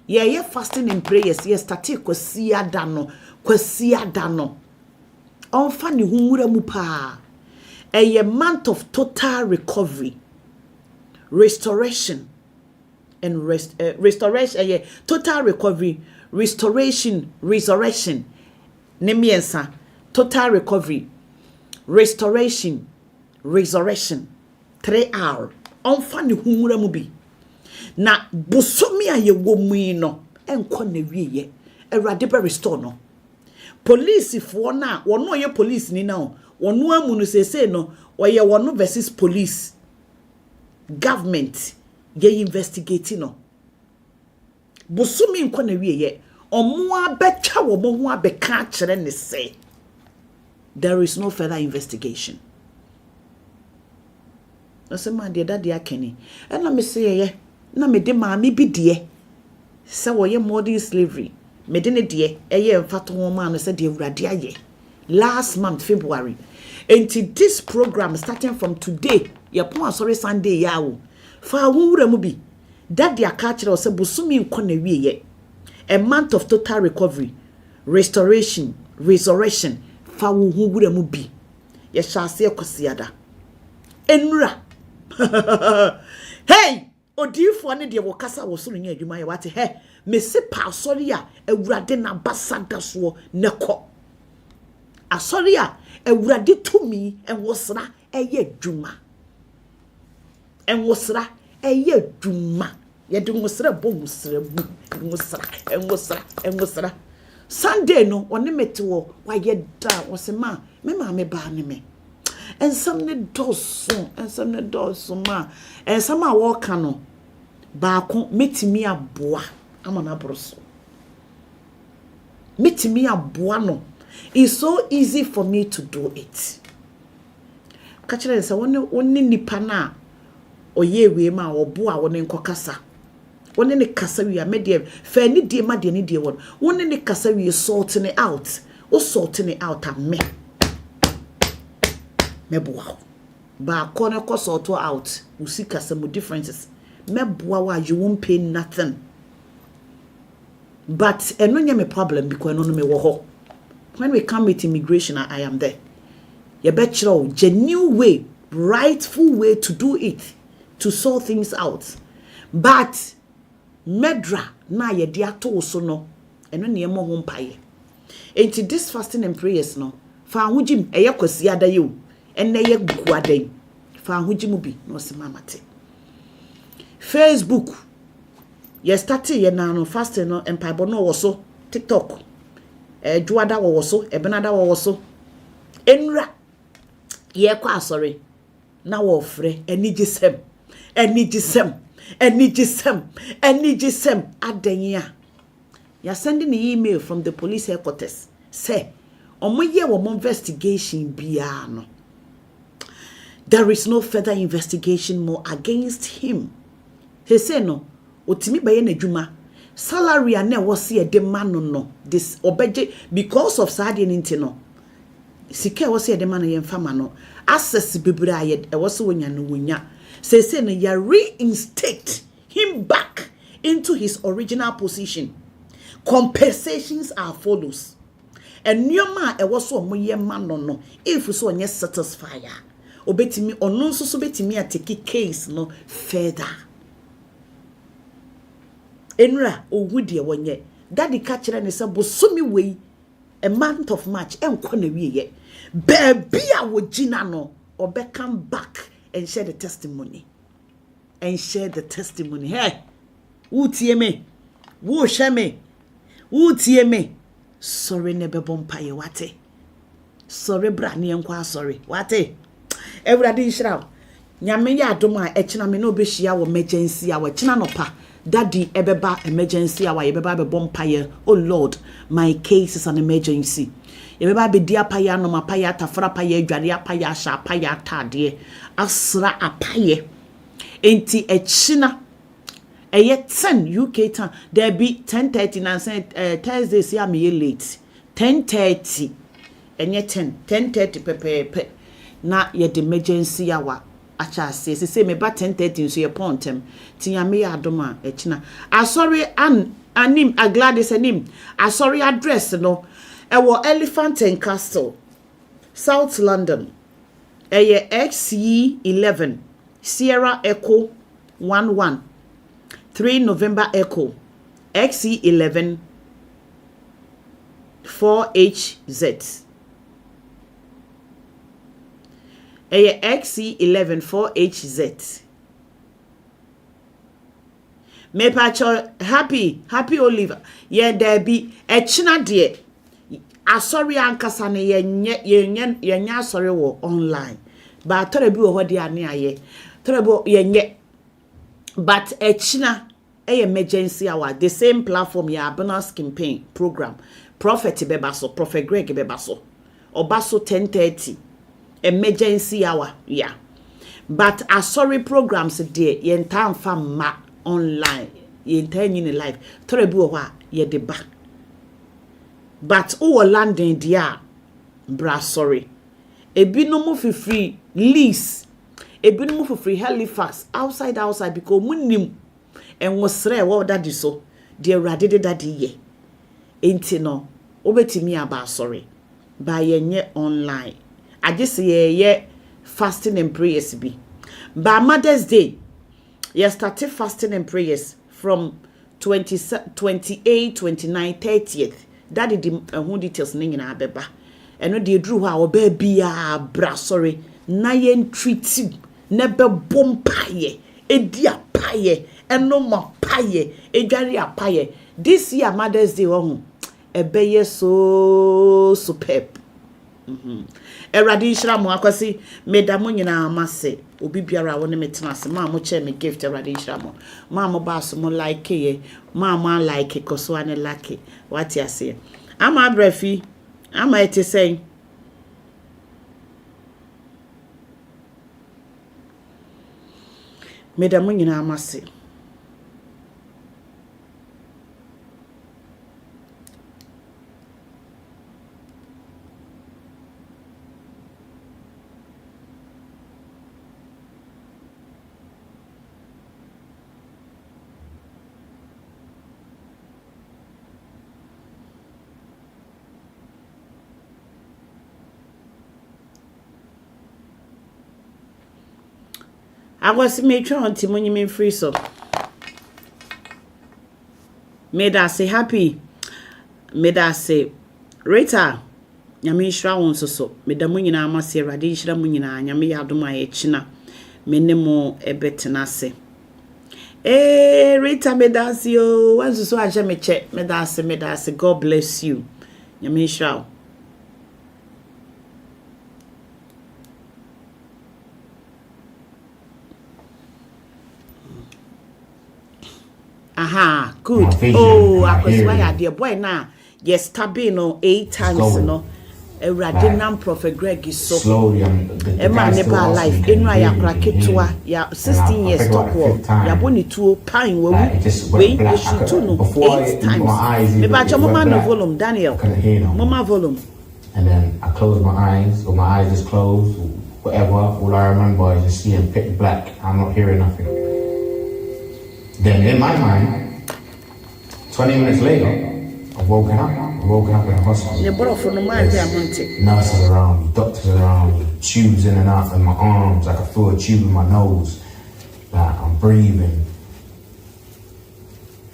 Yeah, fasting and prayers. Yes, start kwasi adano. Onfa ni humura mu pa. A month of total recovery, restoration, and restoration. Total recovery, restoration, resurrection. Nemiensa. Total recovery, restoration, resurrection. 3 hours. Onfa ni humura mu bi. Na bosomi aye wo mu no enko na wieye Awurade be restore no. Police for na wono ye police ni na wono amu no sese no oye wono versus police. Government ye investigate no. Bosomi enko na wieye omo abetwa wo mo ho abeka kire ne say there is no further investigation. Osema de dade akeni ena me say ye na me de maami bi de se wo ye modern slavery me de ne de eye mfato ho ma no se de Awurade aye last month February until this program starting from today ye pon sorry Sunday ya wo fa wo wura mu bi dade aka kire se bosumi nko na wieye a month of total recovery, restoration, resurrection fa wo hu wura mu bi ye hyase ekosiada enura hey odifo ne de wo kasa wo so nya adwuma ye wate he me se pa asori a Awurade na basada so ne kɔ asori a Awurade tumi enwosra eye adwuma enwosra eye adwuma ye de nwosra bo nwosra bu enwosra Sunday no one mete wo wa ye da wo se ma me ba ne me ensam ne doso ma ensam a wo ka no baako metimi aboa amana broso metimi aboa no it's so easy for me to do it kachire nsa woni nipa na oye we ma oboa woni nkokasa woni ne kasa wi amede fa ni die ma de ni die woni ne kasa wi sorting it out o sorting it out am me meboa ba kone ko sort out usika some differences meboa wa you won't pay nothing but eno nya me problem because eno no me wo ho when we come with immigration I am there you bet you genuine way rightful way to do it to sort things out but medra na ye dia to so no eno ne mo ho mpaye enti this fasting and prayers no fa hojim eye kwasi ada ye enne ye guaden fa hojim bi no se mamate Facebook ye start ye na no fasting no empaibo no wo so TikTok juada wo so ebenada wo so enra ye kwa asori na wo frɛ enigisem adanya ya sending the email from the police headquarters say omoye wo investigation bia no there is no further investigation more against him. He say no otimi baye na dwuma salary na was ye de man no this obeje because of sade nti no sika was ye de man ye mfama no access bibira ye was wonya no wonya say no ya reinstate him back into his original position. Compensations are follows and nyoma e was so moye man no if so onye satisfy obetimi ono nso so betimi ateki case no further enra ohudie wonye daddy ka kire ne se bosomi wei a month of March enko na wieye baby a wogina no obe come back and share the testimony hey utie me wo hwe me utie me sorry ne be bompaye wate sorry bra ne enko sorry wate Awurade nhyira nyame ya adom a ekina me na obehia wo emergency a wo kina no pa daddy ebeba emergency a wa yebeba be bompaye oh Lord my case is an emergency yebeba be dia paye no mapaye atafra paye adware apaye asha paye atade asra apaye enti ekina eye 10 UK time there be 10:30 na say Thursday see am late 10:30 enye 10:30 pepe na ye the emergency hour acha say me ba 10:30 so ye pontem tinya me ya adoma echina asori anim Gladys anim asori address no ewo Elephant and Castle, South London, XC11 Sierra Echo 11 3 November Echo, XC11 4HZ. XC11 4HZ. Me pacho happy Oliver. Yeah, there be echina de asori ankasa ne yenye asori wo online. But tore bi wo hodi ane aye. Tore bo yenye. But echina emergency hour, the same platform ya bonus campaign program. Prophet bebaso, Prophet Greg bebaso. Obaso 10:30. Emergency hour, yeah. But sorry programs there, yen time fam ma online, yen time in live. Torebu wa ye de ba. But o landing dia, bra sorry. Ebi no mo for free lease. Ebi no mo for free Halifax outside because munim and was rare what that is so. Dear radide daddy ye. Ain't no obetimi aba sorry. By ye online. I just say yeah fasting and prayers be. By Mother's Day, you started fasting and prayers from 28, 29, 30th. That is the who details ning in abeba. And no de drew our baby bra sorry. Na yen treat you never bomb paye. E dia paye. And no more paye. E jari a paye. This year Mother's Day e beye so superb. Eradi nshira mo akwasi medamu nyina amase obi biara woni metenase ma mo che me gift eradi nshira mo ma mo ba so mo like ye ma mo like koso ane like what you say ama brefi ama ete say medamu nyina amase I was made trying to money me free so. Made I say happy. Made I say Rita. Yami shra won so. Made the money na amase radi shra money na yami yadoma e china. Me nemo e betena se. Rita made I say yo. Once so I me check. Made I say God bless you. Yami shra. Aha, good. Oh, I was why dear boy now. Yes, tabino 8 times no. A radinam Prophet Greg is so slowly. Emma never life. In my yakraketwa, ya 16 years stop work. Ya boni 2 pine where we should to know 8 times. Maybe I mama no volume, Daniel. Mama volume. And then I close my eyes, or my eyes just closed, whatever. All I remember is just seeing pitch black. I'm not hearing nothing. Then in my mind, 20 minutes later, I'm woken up in the hospital. Nurses around me, doctors around me, tubes in and out of my arms. I can feel a tube in my nose. Like I'm breathing.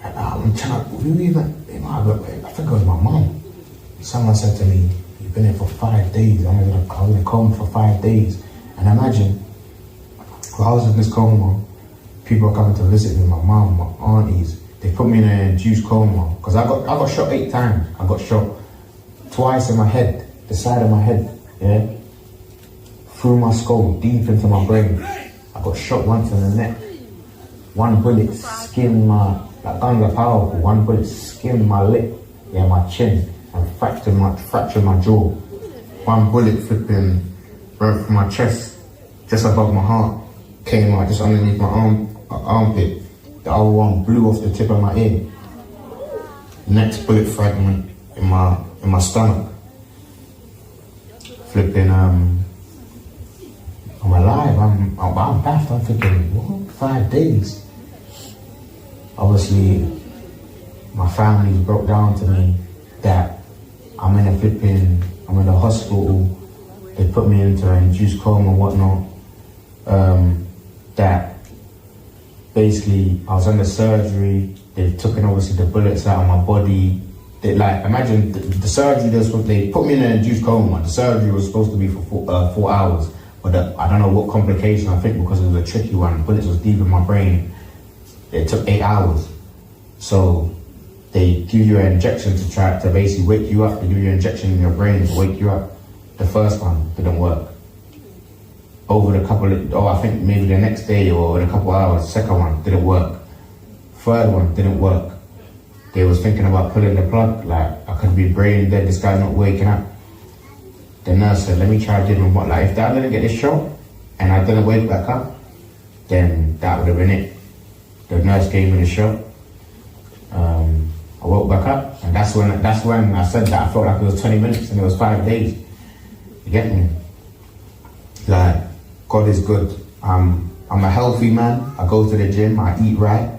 And I'm trying to, I think it was my mom. Someone said to me, you've been here for 5 days. I was in a coma for 5 days. And imagine, while I was in this coma, people are coming to visit me, my mom, my aunties. They put me in a induced coma because I got shot 8 times. I got shot twice in my head, the side of my head, yeah, through my skull, deep into my brain. I got shot once in the neck. 1 bullet skinned my, like guns are powerful. 1 bullet skinned my lip, yeah, my chin, and fractured my jaw. 1 bullet flipping right from my chest, just above my heart, came out just underneath my armpit. The other one blew off the tip of my ear. Next bullet fragment in my stomach. Flipping, I'm alive. I'm I'm baffed. I'm thinking, what? 5 days? Obviously, my family broke down to me that I'm in the hospital. They put me into an induced coma and whatnot. That basically I was under surgery. They've taken obviously the bullets out of my body. Imagine the surgery. They put me in an induced coma. The surgery was supposed to be for 4 hours, but I don't know what complication. I think because it was a tricky one. The bullets was deep in my brain. It took 8 hours. So they give you an injection to try to basically wake you up. They give you an injection in your brain to wake you up. The first one didn't work. Over I think maybe the next day or in a couple hours, the second one didn't work. Third one didn't work. They was thinking about pulling the plug, like I could be brain dead, this guy's not waking up. The nurse said, let me try giving him if I didn't get this shot and I didn't wake back up, then that would have been it. The nurse gave me the shot. I woke back up, and that's when I said that I felt like it was 20 minutes and it was 5 days. You get me? Like, God is good. I'm a healthy man. I go to the gym. I eat right.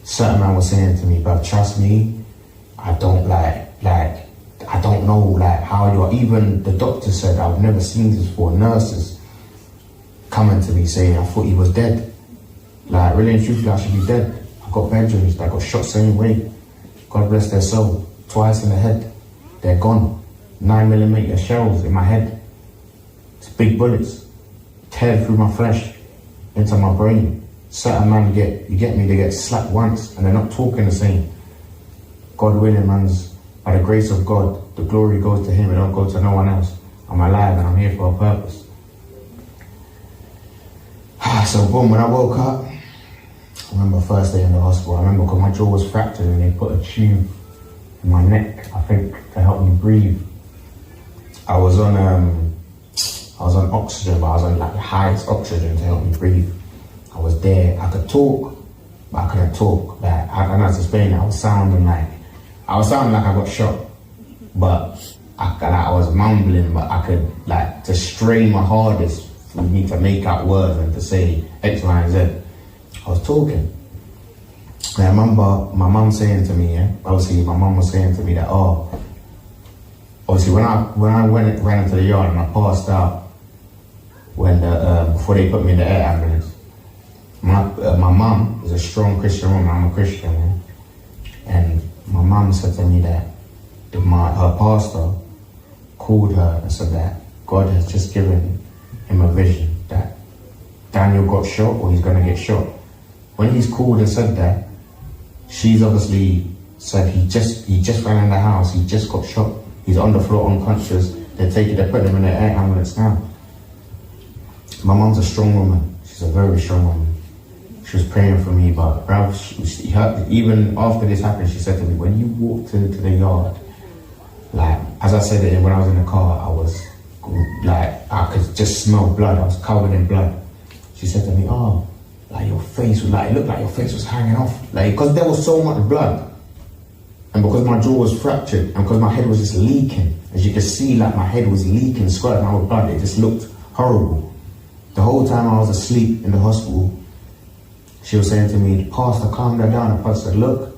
Certain man was saying to me, but trust me, I don't I don't know how you are. Even the doctor said I've never seen this before. Nurses coming to me saying I thought he was dead. Like, really and truthfully, I should be dead. I got veterans that got shot same way. God bless their soul. Twice in the head. They're gone. 9mm shells in my head. It's big bullets. Teared through my flesh into my brain. Certain man they get slapped once and they're not talking the same. God willing, man's by the grace of God, the glory goes to him, it don't go to no one else. I'm alive and I'm here for a purpose. So boom, when I woke up, I remember first day in the hospital, I remember because my jaw was fractured and they put a tube in my neck, I think, to help me breathe. I was on oxygen, but I was on the highest oxygen to help me breathe. I was there, I could talk, but I couldn't talk. I don't know how to explain it. I was sounding like I got shot, but I was mumbling, but I could to strain my hardest for me to make out words and to say X, Y, and Z. I was talking. And I remember my mum saying to me, obviously my mum was saying to me that, obviously when I ran into the yard and I passed out when before they put me in the air ambulance. My mum is a strong Christian woman. I'm a Christian, and my mum said to me that her pastor called her and said that God has just given him a vision that Daniel got shot or he's gonna get shot. When he's called and said that, she's obviously said he just ran in the house. He just got shot. He's on the floor unconscious. They're putting him in the air ambulance now. My mum's a strong woman. She's a very strong woman. She was praying for me, but even after this happened, she said to me, when you walked into the yard, as I said it when I was in the car, I was I could just smell blood. I was covered in blood. She said to me, your face was it looked like your face was hanging off, because there was so much blood, and because my jaw was fractured, and because my head was just leaking, as you can see, my head was leaking, squirting out with blood. It just looked horrible. The whole time I was asleep in the hospital, she was saying to me, Pastor, calm down. The pastor said, look,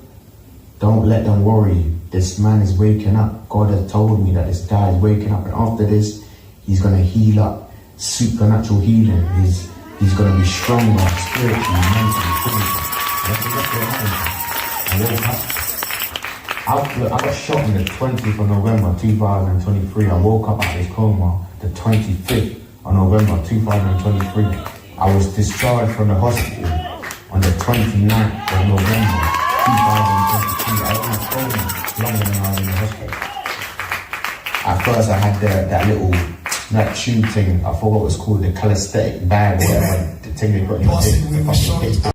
don't let them worry you. This man is waking up. God has told me that this guy is waking up, and after this, he's going to heal up. Supernatural healing. He's going to be stronger spiritually, mentally, physically. I woke up. I got shot on the 20th of November 2023. I woke up out of this coma the 25th of November 2023. I was discharged from the hospital on the 29th of November 2023. I was in a coma longer than I was in the hospital. At first I had that tube thing, I forgot what it was called, the calisthenic bag, whatever, the thing they put in your head.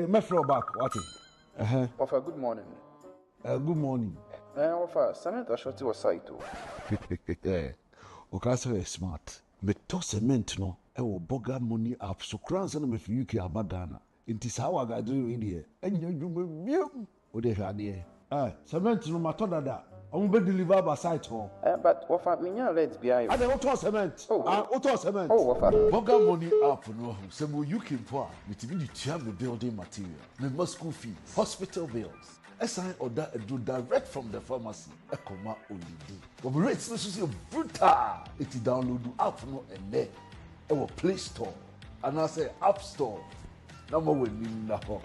Metro back, what? Offer, good morning. Good morning. Offer, Senator Shorty was side too. Okay, smart. Me to cement no, will boga money up so crowns and me for UK abadana. It is how I do in here. And you will. O de hade cement no matoda da I'm going to deliver by site home. But Wafa, minya let's be I. And then auto cement. Auto cement. Oh, Wafa. Boga money up no. Some you can pour. With the chair building material. The school fees, hospital bills. SI order a do direct from the pharmacy. A comma only do. But rates this is brutal. It download the app no and there. Our Play Store. And I say App Store. Number one meaning na ho.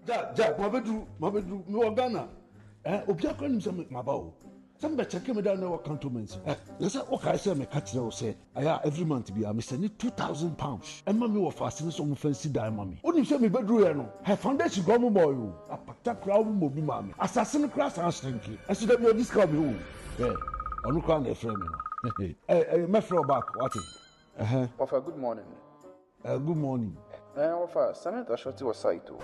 Jack, Mabedu, no Ghana. Obia kwa nimsa mabao. Some be check me down our cantonments. Yes, what I say me catch you say. I every month be I send £2,000. And mommy was fasting some fancy dime mommy. Only say me bedroom no. Her foundation go mo boy. A pata crowd mo bi mommy. Assassin class and stinky. I see that you discount me. Yeah. Onu kwa na frame me. My friend back what? Wafa, good morning. Good morning. Wafa, Senator Shorty was site too.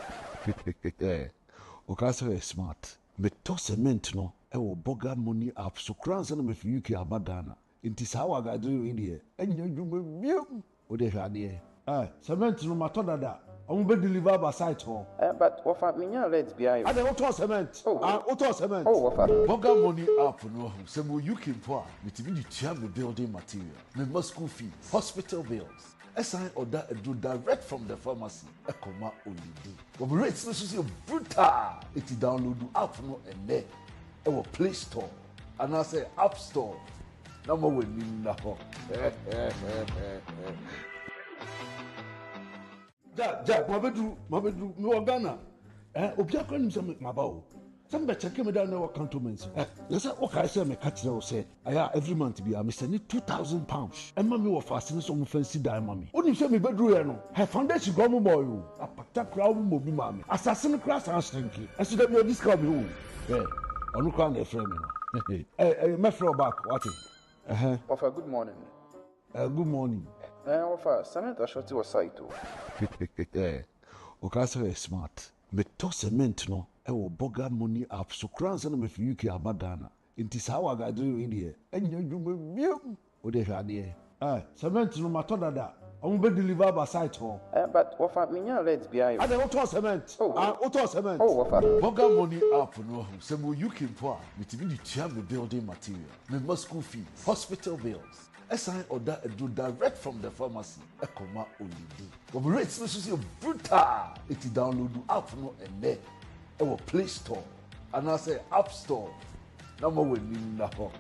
Okasa is smart. Me to cement no. Ewo boga money up so crans na me fi UK abadana. Inti sa wa ga do in here. Enyo dwuma biam. O de hwade. Cement no mato dada. Omo be deliver by site home. But Wafa, minya let's be I. And then auto cement. Auto cement. Oh, Wafa. Boga money up no. Some you can pour. With the chair building material. The school fees, hospital bills. SI order a do direct from the pharmacy. A comma only do. But rates this is brutal. It download the app no and there. Our Play Store. And I say App Store. Number one meaning na ho. Jack, Mabedu, no Ghana. Obia kwa nimsa mabao. Some be check me down our cantonments. Yes, what I say me catch you say. I every month be I send £2,000. And mommy was fasting some fancy dime mommy. Only say me bedroom no. Her foundation go mo boy. A pata crowd mo bi mommy. Assassin class and stinky. I see that you discount me. Yeah. Onu kwa na frame me. My friend back what? Wafa, good morning. Good morning. Wafa, Senator Shorty was site too. Okasa is smart. Me to cement no. Ewo boga money up so crans na me fi UK abadana. Inti sa wa ga do in here. Enyo dwuma biam. O de hwade. Cement no mato dada. Omo be deliver by site home. But Wafa, minya let's be I. And then auto cement. Auto cement. Oh, Wafa. Boga money up no. Some you can pour. With the chair building material. The school fees, hospital bills. SI order a do direct from the pharmacy. A comma only do. But rates this is brutal. It download the app no and there. Our Play Store. And I say App Store. Number one meaning na ho.